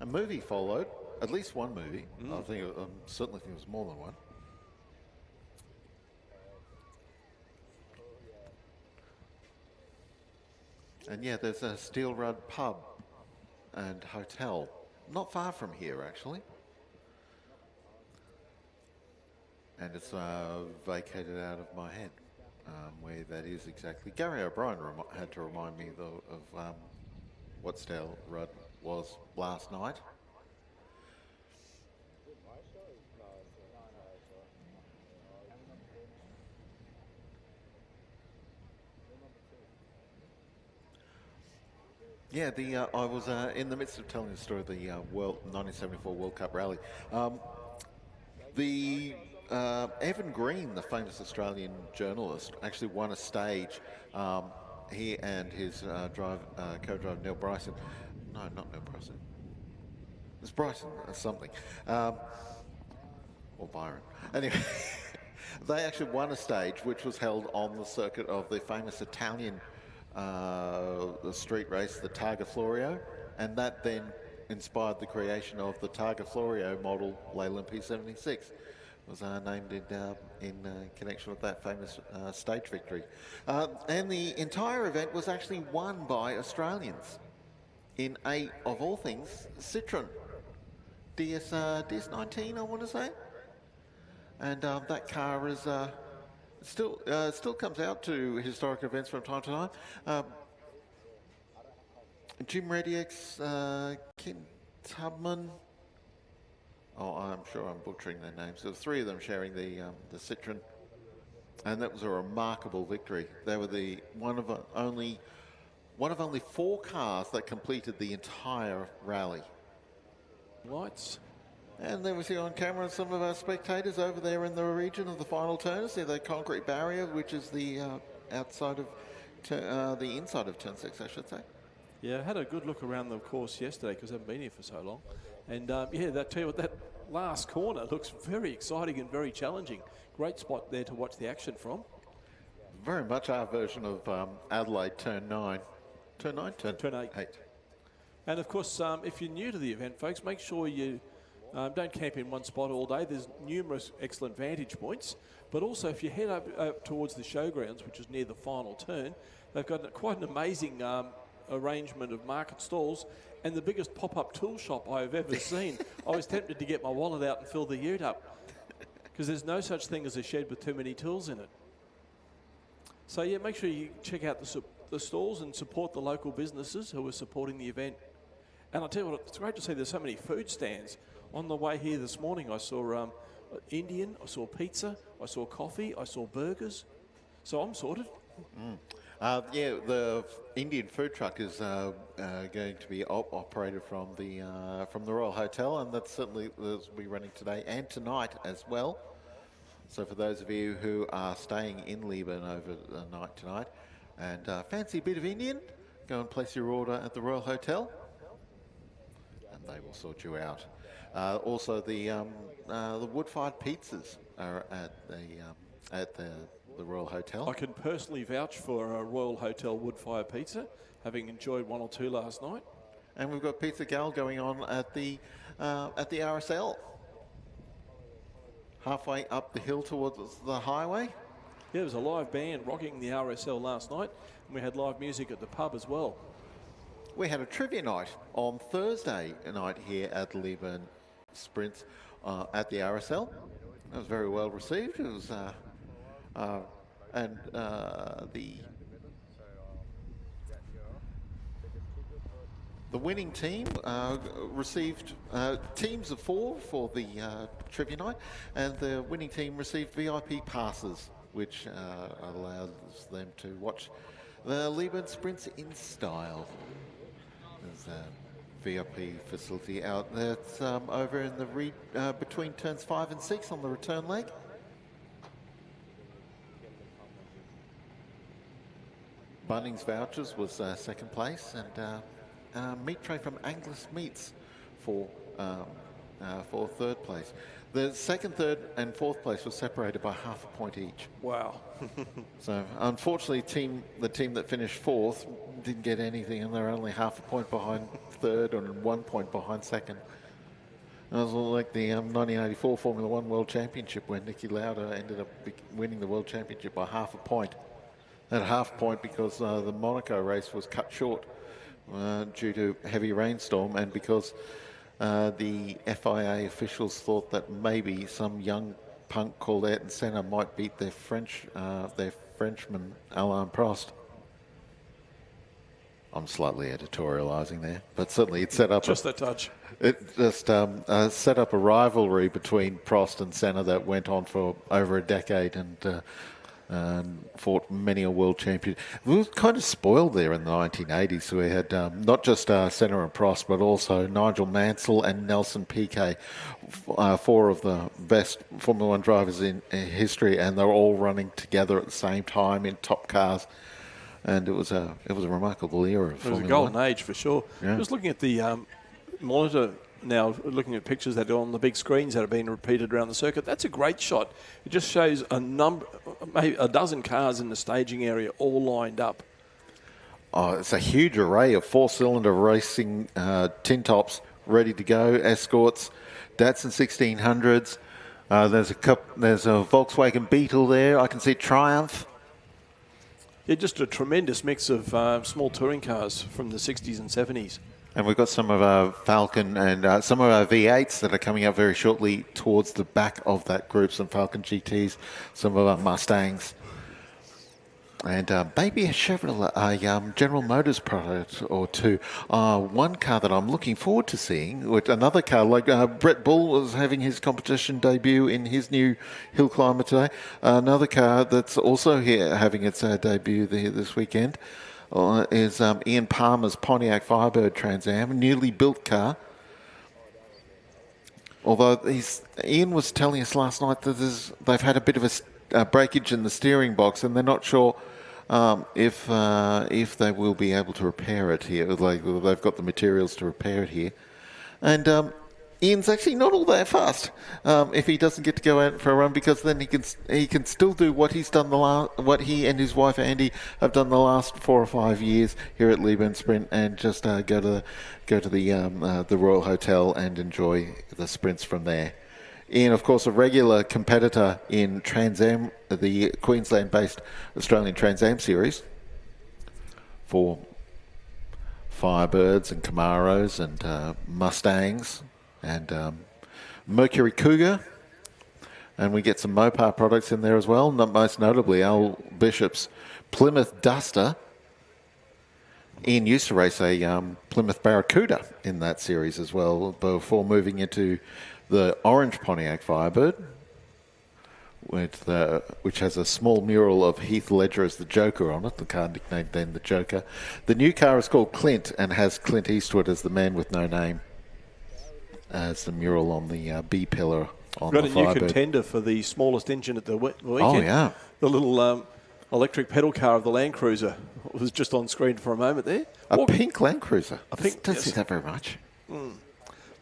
A movie followed, at least one movie. I certainly think it was more than one. And yeah, there's a Steel Rudd pub and hotel, not far from here actually. And it's vacated out of my head where that is exactly. Gary O'Brien had to remind me though of what Steel Rudd was last night. Yeah, I was in the midst of telling the story of the 1974 World Cup rally. Evan Green, the famous Australian journalist, actually won a stage. He and his co-driver Neil Bryson. No, not Neil Bryson. It's Bryson something. Or Byron. Anyway, they actually won a stage which was held on the circuit of the famous Italian the street race, the Targa Florio, and that then inspired the creation of the Targa Florio model Leyland P76. It was named in connection with that famous stage victory. And the entire event was actually won by Australians in of all things, Citroen DS19, I want to say. And that car is still comes out to historic events from time to time. Jim Reddick's, Kim Tubman. Oh, I'm sure I'm butchering their names. There were three of them sharing the Citroen, and that was a remarkable victory. They were one of only 4 cars that completed the entire rally. Lights. And there we see on camera some of our spectators over there in the region of the final turn. See the concrete barrier, which is the outside of the inside of turn 6, I should say. Yeah, I had a good look around the course yesterday because I haven't been here for so long. And yeah, that last corner looks very exciting and very challenging. Great spot there to watch the action from. Very much our version of Adelaide turn 9. Turn 9? Turn 8. And of course, if you're new to the event, folks, make sure you don't camp in one spot all day. There's numerous excellent vantage points. But also, if you head up towards the showgrounds, which is near the final turn, they've got quite an amazing arrangement of market stalls and the biggest pop-up tool shop I've ever seen. I was tempted to get my wallet out and fill the ute up because there's no such thing as a shed with too many tools in it. So yeah, make sure you check out the stalls and support the local businesses who are supporting the event. And I'll tell you what, it's great to see there's so many food stands. On the way here this morning, I saw Indian, I saw pizza, I saw coffee, I saw burgers. So I'm sorted. Yeah, the Indian food truck is going to be operated from the Royal Hotel, and that's certainly will be running today and tonight as well. So for those of you who are staying in Leyburn over the night tonight and fancy a bit of Indian, go and place your order at the Royal Hotel, and they will sort you out. Also, the wood-fired pizzas are at the Royal Hotel. I can personally vouch for a Royal Hotel wood-fired pizza, having enjoyed one or two last night. And we've got Pizza Gal going on at the RSL, halfway up the hill towards the highway. Yeah, there was a live band rocking the RSL last night, and we had live music at the pub as well. We had a trivia night on Thursday night here at the Leyburn Sprints at the RSL. It was very well received. It was, the winning team received teams of 4 for the trivia night, and the winning team received VIP passes, which allows them to watch the Leyburn Sprints in style. There's a VIP facility out there. It's over in the between turns 5 and 6 on the return leg. Bunnings Vouchers was second place, and meat tray from Angus Meats for third place. The second, third, and fourth place was separated by half a point each. Wow. So, unfortunately, the team that finished fourth didn't get anything, and they're only half a point behind third and 1 point behind second. It was like the 1984 Formula One World Championship, where Niki Lauda ended up winning the World Championship by half a point. At half a point because the Monaco race was cut short due to heavy rainstorm, and because the FIA officials thought that maybe some young punk called Ayrton Senna might beat their Frenchman Alain Prost. I'm slightly editorialising there, but certainly it set up just a touch. It just set up a rivalry between Prost and Senna that went on for over a decade, and fought many a world champion. We were kind of spoiled there in the 1980s. So we had not just Senna and Prost, but also Nigel Mansell and Nelson Piquet, 4 of the best Formula One drivers in history, and they're all running together at the same time in top cars. And it was a remarkable era of Formula One. It was a golden age for sure. Yeah. Just looking at the monitor now, looking at pictures that are on the big screens that have been repeated around the circuit, that's a great shot. It just shows maybe a dozen cars in the staging area all lined up. Oh, it's a huge array of 4-cylinder racing tin tops ready to go, escorts, Datsun 1600s. There's a Volkswagen Beetle there. I can see Triumph. Yeah, just a tremendous mix of small touring cars from the 60s and 70s. And we've got some of our Falcon and some of our V8s that are coming up very shortly towards the back of that group. Some Falcon GTs, some of our Mustangs, and maybe a Chevrolet, a General Motors product or two. One car that I'm looking forward to seeing, with another car like Brett Bull was having his competition debut in his new Hill Climber today. Another car that's also here having its debut this weekend. Is Ian Palmer's Pontiac Firebird Trans Am, newly built car. Although Ian was telling us last night that they've had a bit of a breakage in the steering box, and they're not sure if they will be able to repair it here. Like, they've got the materials to repair it here, and Ian's actually not all that fast if he doesn't get to go out for a run, because then he can still do what he's done what he and his wife Andy have done the last 4 or 5 years here at Leyburn Sprint, and just go to the Royal Hotel and enjoy the sprints from there. Ian, of course, a regular competitor in Trans Am, the Queensland-based Australian Trans Am series for Firebirds and Camaros and Mustangs and Mercury Cougar, and we get some Mopar products in there as well, most notably Al Bishop's Plymouth Duster. Ian used to race a Plymouth Barracuda in that series as well before moving into the orange Pontiac Firebird, which has a small mural of Heath Ledger as the Joker on it, the car nicknamed then the Joker. The new car is called Clint and has Clint Eastwood as the man with no name as the mural on the B pillar on the Firebird. Got a new contender for the smallest engine at the weekend. Oh, yeah. The little electric pedal car of the Land Cruiser was just on screen for a moment there. A pink Land Cruiser. Don't see yes. that very much.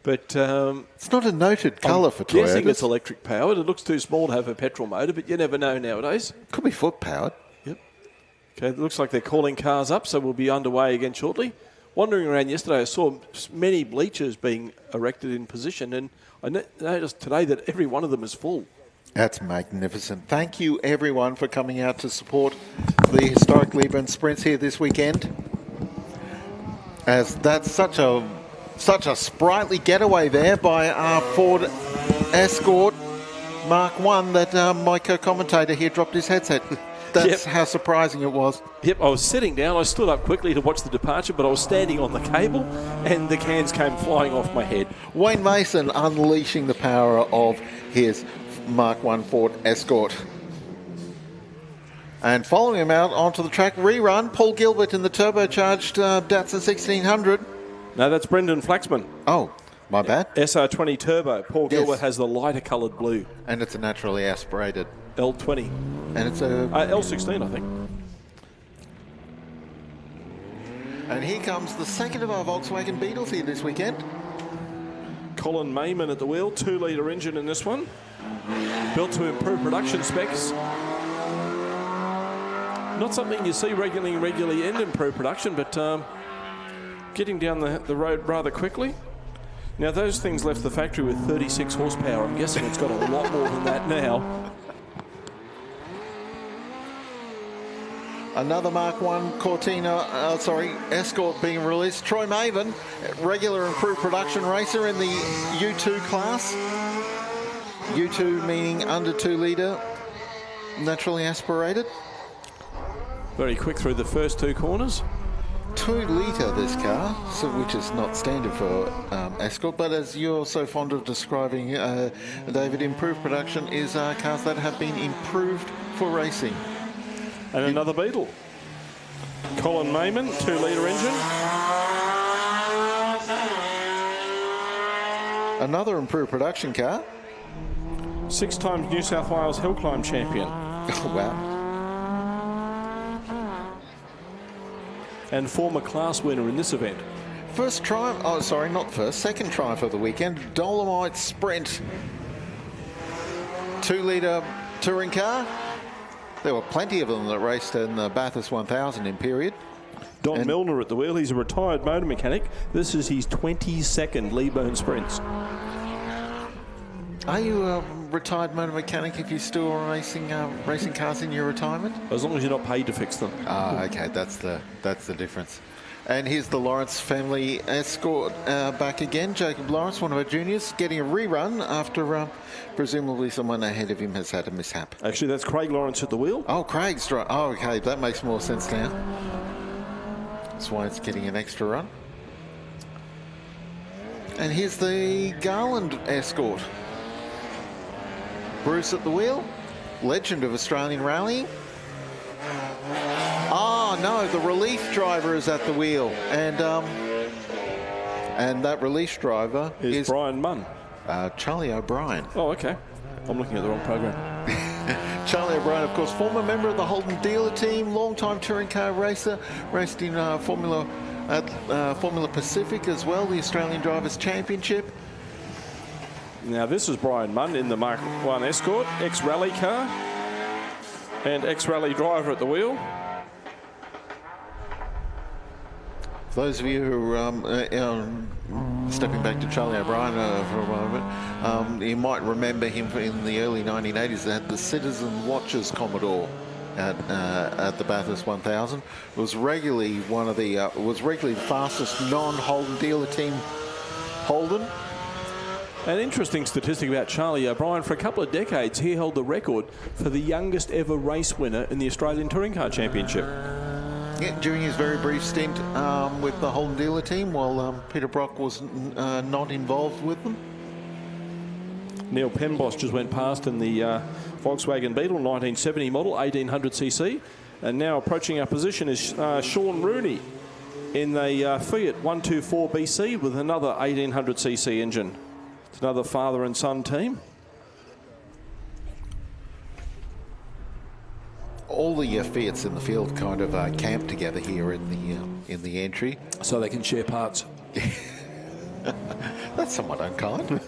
But it's not a noted colour for Toyota. I'm guessing it's electric powered. It looks too small to have a petrol motor, but you never know nowadays. Could be foot powered. Yep. Okay, it looks like they're calling cars up, so we'll be underway again shortly. Wandering around yesterday, I saw many bleachers being erected in position, and I noticed today that every one of them is full. That's magnificent. Thank you, everyone, for coming out to support the Historic Leyburn Sprints here this weekend. As that's such a sprightly getaway there by our Ford Escort Mark 1 that my co-commentator here dropped his headset. That's how surprising it was. Yep, I was sitting down. I stood up quickly to watch the departure, but I was standing on the cable and the cans came flying off my head. Wayne Mason unleashing the power of his Mark 1 Ford Escort. And following him out onto the track, rerun, Paul Gilbert in the turbocharged Datsun 1600. No, that's Brendan Flaxman. Oh, my bad. SR20 Turbo. Paul Gilbert has the lighter coloured blue. And it's a naturally aspirated. L20. And it's a... L16, I think. And here comes the second of our Volkswagen Beetles here this weekend. Colin Mayman at the wheel, 2-litre engine in this one. Built to improve production specs. Not something you see regularly in improved production, but getting down the road rather quickly. Now, those things left the factory with 36 horsepower. I'm guessing it's got a lot more than that now. Another Mark 1 Cortina, Escort being released. Troy Maven, regular improved production racer in the U2 class. U2 meaning under 2 litre, naturally aspirated. Very quick through the first 2 corners. 2 litre this car, so which is not standard for Escort, but as you're so fond of describing, David, improved production is cars that have been improved for racing. And another Beetle. Colin Mayman, 2-litre engine. Another improved production car. 6 times New South Wales Hill Climb champion. Oh, wow. And former class winner in this event. First triumph, second triumph of the weekend, Dolomite Sprint. 2-litre touring car. There were plenty of them that raced in the Bathurst 1000 in period. Don Milner at the wheel. He's a retired motor mechanic. This is his 22nd Leyburn Sprints. Are you a retired motor mechanic if you're still racing cars in your retirement? As long as you're not paid to fix them. Ah, okay, that's the difference. And here's the Lawrence family Escort back again. Jacob Lawrence, one of our juniors, getting a rerun after presumably someone ahead of him has had a mishap. Actually, that's Craig Lawrence at the wheel. Oh, Craig's right. Oh, okay, that makes more sense now. That's why it's getting an extra run. And here's the Garland Escort. Bruce at the wheel, legend of Australian rallying. Oh no, the relief driver is at the wheel, and that relief driver is Brian Munn. Charlie O'Brien. Oh, okay. I'm looking at the wrong program. Charlie O'Brien, of course, former member of the Holden dealer team, long-time touring car racer, raced in Formula Pacific as well, the Australian Drivers' Championship. Now, this is Brian Munn in the Mark 1 Escort, ex-rally car and ex-rally driver at the wheel. For those of you who are stepping back to Charlie O'Brien for a moment, you might remember him in the early 1980s. They had the Citizen Watches Commodore at the Bathurst 1000. It was regularly the fastest non-Holden dealer team Holden. An interesting statistic about Charlie O'Brien, for a couple of decades he held the record for the youngest ever race winner in the Australian Touring Car Championship. Yeah, during his very brief stint with the Holden dealer team, while Peter Brock was not involved with them. Neil Penboss just went past in the Volkswagen Beetle 1970 model, 1800cc. And now approaching our position is Sean Rooney in the Fiat 124 BC with another 1800cc engine. It's another father and son team. All the Fiats in the field kind of camp together here in the entry, so they can share parts. That's somewhat unkind.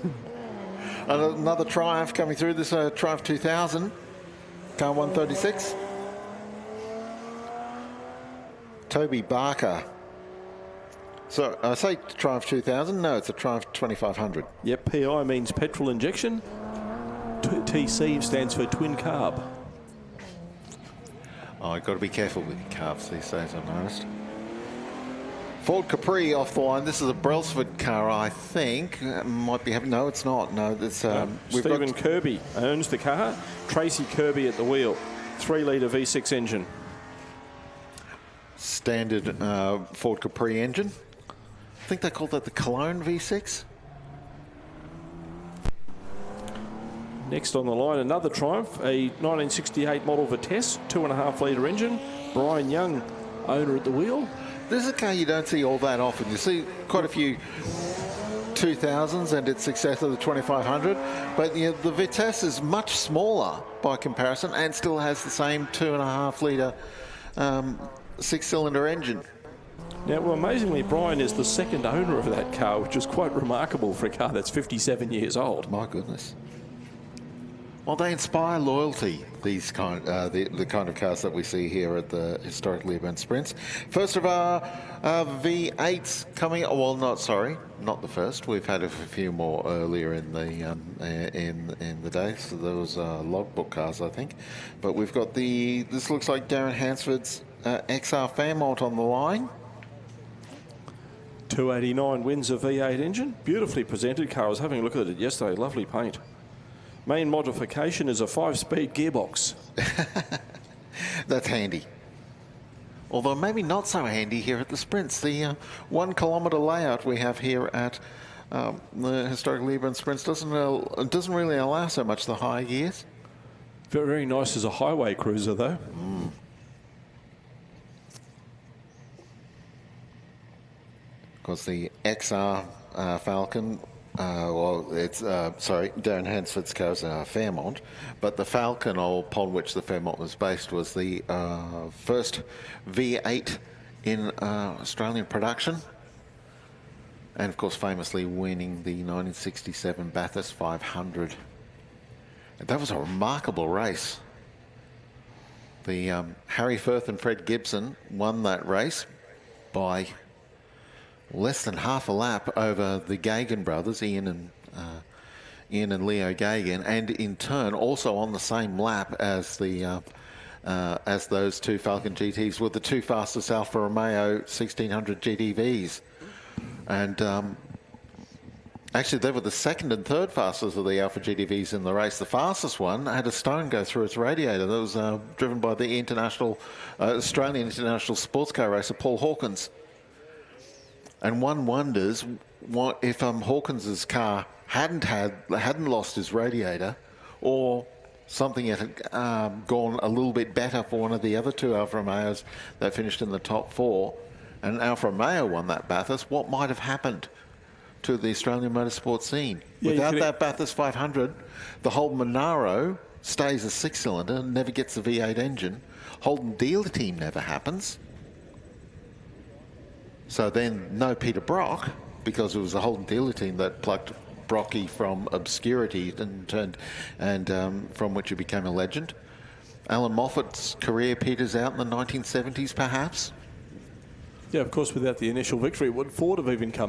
Another Triumph coming through. This Triumph 2000, car 136. Toby Barker. So I say Triumph 2000. No, it's a Triumph 2500. Yep, PI means petrol injection. TC stands for twin carb. Oh, you've got to be careful with your carbs these days, I've noticed. Ford Capri off the line. This is a Brailsford car, I think. Might be having... No, it's not. No, it's... Stephen Kirby owns the car. Tracy Kirby at the wheel. 3-litre V6 engine. Standard Ford Capri engine. I think they called that the Cologne V6. Next on the line, another Triumph, a 1968 model Vitesse, 2.5-litre engine. Brian Young, owner at the wheel. This is a car you don't see all that often. You see quite a few 2000s and its successor, the 2500. But you know, the Vitesse is much smaller by comparison and still has the same 2.5-litre 6-cylinder engine. Now, well, amazingly, Brian is the second owner of that car, which is quite remarkable for a car that's 57 years old. My goodness. Well, they inspire loyalty, these the kind of cars that we see here at the Historic Leyburn Sprints. First of our V8s coming, well, not the first. We've had a few more earlier in the day. So there was logbook cars, I think. But we've got this looks like Darren Hansford's XR Fairmont on the line. 289 wins a V8 engine. Beautifully presented car. I was having a look at it yesterday. Lovely paint. Main modification is a 5-speed gearbox. That's handy. Although maybe not so handy here at the Sprints. The 1 kilometre layout we have here at the Historic Leyburn Sprints doesn't really allow so much the high gears. Very, very nice as a highway cruiser, though. Of course, the XR Falcon. Well, it's, Darren Hansford's car's Fairmont, but the Falcon, upon which the Fairmont was based, was the first V8 in Australian production. And, of course, famously winning the 1967 Bathurst 500. And that was a remarkable race. The Harry Firth and Fred Gibson won that race by less than half a lap over the Gagan brothers, Ian and Leo Gagan, and in turn also on the same lap as those two Falcon GTs were the two fastest Alfa Romeo 1600 GTVs, and actually they were the second and third fastest of the Alfa GTVs in the race. The fastest one had a stone go through its radiator. That was driven by the Australian International Sports Car racer Paul Hawkins. And one wonders what if Hawkins's car hadn't lost his radiator, or something had gone a little bit better for one of the other two Alfa Romeos that finished in the top 4, and Alfa Romeo won that Bathurst. What might have happened to the Australian motorsport scene? Yeah, without that Bathurst 500, the Holden Monaro stays a 6-cylinder and never gets the V8 engine. Holden dealer team never happens. So then no Peter Brock, because it was the Holden dealer team that plucked Brocky from obscurity and from which he became a legend. Alan Moffat's career peters out in the 1970s, perhaps. Yeah, of course, without the initial victory, would Ford have even come